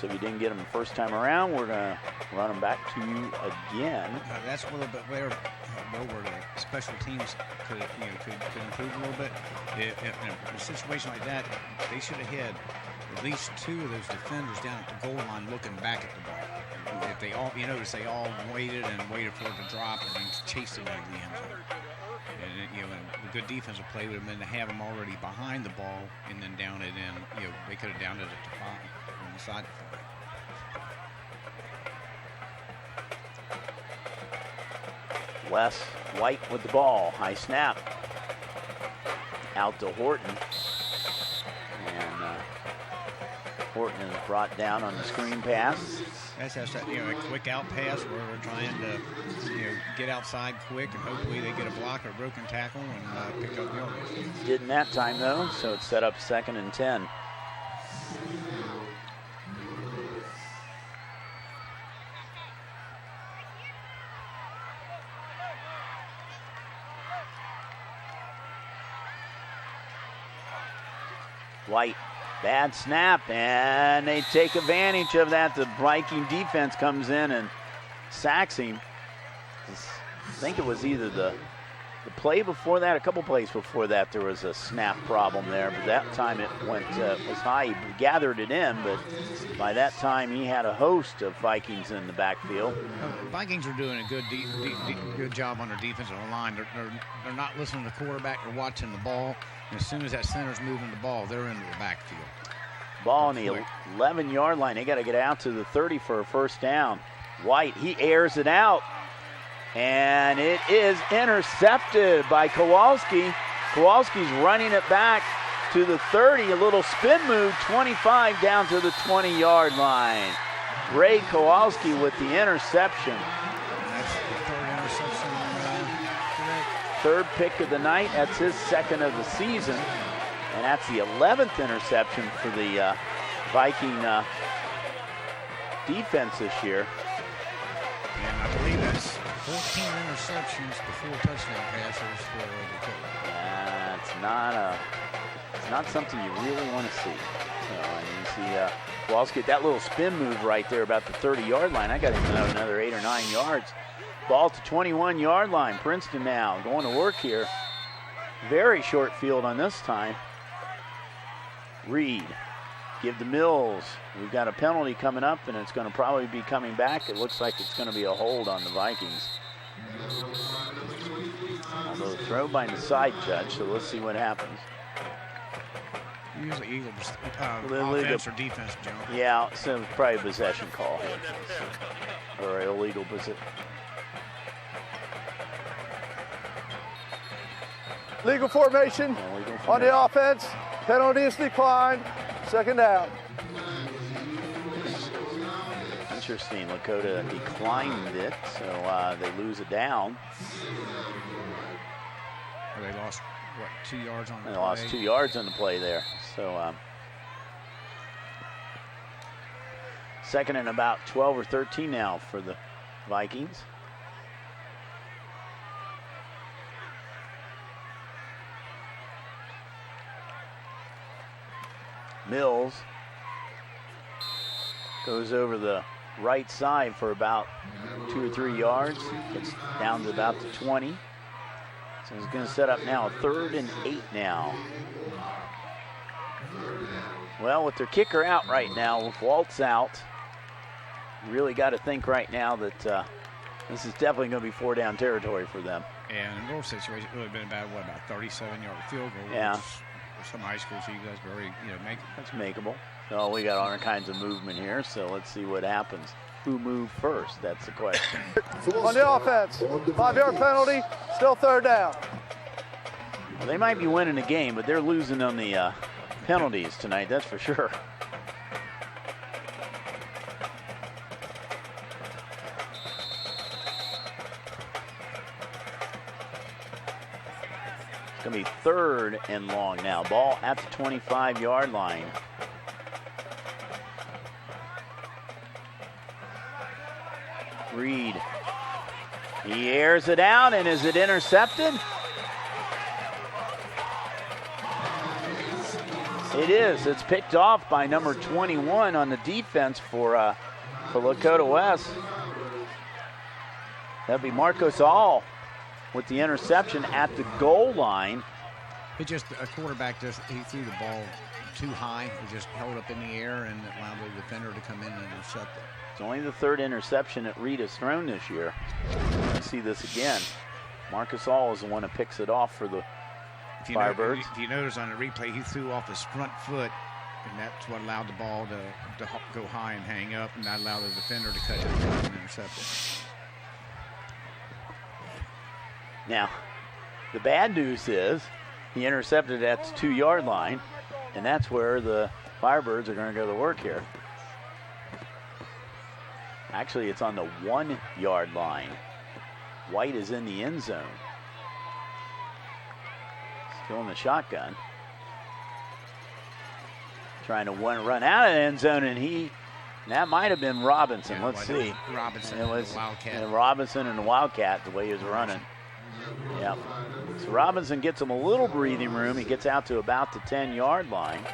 So if you didn't get them the first time around, we're going to run them back to you again. That's a little bit where the special teams could improve a little bit. In a situation like that, they should have had at least 2 of those defenders down at the goal line looking back at the ball. If they all, notice they all waited for it to drop and then chased it into the end zone. And and a good defensive play would have been to have them already behind the ball and then down it in. They could have downed it at the 5 on the side. Wes White with the ball. High snap. Out to Horton. And Horton is brought down on the screen pass. That's a quick out pass where we're trying to get outside quick, and hopefully they get a block or a broken tackle and pick up yardage. Didn't that time though, so it's set up 2nd and 10. White, bad snap, and they take advantage of that. The Viking defense comes in and sacks him. I think it was either the play before that, a couple plays before that, there was a snap problem there, but that time it went was high. He gathered it in, but by that time he had a host of Vikings in the backfield. Vikings are doing a good job on their defensive line. They're not listening to the quarterback. They're watching the ball. And as soon as that center's moving the ball, they're into the backfield. Ball on the 11-yard line. They got to get out to the 30 for a first down. White, he airs it out. And it is intercepted by Kowalski. Kowalski's running it back to the 30. A little spin move, 25 down to the 20-yard line. Ray Kowalski with the interception. That's the 3rd interception. Third pick of the night. That's his 2nd of the season. And that's the 11th interception for the Viking defense this year. And I believe that's 14 interceptions before touchdown passes for the Lakota. It's not something you really want to see. You see Kowalski get that little spin move right there about the 30-yard line. I got him another 8 or 9 yards. Ball to 21-yard line. Princeton now going to work here. Very short field on this time. Reed give to Mills. We've got a penalty coming up, and it's going to probably be coming back. It looks like it's going to be a hold on the Vikings. Although throw by the side judge, so let's see what happens. Usually Eagles offense or defense, Joe. Yeah, so it's probably a possession call here. Or illegal possession. Legal formation on the offense. Penalty is declined. Second down. Interesting. Lakota declined it, so they lose it down. They lost, what, 2 yards on the play? They lost 2 yards on the play there. So second and about 12 or 13 now for the Vikings. Mills goes over the right side for about 2 or 3 yards. Gets down to about the 20. So he's going to set up now a 3rd and 8 now. Well, with their kicker out right now, with Waltz out, you really got to think right now that this is definitely going to be 4-down territory for them. And in those situations, it would have been about 37-yard field goal. Yeah. Some high schools, so you guys very, make it. That's makeable. So we got all kinds of movement here, so let's see what happens. Who moved first? That's the question. On the offense, 5-yard penalty, still 3rd down. Well, they might be winning the game, but they're losing on the penalties tonight, that's for sure. It's going to be 3rd and long now. Ball at the 25-yard line. Reed. He airs it out, and is it intercepted? It is. It's picked off by number 21 on the defense for Lakota West. That'd be Marcos All with the interception at the goal line. It just, a quarterback he threw the ball too high. He just held up in the air and allowed the defender to come in and intercept it. It's only the 3rd interception that Reed has thrown this year. Let's see this again. Marcus All is the one that picks it off for the Firebirds. If you notice on the replay, he threw off his front foot, and that's what allowed the ball to go high and hang up, and that allowed the defender to cut it and intercept it. Now, the bad news is he intercepted at the 2-yard line, and that's where the Firebirds are going to go to work here. Actually, it's on the 1-yard line. White is in the end zone. Still in the shotgun. Trying to run out of the end zone, and that might have been Robinson. Yeah, let's see. Robinson, it was Wildcat. And Robinson and the Wildcat, the way he was running. Yeah. So Robinson gets him a little breathing room. He gets out to about the 10-yard line.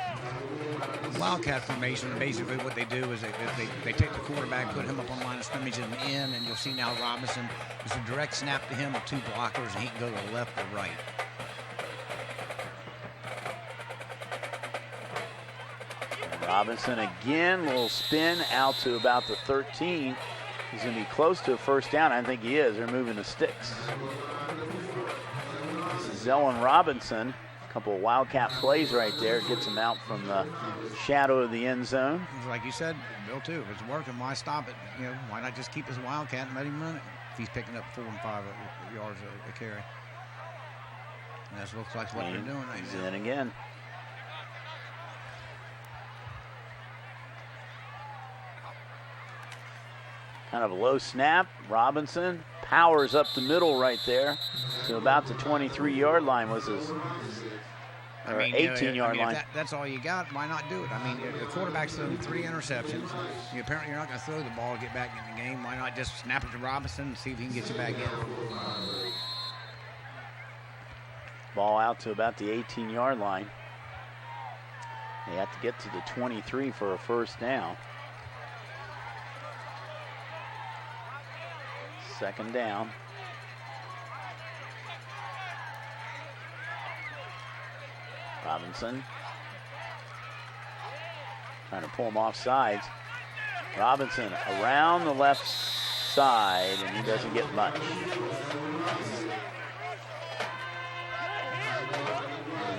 Wildcat formation, basically what they do is they take the quarterback, put him up on the line of scrimmage and in, and you'll see now Robinson, it's a direct snap to him with 2 blockers, and he can go to the left or right. Robinson again, little spin out to about the 13. He's going to be close to a 1st down. I think he is. They're moving the sticks. This is Zellin Robinson. A couple of Wildcat plays right there. Gets him out from the shadow of the end zone. Like you said, Bill, too, if it's working, why stop it? Why not just keep his Wildcat and let him run it if he's picking up 4 and 5 yards a carry? And that looks like what they're doing right now. He's in again. Kind of a low snap. Robinson powers up the middle right there to about the 23-yard line was his 18-yard line. If that's all you got, why not do it? I mean, the quarterback's thrown 3 interceptions. Apparently you're not going to throw the ball to get back in the game. Why not just snap it to Robinson and see if he can get you back in? Ball out to about the 18-yard line. They have to get to the 23 for a 1st down. 2nd down. Robinson. Trying to pull him off sides. Robinson around the left side, and he doesn't get much.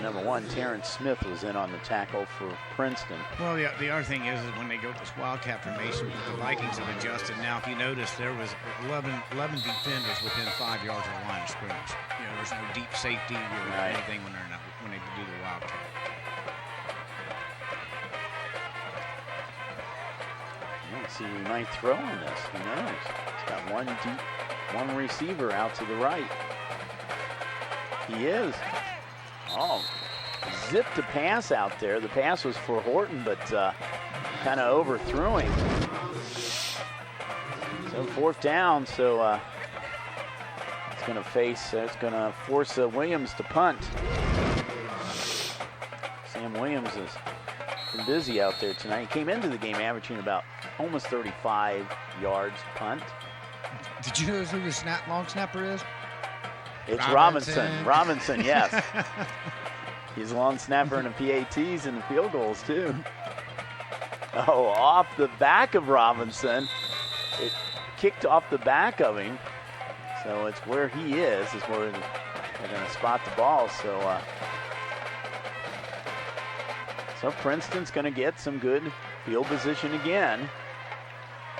Number 1, Terrence Smith was in on the tackle for Princeton. Well, the other thing is when they go to this wildcat formation, the Vikings have adjusted. Now, if you notice, there was 11 defenders within 5 yards of the line of scrimmage. You know, there's no deep safety or anything when they do the wildcat. Let's see, we might throw on this. Who knows? He's got one receiver out to the right. He is. Oh, zipped a pass out there. The pass was for Horton, but kind of overthrew him. So 4th down. So it's going to force Williams to punt. Sam Williams has been busy out there tonight. He came into the game averaging about almost 35 yards punt. Did you know who the long snapper is? It's Robinson, yes. He's a long snapper in the PATs and the field goals, too. Oh, off the back of Robinson. It kicked off the back of him. So it's where he is where they're going to spot the ball. So Princeton's going to get some good field position again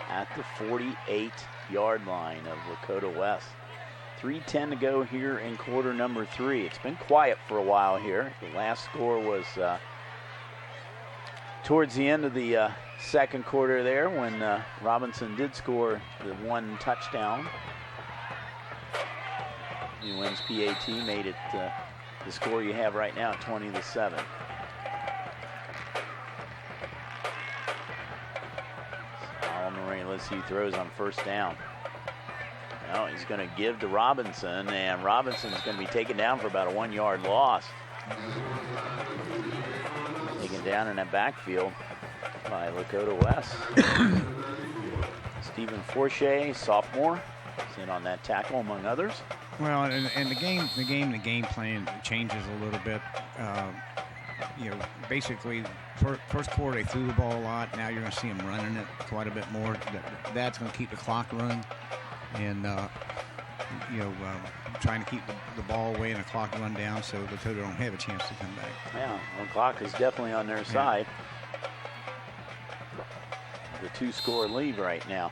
at the 48-yard line of Lakota West. 3:10 to go here in quarter number 3. It's been quiet for a while here. The last score was towards the end of the second quarter there when Robinson did score the 1 touchdown. UN's PAT made it the score you have right now, 20-7. Let's see who throws on 1st down. Now he's going to give to Robinson, and Robinson's going to be taken down for about a 1-yard loss. Taken down in that backfield by Lakota West. Stephen Forche, sophomore, is in on that tackle, among others. Well, and the game plan changes a little bit. Basically, first quarter they threw the ball a lot. Now you're going to see them running it quite a bit more. That's going to keep the clock running, and trying to keep the ball away and the clock run down so the Dakota don't have a chance to come back. Yeah, the clock is definitely on their side. The 2-score lead right now.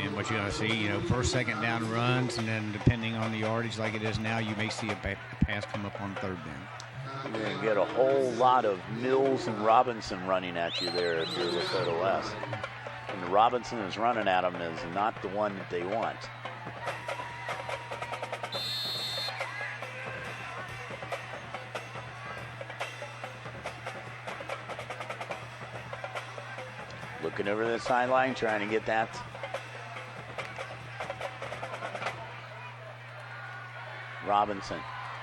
And what you're going to see, first, second down runs, and then depending on the yardage like it is now, you may see a pass come up on 3rd down. You're going to get a whole lot of Mills and Robinson running at you there if you're Lakota West. And the Robinson is running at them is not the one that they want. Looking over the sideline, trying to get that. Robinson.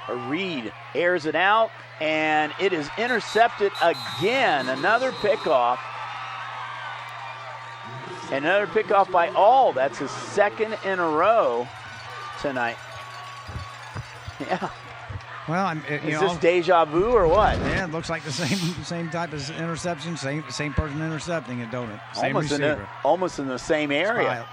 A Reed airs it out, and it is intercepted again. Another pickoff. Another pickoff by All. That's his 2nd in a row tonight. Yeah. Well, is this deja vu or what? Yeah, it looks like the same type of interception, same person intercepting it, don't it? Same receiver. Almost in the same area.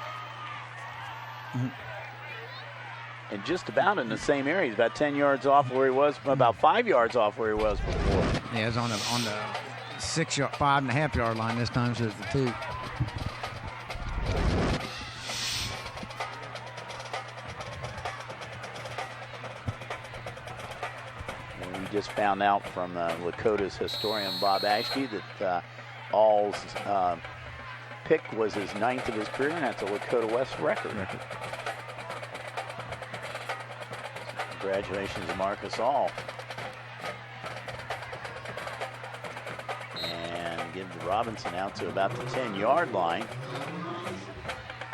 And just about in the same area. He's about 10 yards off where he was, about 5 yards off where he was before. Yeah, it's on the 5.5 yard line this time, so it's the 2. We just found out from Lakota's historian Bob Ashby that All's pick was his 9th of his career, and that's a Lakota West record. Congratulations to Marcus All. And give Robinson out to about the 10-yard line.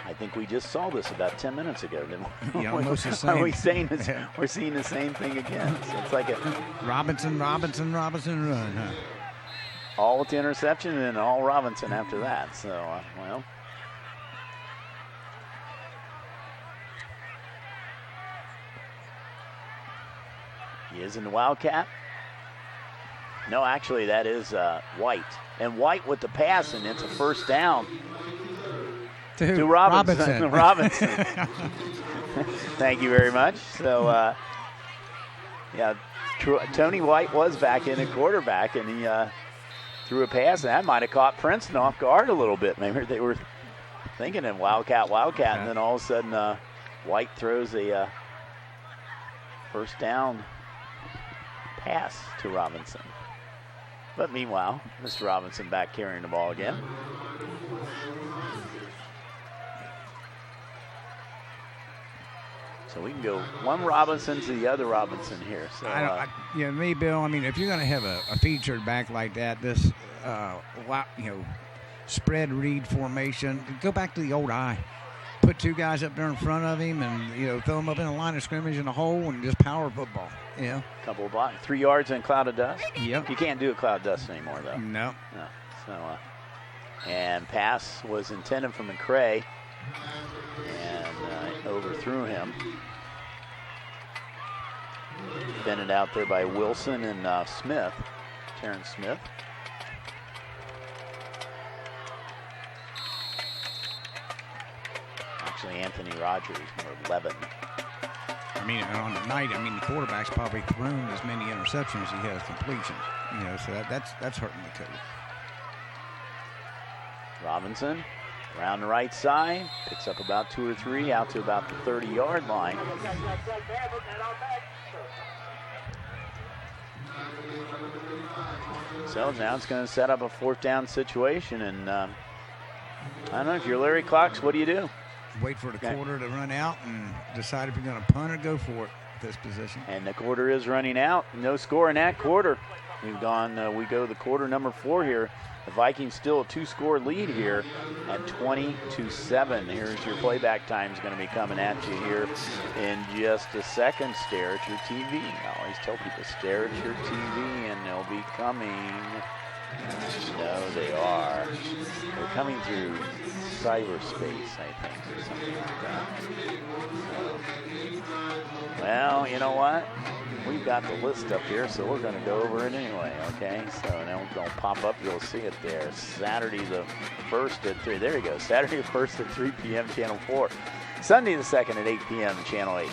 I think we just saw this about 10 minutes ago, didn't we? Yeah, almost the same. Are we saying this? We're seeing the same thing again. So it's like a Robinson run, huh? All with the interception and then All Robinson after that. So, well. He is in the Wildcat. No, actually, that is White. And White with the pass, and it's a first down. To Robinson. Robinson. Thank you very much. So, yeah, Tony White was back in at quarterback, and he threw a pass, and that might have caught Princeton off guard a little bit. Maybe they were thinking in Wildcat, and then all of a sudden White throws a first down pass to Robinson. But meanwhile, Mr. Robinson back carrying the ball again. So we can go one Robinson to the other Robinson here. So, me, Bill, I mean, if you're going to have a featured back like that, this, spread read formation, go back to the old eye. Put two guys up there in front of him and, throw them up in a line of scrimmage in a hole and just power football, Couple of blocks, 3 yards in a cloud of dust. Yep. You can't do a cloud of dust anymore, though. No. So, and pass was intended for McCray. And overthrew him. Defended out there by Wilson and Smith, Terrence Smith. Actually, Anthony Rogers, number 11. I mean, on the night, the quarterback's probably thrown as many interceptions as he has completions. So that's hurting the coach. Robinson. Around the right side, picks up about 2 or 3, out to about the 30-yard line. So now it's going to set up a 4th down situation, and I don't know, if you're Larry Cox, what do you do? Wait for the quarter to run out and decide if you're going to punt or go for it at this position. And the quarter is running out. No score in that quarter. We go to the quarter number 4 here. The Vikings still a 2-score lead here at 20-7. Here's your playback time is going to be coming at you here in just a second. Stare at your TV. I always tell people, stare at your TV and they'll be coming. No, they are. They're coming through cyberspace, I think, or something like that. Well, you know what? We've got the list up here, so we're going to go over it anyway, okay? So now it's going to pop up. You'll see it there. Saturday the 1st at 3. There you go. Saturday the 1st at 3 p.m., Channel 4. Sunday the 2nd at 8 p.m., Channel 8.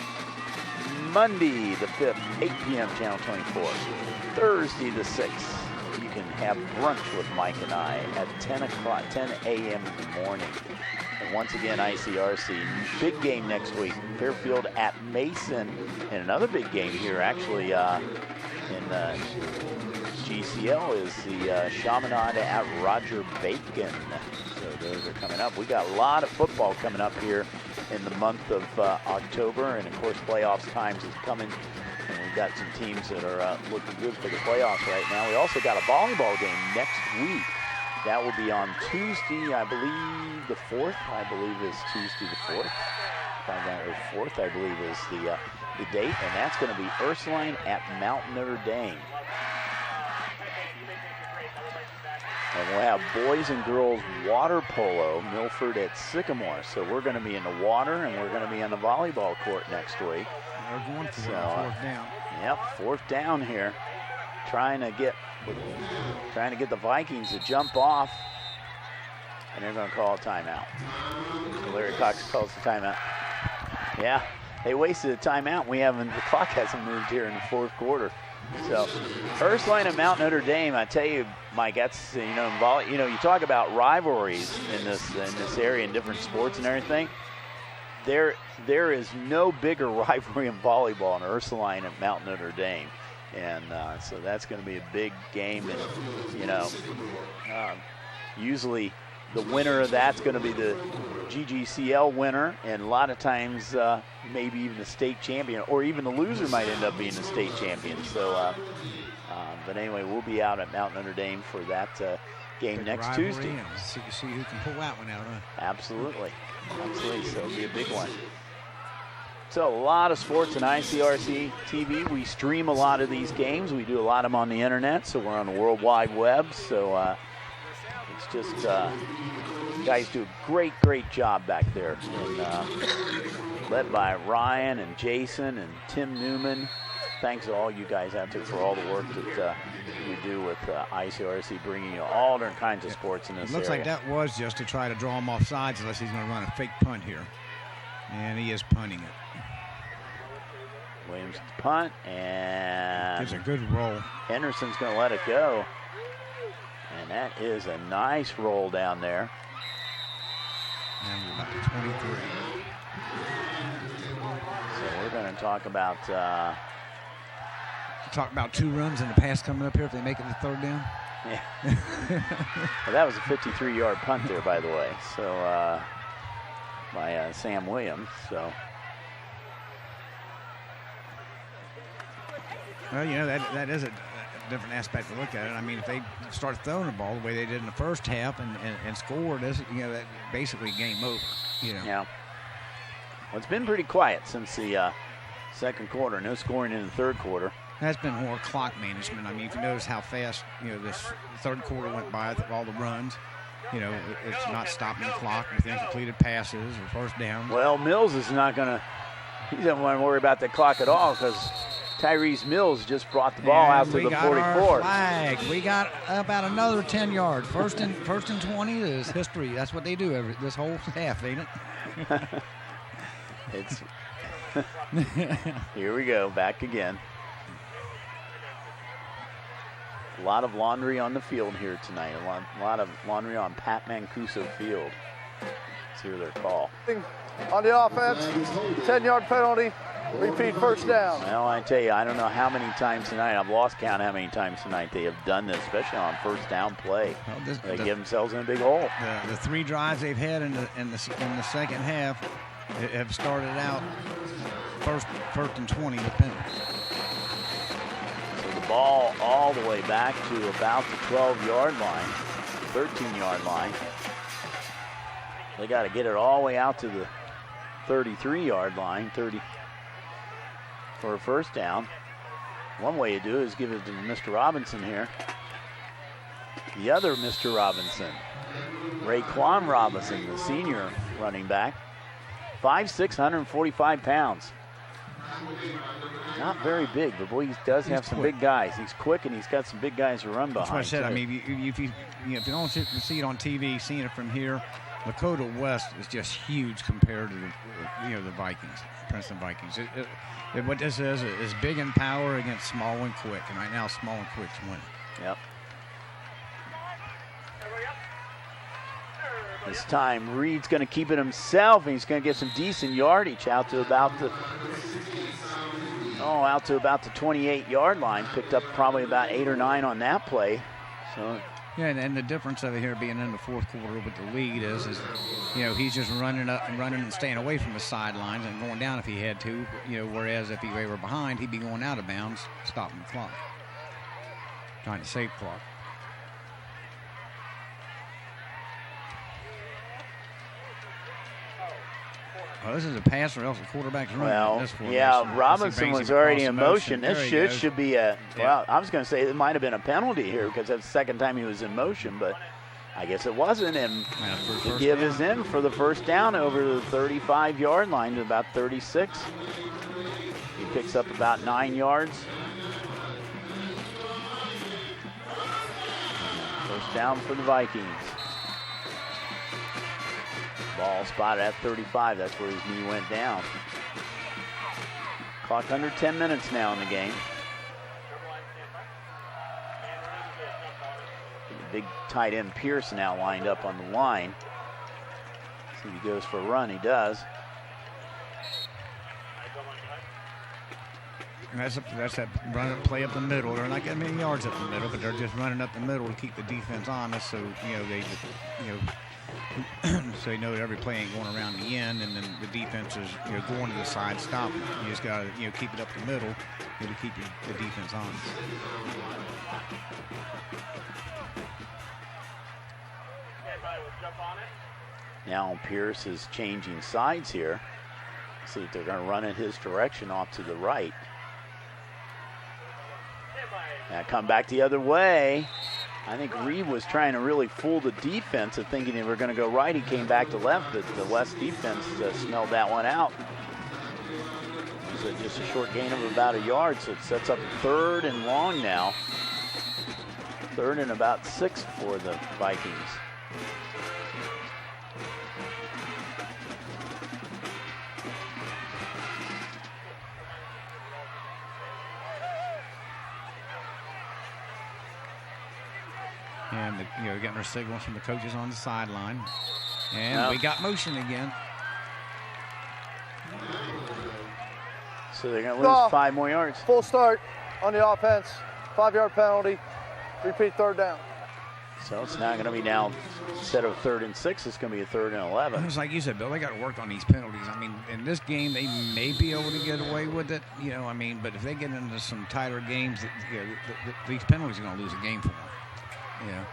Monday the 5th, 8 p.m., Channel 24. Thursday the 6th. You can have brunch with Mike and I at 10 a.m. in the morning. And once again, ICRC, big game next week. Fairfield at Mason. And another big game here, actually, in GCL is the Chaminade at Roger Bacon. So those are coming up. We got a lot of football coming up here in the month of October. And, of course, playoffs times is coming. And we've got some teams that are looking good for the playoffs right now. We also got a volleyball game next week. That will be on Tuesday, I believe, the 4th. I believe is Tuesday the 4th. Or 4th, I believe, is the date. And that's going to be Ursuline at Mount Notre Dame. And we'll have boys and girls water polo, Milford at Sycamore. So we're going to be in the water, and we're going to be on the volleyball court next week. They're going for 4th down. Yep, 4th down here. Trying to get the Vikings to jump off, and they're going to call a timeout. So Larry Cox calls the timeout. Yeah, they wasted a timeout. The clock hasn't moved here in the 4th quarter. So Ursuline and Mount Notre Dame, I tell you, Mike, that's you talk about rivalries in this area in different sports and everything. There is no bigger rivalry in volleyball in Ursuline and Mount Notre Dame. And so that's going to be a big game. And, usually the winner of that's going to be the GGCL winner. And a lot of times maybe even the state champion, or even the loser might end up being the state champion. So, but anyway, we'll be out at Mount Notre Dame for that game next Tuesday. See who can pull that one out, huh? Absolutely. So it'll be a big one. So a lot of sports in ICRC-TV. We stream a lot of these games. We do a lot of them on the internet, so we're on the World Wide Web. So it's just you guys do a great job back there. And, led by Ryan and Jason and Tim Newman thanks to all you guys out there for all the work that you do with ICRC, bringing you all different kinds of sports in this It looks area. like that was just to try to draw him off sides unless he's going to run a fake punt here. And he is punting it. Williams punt, and Gives a good roll. Henderson's going to let it go. And that is a nice roll down there. And we're about to 23. So we're going to talk about... Talk about 2 runs in the pass coming up here if they make it to 3rd down. Yeah. Well, that was a 53-yard punt there, by the way. So by Sam Williams. So. Well, you know, that is a different aspect to look at it. I mean, if they start throwing the ball the way they did in the first half and score, this, you know, that basically game over. You know. Yeah. Well, it's been pretty quiet since the second quarter. No scoring in the third quarter. That's been more clock management. I mean, if you notice how fast, you know, this third quarter went by with all the runs, you know, it's not stopping the clock with incompleted passes or first down. Well, Mills is not going to, he doesn't want to worry about the clock at all because Tyrese Mills just brought the ball out to the 44. Our flag. We got about another 10 yards. First and 20 is history. That's what they do this whole half, ain't it? It's here we go, back again. A lot of laundry on the field here tonight. A lot of laundry on Pat Mancuso Field. Let's hear their call. On the offense, 10-yard penalty, repeat first down. Well, I tell you, I don't know how many times tonight, I've lost count how many times tonight they have done this, especially on first down play. Well, they get themselves in a big hole. The 3 drives they've had in the second half have started out first and 20 with penalties. So the ball all the way back to about the 12-yard line, 13-yard line. They got to get it all the way out to the 33-yard line, 30 for a first down. One way to do it is give it to Mr. Robinson here. The other Mr. Robinson, Raekwon Robinson, the senior running back, 5'6", 145 pounds. Not very big, but boy, he does have some big guys. He's quick and he's got some big guys to run behind. That's what I said. I mean, if you don't see it on TV, seeing it from here, Lakota West is just huge compared to the Vikings, Princeton Vikings. What this is big in power against small and quick, and right now small and quick's winning. Yep. This time Reed's going to keep it himself, and he's going to get some decent yardage out to about the 28-yard line. Picked up probably about 8 or 9 on that play. So. Yeah, and the difference of it here being in the fourth quarter with the lead is he's just running up and running and staying away from the sidelines and going down if he had to. Whereas if he were behind, he'd be going out of bounds, stopping the clock, trying to save clock. Well, this is a pass or else the quarterback's running. Well, yeah, Robinson was already in motion. This should be a, well, I was going to say it might have been a penalty here because that's the second time he was in motion, but I guess it wasn't. And the give is in for the first down over the 35-yard line to about 36. He picks up about 9 yards. First down for the Vikings. Ball spotted at 35. That's where his knee went down. Clock under 10 minutes now in the game. The big tight end Pierce now lined up on the line. See if he goes for a run. He does. And that's that run and play up the middle. They're not getting many yards up the middle, but they're just running up the middle to keep the defense honest. So so you know that every play ain't going around the end, and then the defense is going to the side, stopping. You just got to keep it up the middle to keep the defense honest. Now Pierce is changing sides here. See if they're going to run in his direction off to the right. Now come back the other way. I think Reed was trying to really fool the defense of thinking they were going to go right. He came back to left. The West defense smelled that one out. was just a short gain of about a yard, so it sets up 3rd and long now. 3rd and about 6 for the Vikings. And getting our signals from the coaches on the sideline. And we got motion again. So they're going to lose 5 more yards. Full start on the offense. 5-yard penalty. Repeat 3rd down. So it's not going to be now, instead of 3rd and 6, it's going to be a 3rd and 11. It's like you said, Bill, they got to work on these penalties. I mean, in this game, they may be able to get away with it, but if they get into some tighter games, these penalties are going to lose a game for them. Yeah.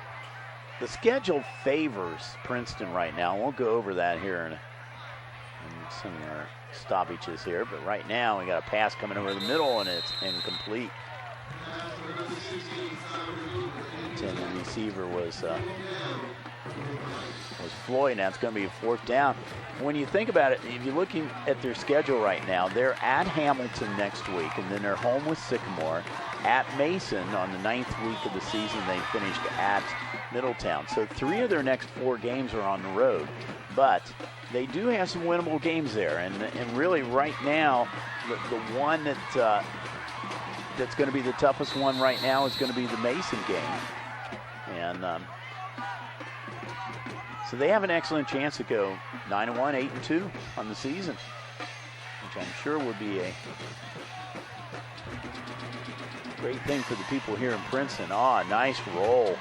The schedule favors Princeton right now. We'll go over that here in some of our stoppages here, but right now we got a pass coming over the middle and it's incomplete. And the receiver was Floyd. Now it's going to be a 4th down. When you think about it, if you're looking at their schedule right now, they're at Hamilton next week, and then they're home with Sycamore. At Mason on the 9th week of the season, they finished at Middletown. So 3 of their next 4 games are on the road, but they do have some winnable games there. And really right now, the one that's going to be the toughest one right now is going to be the Mason game. And so they have an excellent chance to go 9-1, 8-2 on the season, which I'm sure would be a great thing for the people here in Princeton. Nice roll.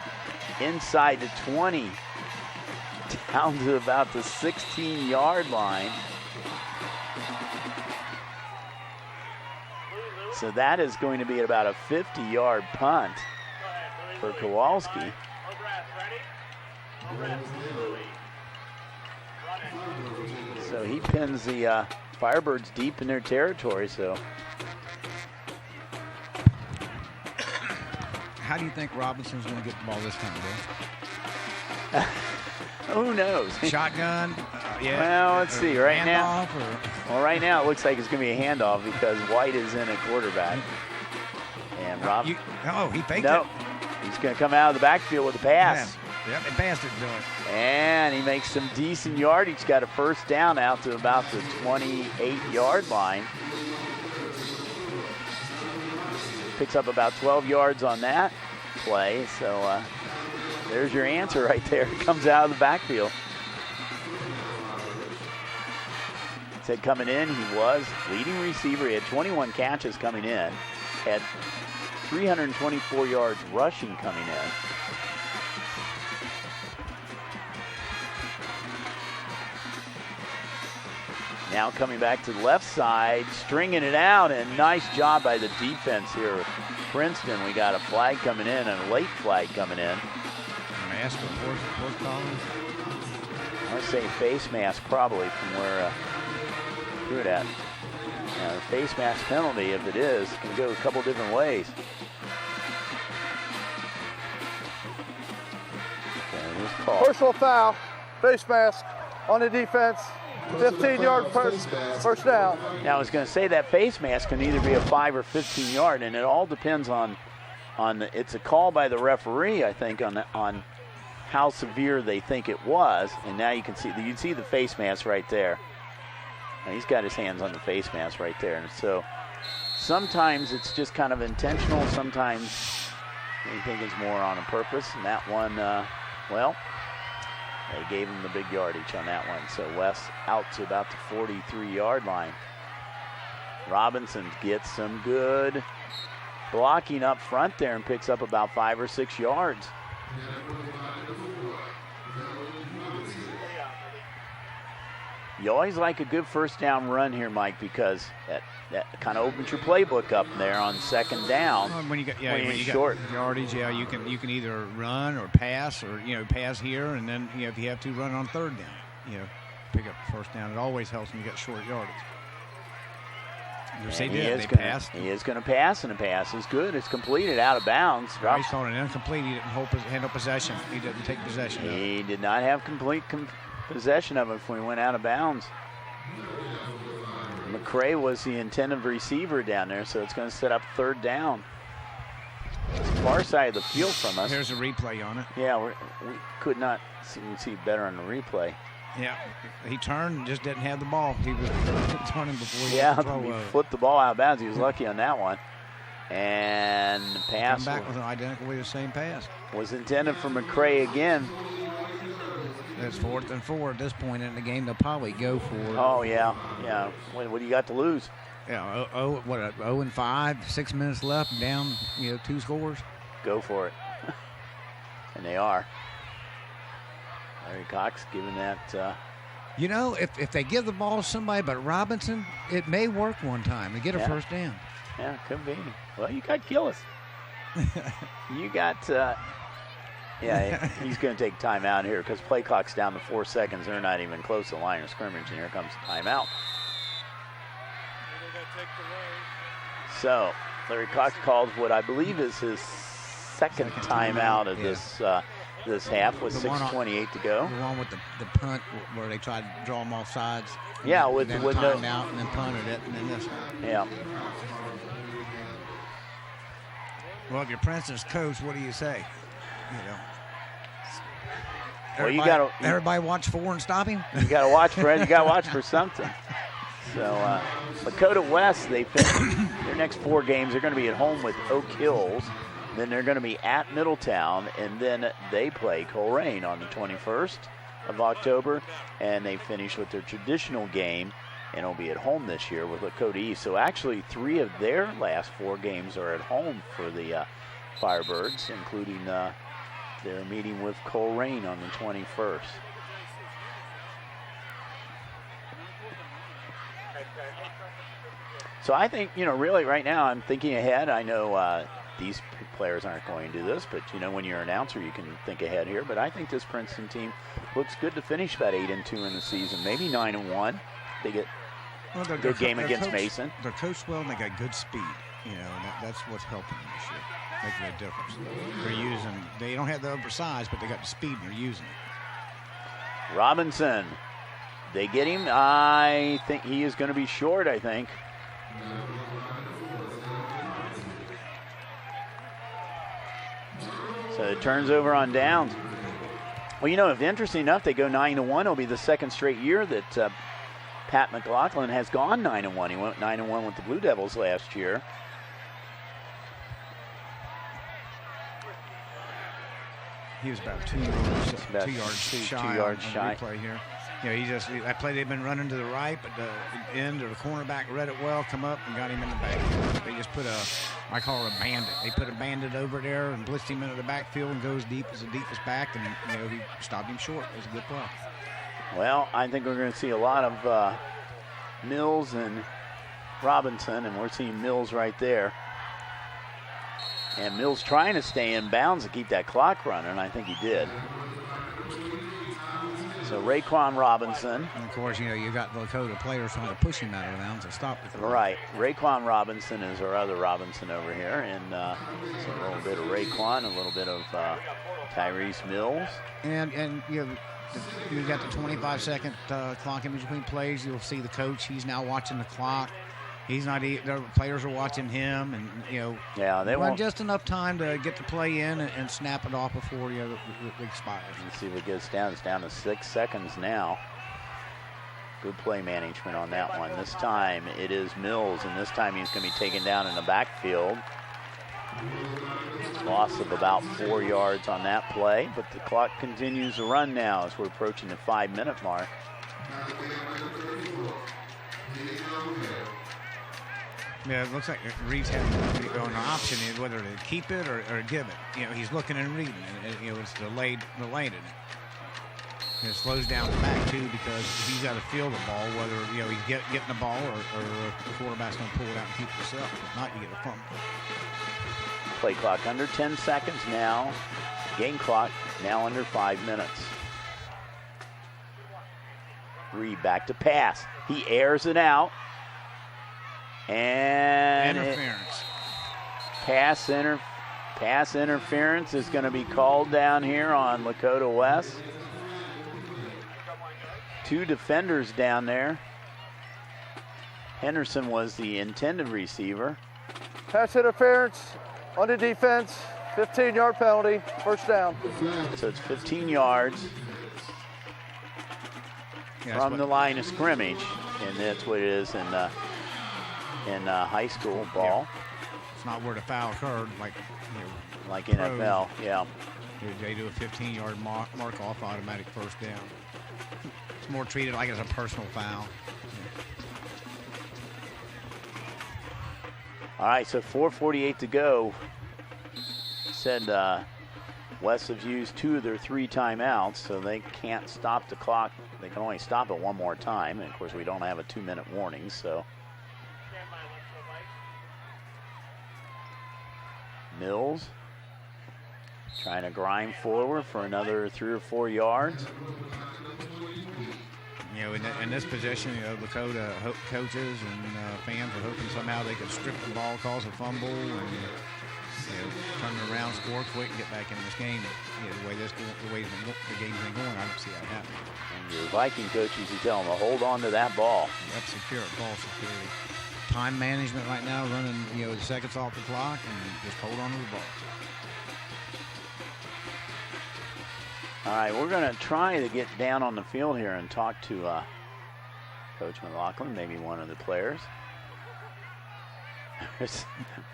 Inside the 20, down to about the 16-yard line. So that is going to be at about a 50-yard punt for Kowalski. So he pins the Firebirds deep in their territory. So how do you think Robinson's going to get the ball this time, Bill? Who knows? Shotgun? Yeah. Well, let's see. Right now, well, right now it looks like it's going to be a handoff because White is in at quarterback. And Rob. He faked it. No, he's going to come out of the backfield with a pass. Yep, they passed it, Bill. And he makes some decent yardage. Got a 1st down out to about the 28-yard line. Picks up about 12 yards on that play. So there's your answer right there. Comes out of the backfield. Said coming in, he was leading receiver. He had 21 catches coming in. Had 324 yards rushing coming in. Now coming back to the left side, stringing it out, and nice job by the defense here with Princeton. We got a flag coming in and a late flag coming in. Mask or fourth calling? I would say face mask probably from where threw it at. Now the face mask penalty, if it is, can go a couple different ways. Personal foul, face mask on the defense. 15-yard first down. Now I was going to say that face mask can either be a 5 or 15 yard, and it all depends on it's a call by the referee, I think, on how severe they think it was. And now you can see the face mask right there. And he's got his hands on the face mask right there. And so sometimes it's just kind of intentional. Sometimes you think it's more on a purpose. And that one, well, they gave him the big yardage on that one. So West out to about the 43-yard line. Robinson gets some good blocking up front there and picks up about 5 or 6 yards. You always like a good first down run here, Mike, because that kind of opens your playbook up there on 2nd down. When you got short yardage, you can either run or pass, or pass here, and then if you have to run on 3rd down, pick up the 1st down. It always helps when you get short yardage. He is going to pass, and the pass is good. It's completed out of bounds. He's on an incomplete. He didn't handle possession. He didn't take possession. He did not have complete possession of it when he went out of bounds. McCray was the intended receiver down there, so it's going to set up 3rd down. It's the far side of the field from us. There's a replay on it. Yeah, we could not see better on the replay. Yeah, he turned and just didn't have the ball. He was turning before he flipped the ball out of bounds. He was lucky on that one. And the pass come back with identically the same pass. Was intended for McCray again. It's 4th and 4 at this point in the game. They'll probably go for it. Oh, yeah. What do you got to lose? Yeah, 0 and 5, 6 minutes left, down, 2 scores. Go for it. And they are. Larry Cox giving that. If they give the ball to somebody but Robinson, it may work one time and get a first down. Yeah, it could be. Well, you got Gillis. You got. He's going to take timeout here because play clock's down to 4 seconds. They're not even close to the line of scrimmage, and here comes the timeout. So, Larry Cox called what I believe is his second timeout of this half with 6:28 to go. The one with the punt where they tried to draw them off sides. Yeah, with timeout and then punted it, and then this one. Yeah. Well, if you're Princeton's coach, what do you say? Well, everybody watch 4 and stop him. You got to watch, Fred. You got to watch for something. So, Lakota West, they finished their next 4 games. They're going to be at home with Oak Hills. Then they're going to be at Middletown, and then they play Coleraine on the 21st of October, and they finish with their traditional game, and it'll be at home this year with Lakota East. So actually 3 of their last 4 games are at home for the Firebirds, including their meeting with Coleraine on the 21st. So I think, really right now I'm thinking ahead. I know these players aren't going to do this, but, when you're an announcer, you can think ahead here. But I think this Princeton team looks good to finish about 8-2 in the season, maybe 9-1. They get a good game against Mason. They're coached well, and they got good speed. And that's what's helping them this year, making a difference. They don't have the upper size, but they got the speed, and they're using it. Robinson, they get him. I think he is going to be short, I think. So it turns over on downs. Well, if interesting enough, they go 9-1. It'll be the second straight year that Pat McLaughlin has gone 9-1. He went 9-1 with the Blue Devils last year. He was about 2 yards shy. Replay here. That play they've been running to the right, but the end or the cornerback read it well, come up and got him in the back. They just put I call it a bandit. They put a bandit over there and blitzed him into the backfield and goes deep as the deepest back, and he stopped him short. It was a good play. Well, I think we're going to see a lot of Mills and Robinson, and we're seeing Mills right there. And Mills trying to stay in bounds to keep that clock running, and I think he did. So Raekwon Robinson. And of course, you got Lakota players trying to push him out of bounds and stop the clock. Right. Raekwon Robinson is our other Robinson over here. And so a little bit of Raekwon, a little bit of Tyrese Mills. And you got the 25-second clock in between plays. You'll see the coach. He's now watching the clock. He's not. The players are watching him, and they want just enough time to get the play in and snap it off before it expires. Let's see if it gets down. It's down to 6 seconds now. Good play management on that one. This time it is Mills, and this time he's going to be taken down in the backfield. Loss of about 4 yards on that play, but the clock continues to run now as we're approaching the 5-minute mark. Yeah, it looks like Reeves has an option in whether to keep it or give it. He's looking and reading, and it's delayed in it. And it slows down the back too because he's got to feel the ball, whether he's getting the ball or the quarterback's going to pull it out and keep it himself. If not, you get a fumble. Play clock under 10 seconds now. Game clock now under 5 minutes. Reed back to pass. He airs it out. And interference. Pass interference is going to be called down here on Lakota West. 2 defenders down there. Henderson was the intended receiver. Pass interference on the defense, 15-yard penalty, first down. So it's 15 yards from the line of scrimmage, and that's what it is in high school ball. It's not where the foul occurred, like like NFL, yeah. They do a 15-yard mark off, automatic first down. It's more treated like it's a personal foul. All right, so 4:48 to go. Said West have used 2 of their 3 timeouts, so they can't stop the clock. They can only stop it one more time. And of course, we don't have a 2-minute warning, so. Mills trying to grind forward for another 3 or 4 yards. You know, in this position, Lakota coaches and fans were hoping somehow they could strip the ball, cause a fumble, and turn it around, score quick, and get back in this game. The way the game's been going, I don't see that happening. And your Viking coaches, you tell them to hold on to that ball. That's ball security. Time management right now, running the seconds off the clock, and just hold on to the ball. All right, we're going to try to get down on the field here and talk to Coach McLaughlin, maybe one of the players. There's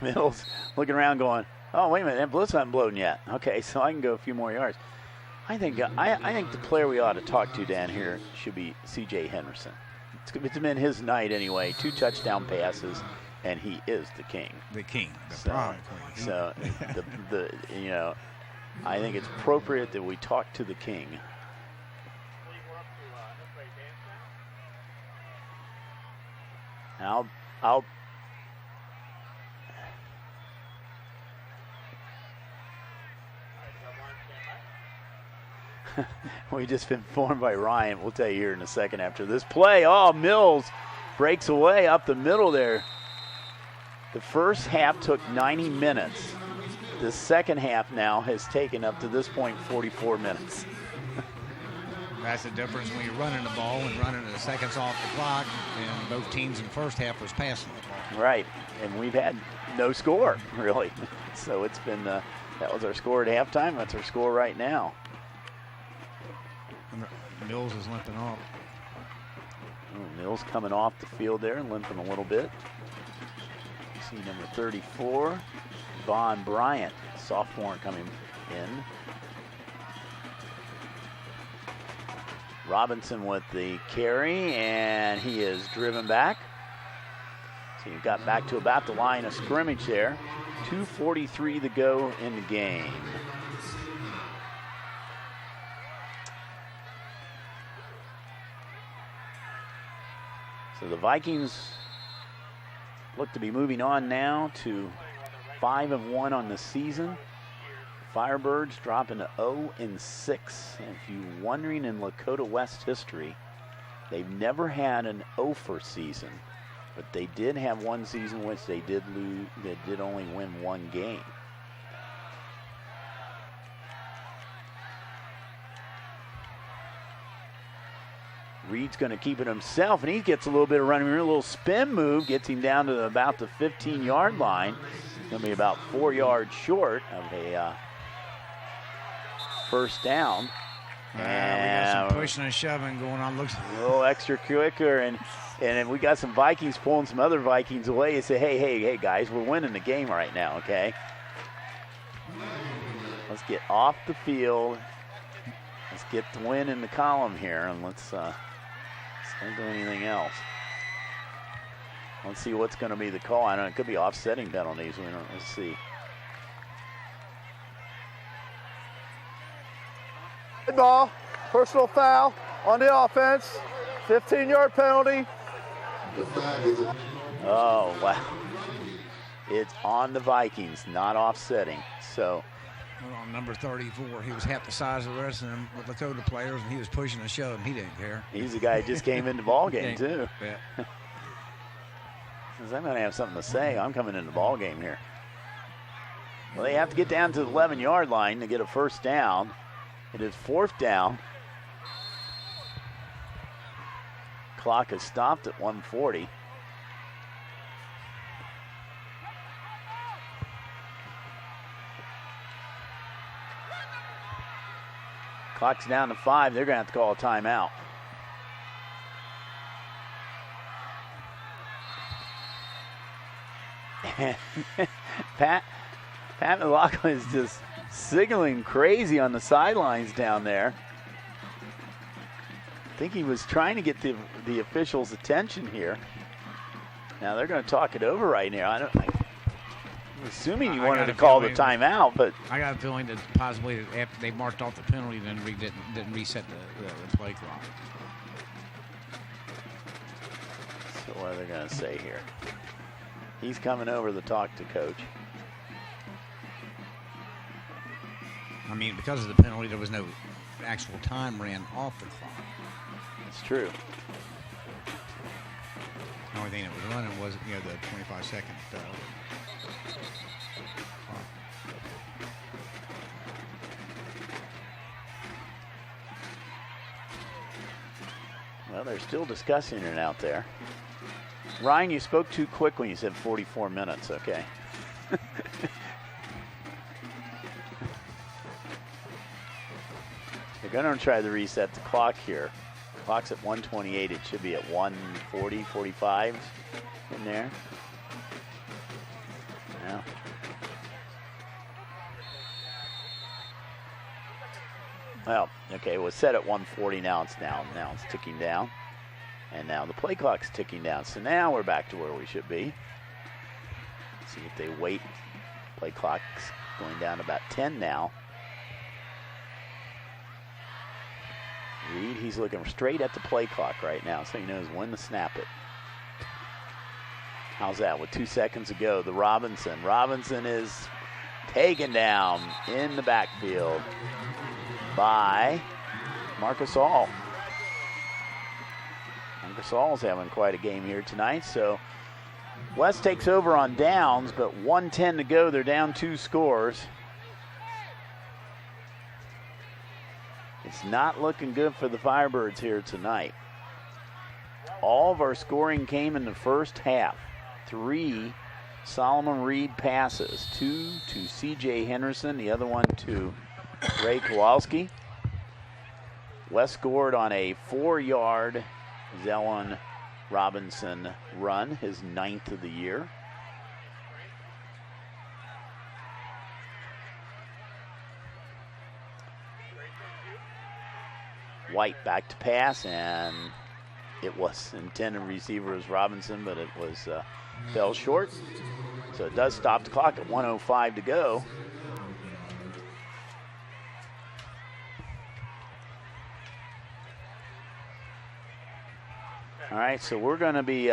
Mills looking around going, oh, wait a minute, that blitz hasn't blown yet. Okay, so I can go a few more yards. I think the player we ought to talk to down here should be C.J. Henderson. It's been his night anyway, 2 touchdown passes, and he is the king. The king, the prime queen. So, I think it's appropriate that we talk to the king. I'll we just been informed by Ryan. We'll tell you here in a second after this play. Oh, Mills breaks away up the middle there. The first half took 90 minutes. The second half now has taken up to this point 44 minutes. That's the difference when you're running the ball and running the seconds off the clock, and both teams in the first half was passing the ball. Right, and we've had no score, really. So it's been, that was our score at halftime. That's our score right now. Mills is limping off. Mills coming off the field there and limping a little bit. You see number 34. Von Bryant, sophomore, coming in. Robinson with the carry, and he is driven back. So you got back to about the line of scrimmage there. 2:43 to go in the game. So the Vikings look to be moving on now to 5-1 on the season. Firebirds dropping to 0-6. And if you're wondering, in Lakota West history, they've never had an 0-for season, but they did have one season which they did lose. They did only win 1 game. Reed's going to keep it himself, and he gets a little bit of running room. A little spin move gets him down to about the 15-yard line. Going to be about 4 yards short of a first down. We got some pushing and shoving going on. Looks a little extra quicker, and we got some Vikings pulling some other Vikings away and say, hey, guys, we're winning the game right now, okay? Let's get off the field. Let's get the win in the column here, and let's don't do anything else. Let's see what's going to be the call. I don't know, it could be offsetting penalties. Let's see. Ball, personal foul on the offense, 15-yard penalty. Oh, wow. It's on the Vikings, not offsetting. So, on number 34, he was half the size of the rest of them with Lakota players, and he was pushing and shoving. He didn't care. He's the guy who just came into the ball game, too. Yeah. Says, I'm going to have something to say. I'm coming into the ball game here. Well, they have to get down to the 11-yard line to get a first down. It is 4th down. Clock is stopped at 1:40. Clock's down to 5. They're going to have to call a timeout. Pat McLaughlin is just signaling crazy on the sidelines down there. I think he was trying to get the officials' attention here. Now they're going to talk it over right now. I'm assuming you wanted to call the timeout, but I got a feeling that possibly after they marked off the penalty, then didn't reset the play clock. So what are they going to say here? He's coming over to talk to coach. I mean, because of the penalty, there was no actual time ran off the clock. That's true. The only thing that was running was, the 25-second clock. Well, they're still discussing it out there. Ryan, you spoke too quick when you said 44 minutes, okay. They're going to try to reset the clock here. The clock's at 1:28. It should be at 1:40, 45 in there. Yeah. Well, okay, it was set at 1:40. Now it's ticking down. And now the play clock's ticking down. So now we're back to where we should be. See if they wait. Play clock's going down to about 10 now. Reed, he's looking straight at the play clock right now, so he knows when to snap it. How's that with 2 seconds to go? The Robinson. Robinson is taken down in the backfield by Marcus All. Marcus All's having quite a game here tonight, so West takes over on downs, but 1:10 to go. They're down 2 scores. It's not looking good for the Firebirds here tonight. All of our scoring came in the first half. 3 Solomon Reed passes, 2 to C.J. Henderson, the other one to Ray Kowalski. West scored on a 4-yard Zellon Robinson run, his 9th of the year. White back to pass, and it was intended receiver as Robinson, but it was fell short. So it does stop the clock at 1:05 to go. All right, so we're going to be,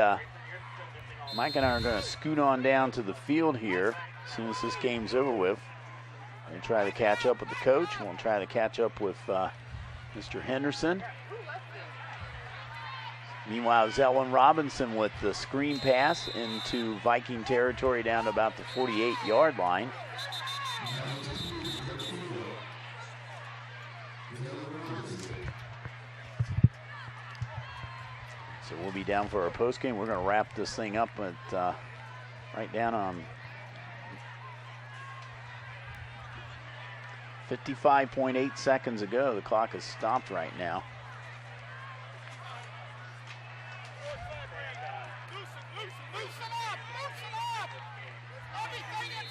Mike and I are going to scoot on down to the field here as soon as this game's over with. We'll try to catch up with the coach. We'll try to catch up with Mr. Henderson. Meanwhile, Zellon Robinson with the screen pass into Viking territory down to about the 48-yard line. So we'll be down for our postgame. We're going to wrap this thing up at right down on 55.8 seconds ago. The clock is stopped right now.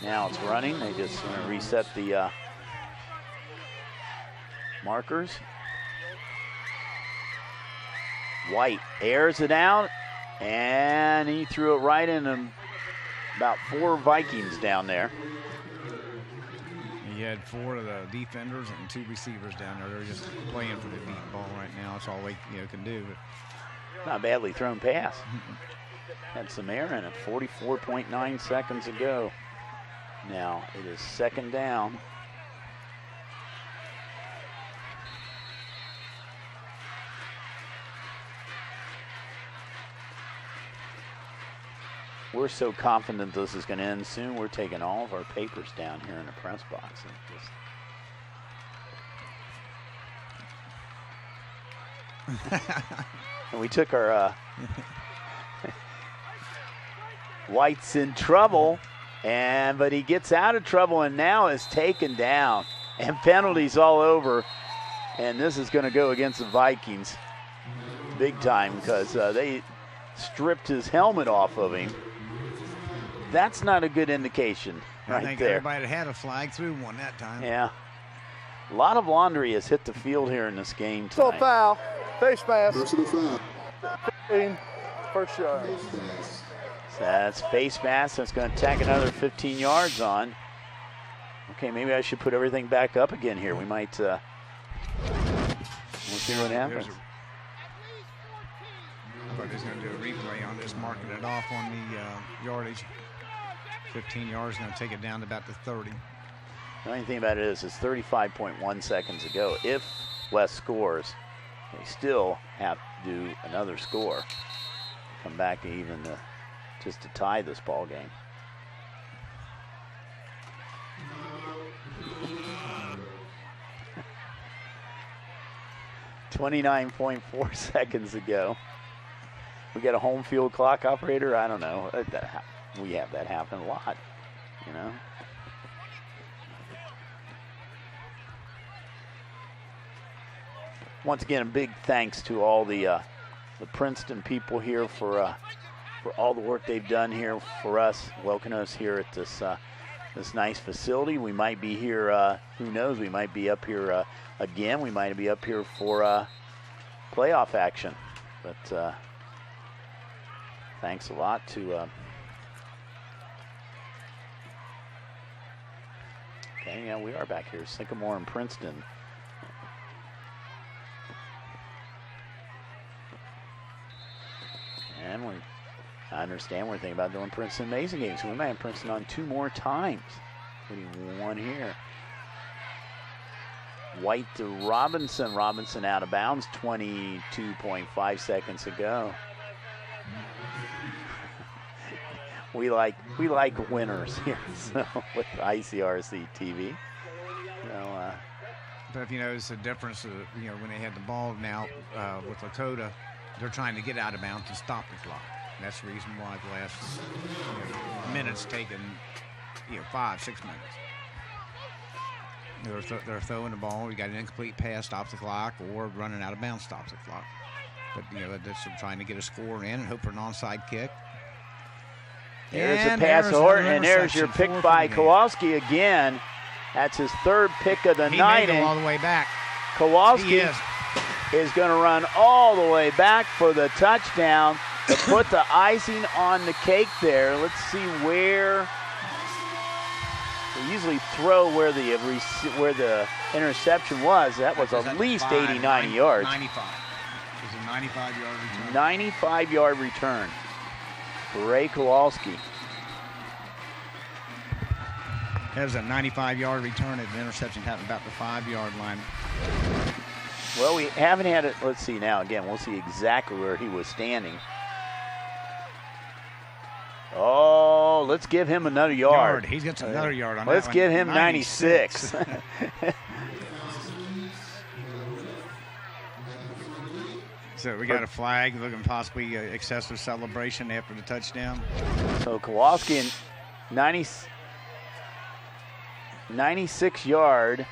Now it's running. They just want to reset the markers. White airs it out, and he threw it right in about 4 Vikings down there. He had 4 of the defenders and 2 receivers down there. They're just playing for the deep ball right now. That's all they can do. But not a badly thrown pass. Had some air in it. 44.9 seconds to go. Now it is 2nd down. We're so confident this is going to end soon. We're taking all of our papers down here in the press box. And we took our White's in trouble, but he gets out of trouble and now is taken down. And penalties all over. And this is going to go against the Vikings big time because they stripped his helmet off of him. That's not a good indication right I think there. everybody that had a flag threw one that time. Yeah. A lot of laundry has hit the field here in this game Still tonight. foul. Face mask. Personal foul. 15, first yard. So that's face mask. That's going to tack another 15 yards on. Okay, maybe I should put everything back up again here. We might we'll see what happens. But he's going to do a replay on this, marking it off on the yardage. 15 yards, going to take it down to about the 30. The only thing about it is it's 35.1 seconds ago. If West scores, they still have to do another score. Come back to even just to tie this ball game. .4 seconds ago. We got a home field clock operator. I don't know. We have that happen a lot, you know. Once again, a big thanks to all the Princeton people here for all the work they've done here for us, welcoming us here at this nice facility. We might be here, who knows, we might be up here again. We might be up here for playoff action. But thanks a lot to okay, yeah, we are back here. Sycamore and Princeton. And I understand we're thinking about doing Princeton Mason games, so we might have Princeton on 2 more times, including one here. White to Robinson. Robinson out of bounds 22.5 seconds ago. we like winners here, so with ICRC-TV. So, but if you notice the difference, when they had the ball now with Lakota, they're trying to get out of bounds to stop the clock. And that's the reason why the last minutes taken, 5-6 minutes. They're throwing the ball. You got an incomplete pass, stops the clock, or running out of bounds, stops the clock. But that's trying to get a score in and hope for an onside kick. There's a pass to Horton, and there's your pick by Kowalski again. That's his 3rd pick of the night. He made it all the way back. Kowalski is going to run all the way back for the touchdown to put the icing on the cake there. Let's see where. We usually throw where the interception was. That was at least 80, 90 yards. 95. It was a 95-yard return. 95-yard return for Ray Kowalski. That was a 95-yard return. The interception happened about the 5-yard line. Well, we haven't had it. Let's see now. Again, we'll see exactly where he was standing. Oh, let's give him another yard. He's got another yard on that. Let's give him 96. So we got a flag looking possibly excessive celebration after the touchdown. So Kowalski and 96-yard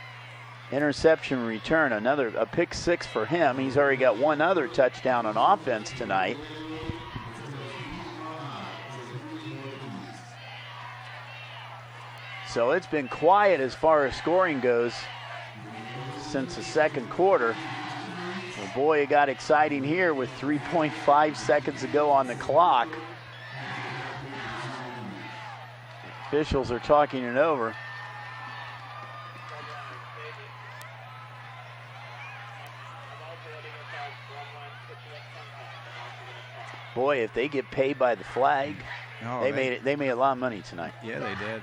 interception return. A pick 6 for him. He's already got one other touchdown on offense tonight. So it's been quiet as far as scoring goes since the second quarter. Well, boy, it got exciting here with 3.5 seconds to go on the clock. Officials are talking it over. Boy, if they get paid by the flag, they made a lot of money tonight. Yeah, they did.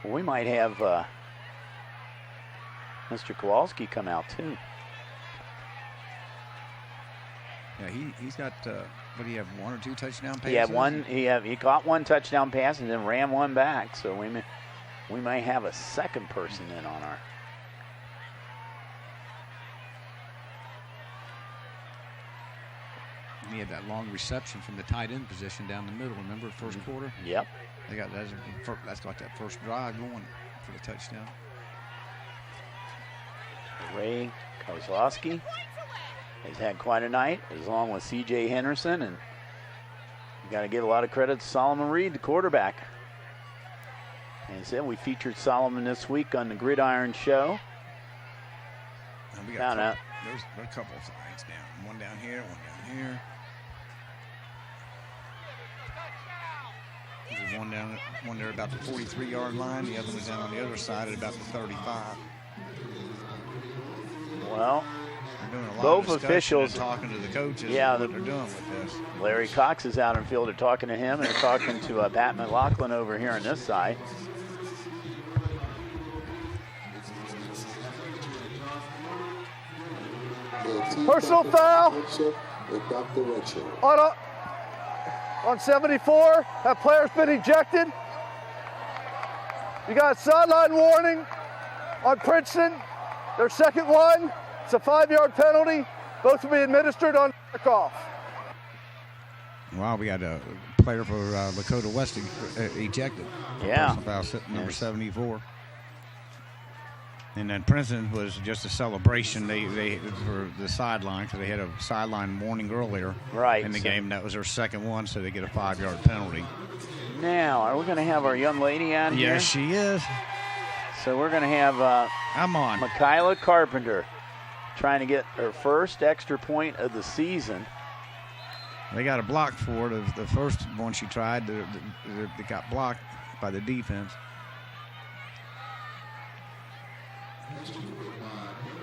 Well, we might have Mr. Kowalski come out too. Yeah, he's got what do you have, 1 or 2 touchdown passes? He had one. He caught 1 touchdown pass and then ran 1 back. So we might have a second person in on our. he had that long reception from the tight end position down the middle. Remember first quarter? Yep. They got that's got that first drive going for the touchdown. Ray Kozlowski has had quite a night, along with C.J. Henderson, and you got to give a lot of credit to Solomon Reed, the quarterback. And I said we featured Solomon this week on the Gridiron Show. And we got there's a couple of flags down. One down here, one down here. There's one there about the 43-yard line. The other one's down on the other side at about the 35. Well, they're doing a lot both of officials talking to the coaches. Yeah, what they're doing with this. Larry Cox is out in field. They're talking to him, and they're talking to Pat McLaughlin over here on this side. Personal foul on 74. That player's been ejected. You got a sideline warning on Princeton. Their second one. It's a 5-yard penalty. Both will be administered on kickoff. Wow, we got a player for Lakota West ejected. Yeah. Number 74. And then Princeton was just a celebration. They for the sideline because they had a sideline warning earlier in the game. That was their second one, so they get a 5-yard penalty. Now, are we going to have our young lady on here? Yes, she is. So we're going to have I'm on. Michaela Carpenter trying to get her first extra point of the season. They got a block for it. The first one she tried, they got blocked by the defense.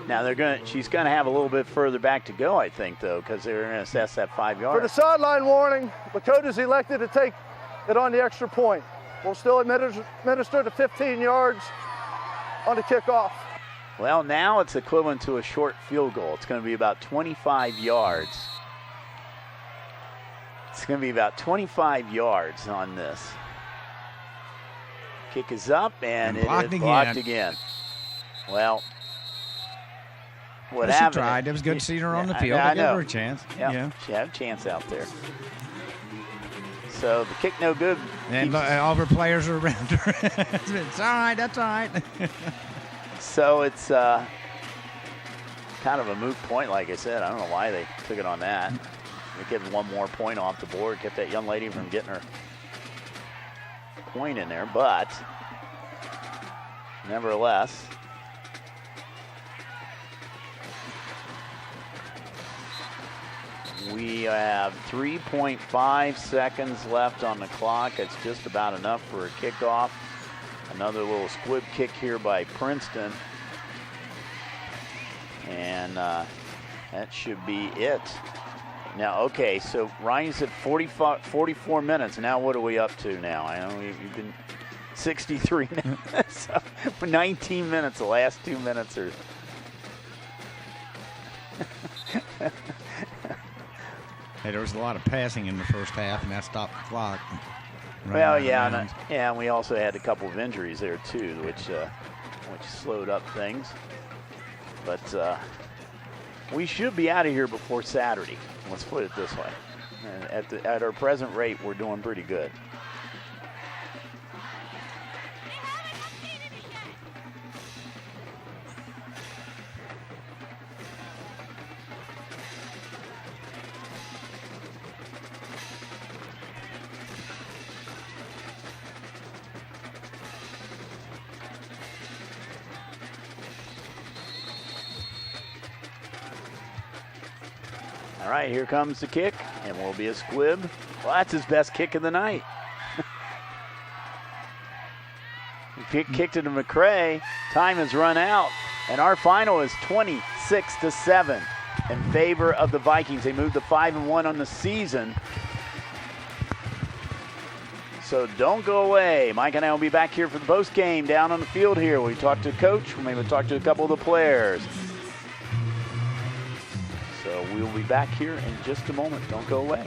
Now she's gonna have a little bit further back to go, I think, though, because they're gonna assess that 5 yards. For the sideline warning, Lakota's elected to take it on the extra point. We'll still administer the 15 yards on the kickoff. Well, now it's equivalent to a short field goal. It's gonna be about 25 yards. It's gonna be about 25 yards on this. Kick is up, and it is blocked again. Well, what happened? She tried. It was good to see her on the field. I Give know. her a chance. Yep. Yeah. She had a chance out there. So the kick no good. And all of her players are around her. It's all right. That's all right. So it's kind of a moot point, like I said. I don't know why they took it on that. They get one more point off the board, kept that young lady from getting her point in there, but nevertheless, we have 3.5 seconds left on the clock. It's just about enough for a kickoff. Another little squib kick here by Princeton. And that should be it. Now, okay, so Ryan's at 44 minutes. Now what are we up to now? I know you've been 63 now. So 19 minutes, the last 2 minutes are... Hey, there was a lot of passing in the first half, and that stopped the clock. Well, yeah, and we also had a couple of injuries there too, which slowed up things. But we should be out of here before Saturday. Let's put it this way. And at our present rate, we're doing pretty good. All right, here comes the kick, and will be a squib. Well, that's his best kick of the night. He kicked it to McCray. Time has run out, and our final is 26-7 in favor of the Vikings. They moved to 5-1 on the season. So don't go away. Mike and I will be back here for the post game down on the field here. We talk to Coach. We maybe talk to a couple of the players. So we will be back here in just a moment. Don't go away.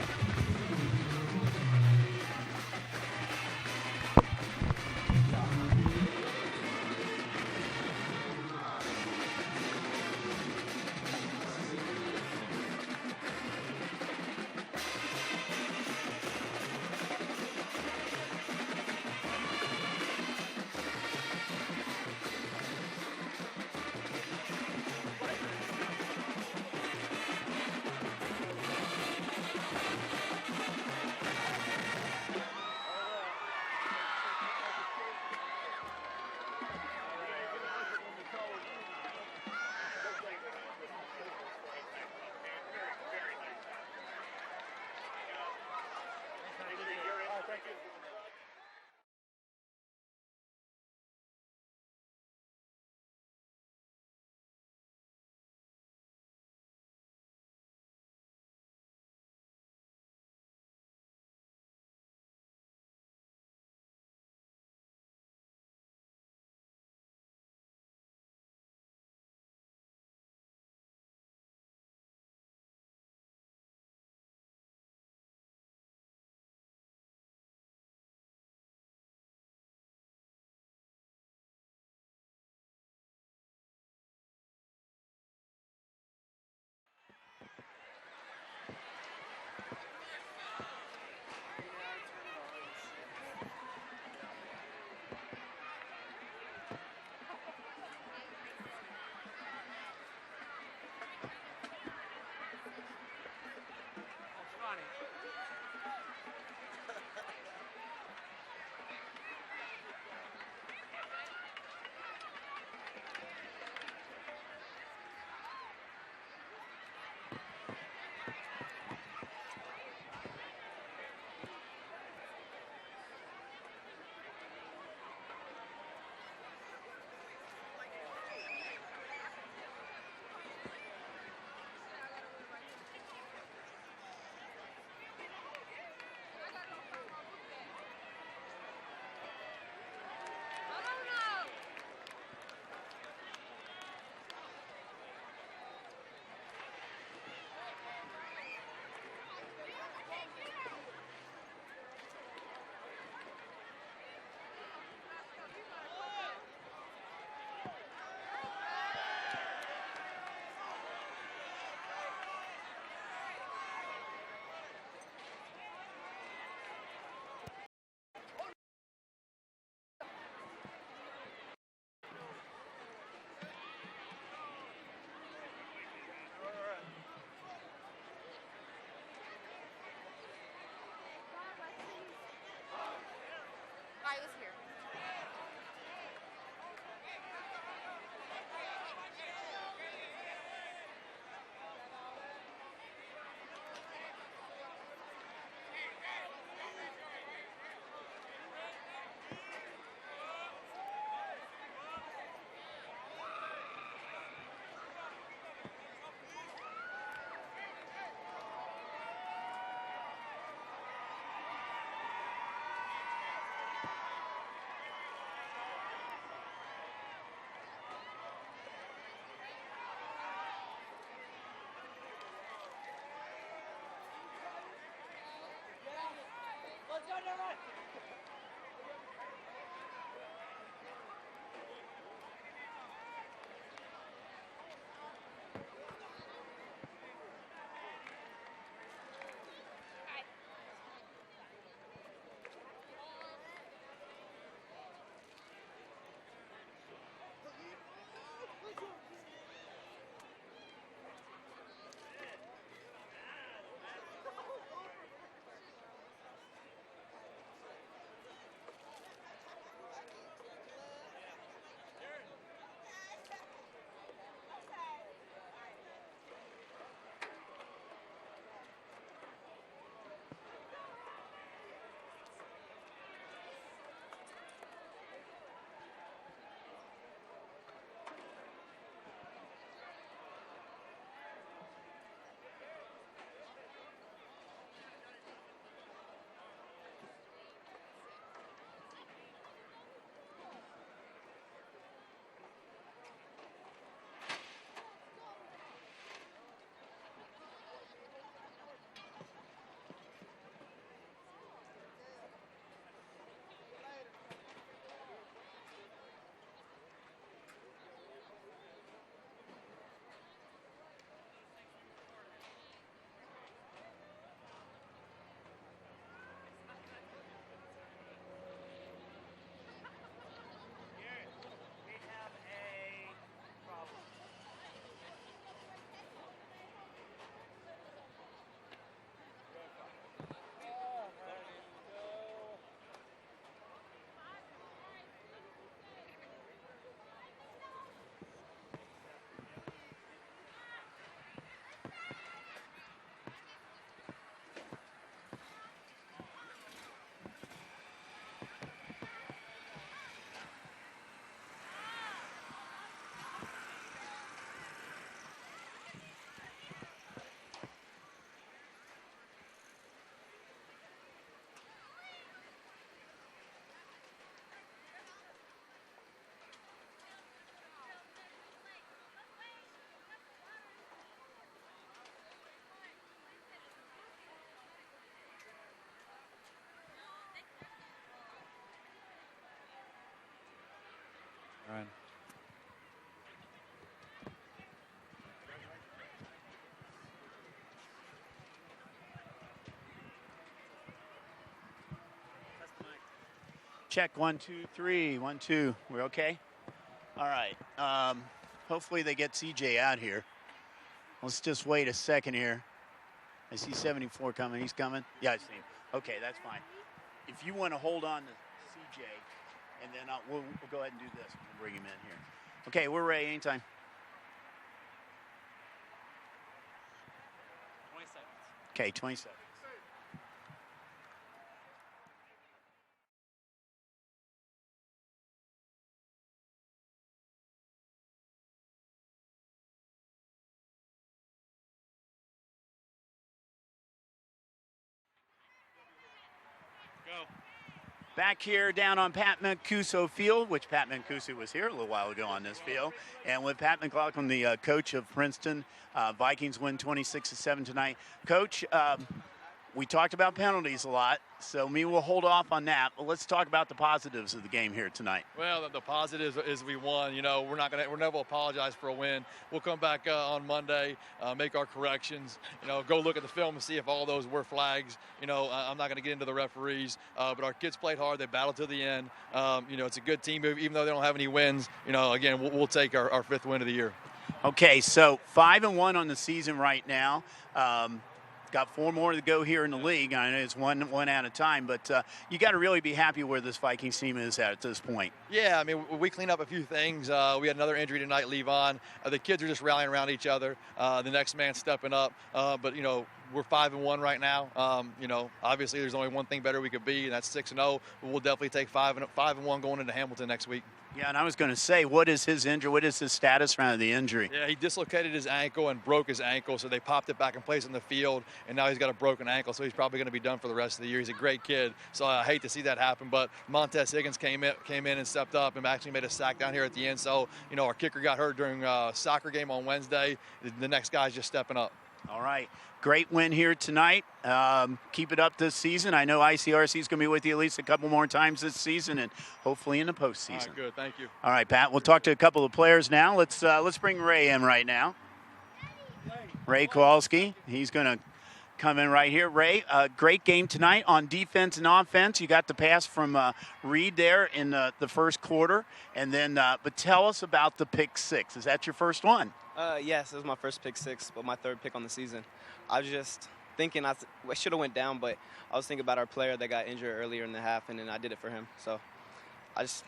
I was here. Ryan. Check 1, 2, 3, 1, 2. We're okay? All right. Hopefully they get CJ out here. Let's just wait a second here. I see 74 coming. He's coming. Yeah, I see him. Okay, that's fine. If you want to hold on to CJ, and then we'll go ahead and do this. We'll bring him in here. Okay, we're ready anytime. 20 seconds. Okay, 20 seconds. Go. Back here down on Pat Mancuso Field, which Pat Mancuso was here a little while ago on this field. And with Pat McLaughlin, the coach of Princeton, Vikings win 26-7 tonight. Coach, we talked about penalties a lot, so we'll hold off on that. But let's talk about the positives of the game here tonight. Well, the positives is we won. You know, we're never apologize for a win. We'll come back on Monday, make our corrections. You know, go look at the film and see if all those were flags. You know, I'm not going to get into the referees, but our kids played hard. They battled to the end. You know, it's a good team, even though they don't have any wins. You know, again, we'll take our 5th win of the year. Okay, so 5-1 on the season right now. Got 4 more to go here in the league. I know it's one at a time, but you got to really be happy where this Vikings team is at this point. Yeah, I mean, we cleaned up a few things. We had another injury tonight, Levon. The kids are just rallying around each other. The next man stepping up. But, we're 5-1 right now. Obviously there's only one thing better we could be, and that's 6-0. We'll definitely take 5-1 going into Hamilton next week. Yeah, and I was going to say, what is his injury? What is his status around the injury? Yeah, he dislocated his ankle and broke his ankle, so they popped it back in place in the field, and now he's got a broken ankle, so he's probably going to be done for the rest of the year. He's a great kid, so I hate to see that happen, but Montez Higgins came in and stepped up and actually made a sack down here at the end. So, our kicker got hurt during a soccer game on Wednesday. The next guy's just stepping up. All right. Great win here tonight. Keep it up this season. I know ICRC is going to be with you at least a couple more times this season, and hopefully in the postseason. All right, good. Thank you. All right, Pat. We'll talk to a couple of players now. Let's bring Ray in right now. Ray Kowalski. He's going to come in right here. Ray, great game tonight on defense and offense. You got the pass from Reed there in the first quarter, and then but tell us about the pick 6. Is that your first one? Yes, it was my first pick 6, but my 3rd pick on the season. I was just thinking I should have went down, but I was thinking about our player that got injured earlier in the half, and then I did it for him. So that's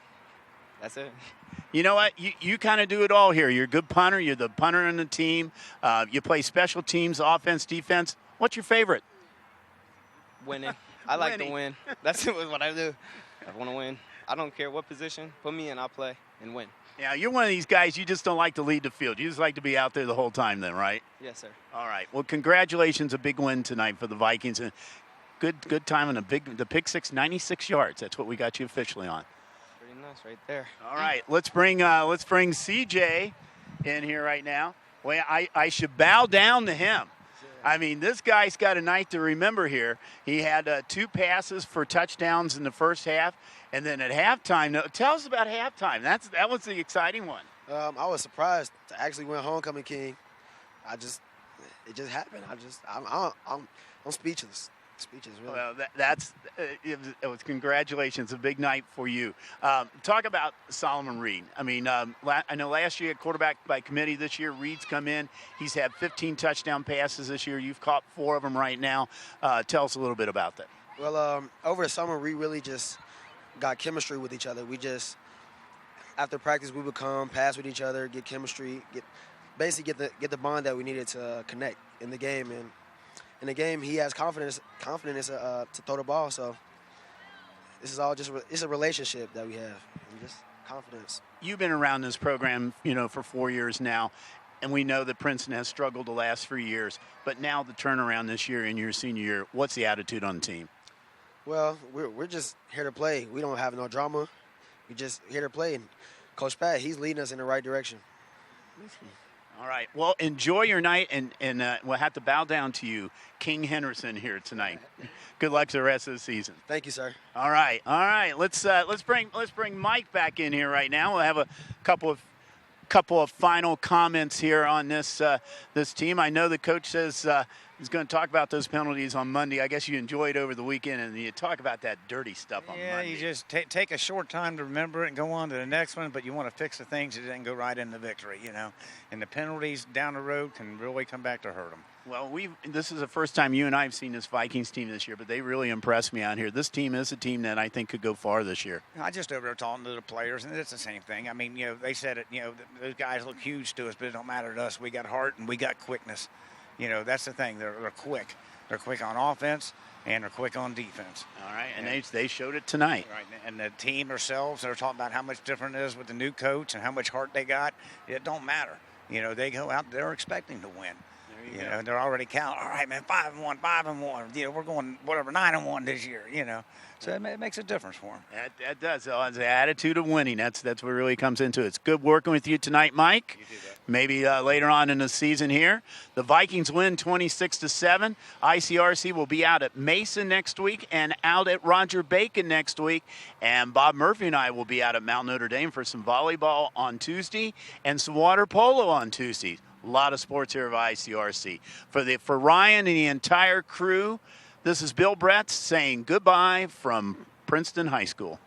it. You know what? You kind of do it all here. You're a good punter. You're the punter on the team. You play special teams, offense, defense. What's your favorite? Winning. I like to win. That's what I do. I want to win. I don't care what position. Put me in, I'll play and win. Yeah, you're one of these guys, you just don't like to lead the field. You just like to be out there the whole time then, right? Yes, sir. All right. Well, congratulations. A big win tonight for the Vikings. And good time on the pick 6, 96 yards. That's what we got you officially on. Pretty nice right there. All right. Let's bring CJ in here right now. Well, I should bow down to him. I mean, this guy's got a night to remember here. He had 2 passes for touchdowns in the first half, and then at halftime. Tell us about halftime. That was the exciting one. I was surprised to actually win homecoming king. It just happened. I'm speechless. Really. Well, it was congratulations. A big night for you. Talk about Solomon Reed. I mean, I know last year quarterback by committee. This year Reed's come in. He's had 15 touchdown passes this year. You've caught 4 of them right now. Tell us a little bit about that. Well, over the summer, we really just got chemistry with each other. After practice, we would come, pass with each other, get chemistry, get the bond that we needed to connect in the game. And in the game, he has confidence to throw the ball. So this is all it's a relationship that we have, and just confidence. You've been around this program, for 4 years now, and we know that Princeton has struggled the last 3 years. But now the turnaround this year in your senior year, what's the attitude on the team? Well, we're just here to play. We don't have no drama. We're just here to play. And Coach Pat, he's leading us in the right direction. All right. Well, enjoy your night, and we'll have to bow down to you, King Henderson, here tonight. Good luck to the rest of the season. Thank you, sir. All right. Let's bring Mike back in here right now. We'll have a couple of final comments here on this team. I know the coach says he's going to talk about those penalties on Monday. I guess you enjoyed over the weekend, and you talk about that dirty stuff on Monday. Yeah, you just take a short time to remember it and go on to the next one, but you want to fix the things that didn't go right in the victory, And the penalties down the road can really come back to hurt them. Well, this is the first time you and I have seen this Vikings team this year, but they really impressed me out here. This team is a team that I think could go far this year. I just over there talking to the players, and it's the same thing. I mean, they said it, those guys look huge to us, but it don't matter to us. We got heart and we got quickness. That's the thing. They're quick. They're quick on offense, and they're quick on defense. All right, and they showed it tonight. Right, and the team themselves, they're talking about how much different it is with the new coach and how much heart they got. It don't matter. They go out, they're expecting to win. They're already counting. All right, man, 5-1, 5-1. We're going 9-1 this year. So it makes a difference for them. That does. It's the attitude of winning. That's what really comes into it. It's good working with you tonight, Mike. You do that. Maybe later on in the season here. The Vikings win 26-7. ICRC will be out at Mason next week and out at Roger Bacon next week. And Bob Murphy and I will be out at Mount Notre Dame for some volleyball on Tuesday and some water polo on Tuesday. A lot of sports here at ICRC. For Ryan and the entire crew, this is Bill Bretz saying goodbye from Princeton High School.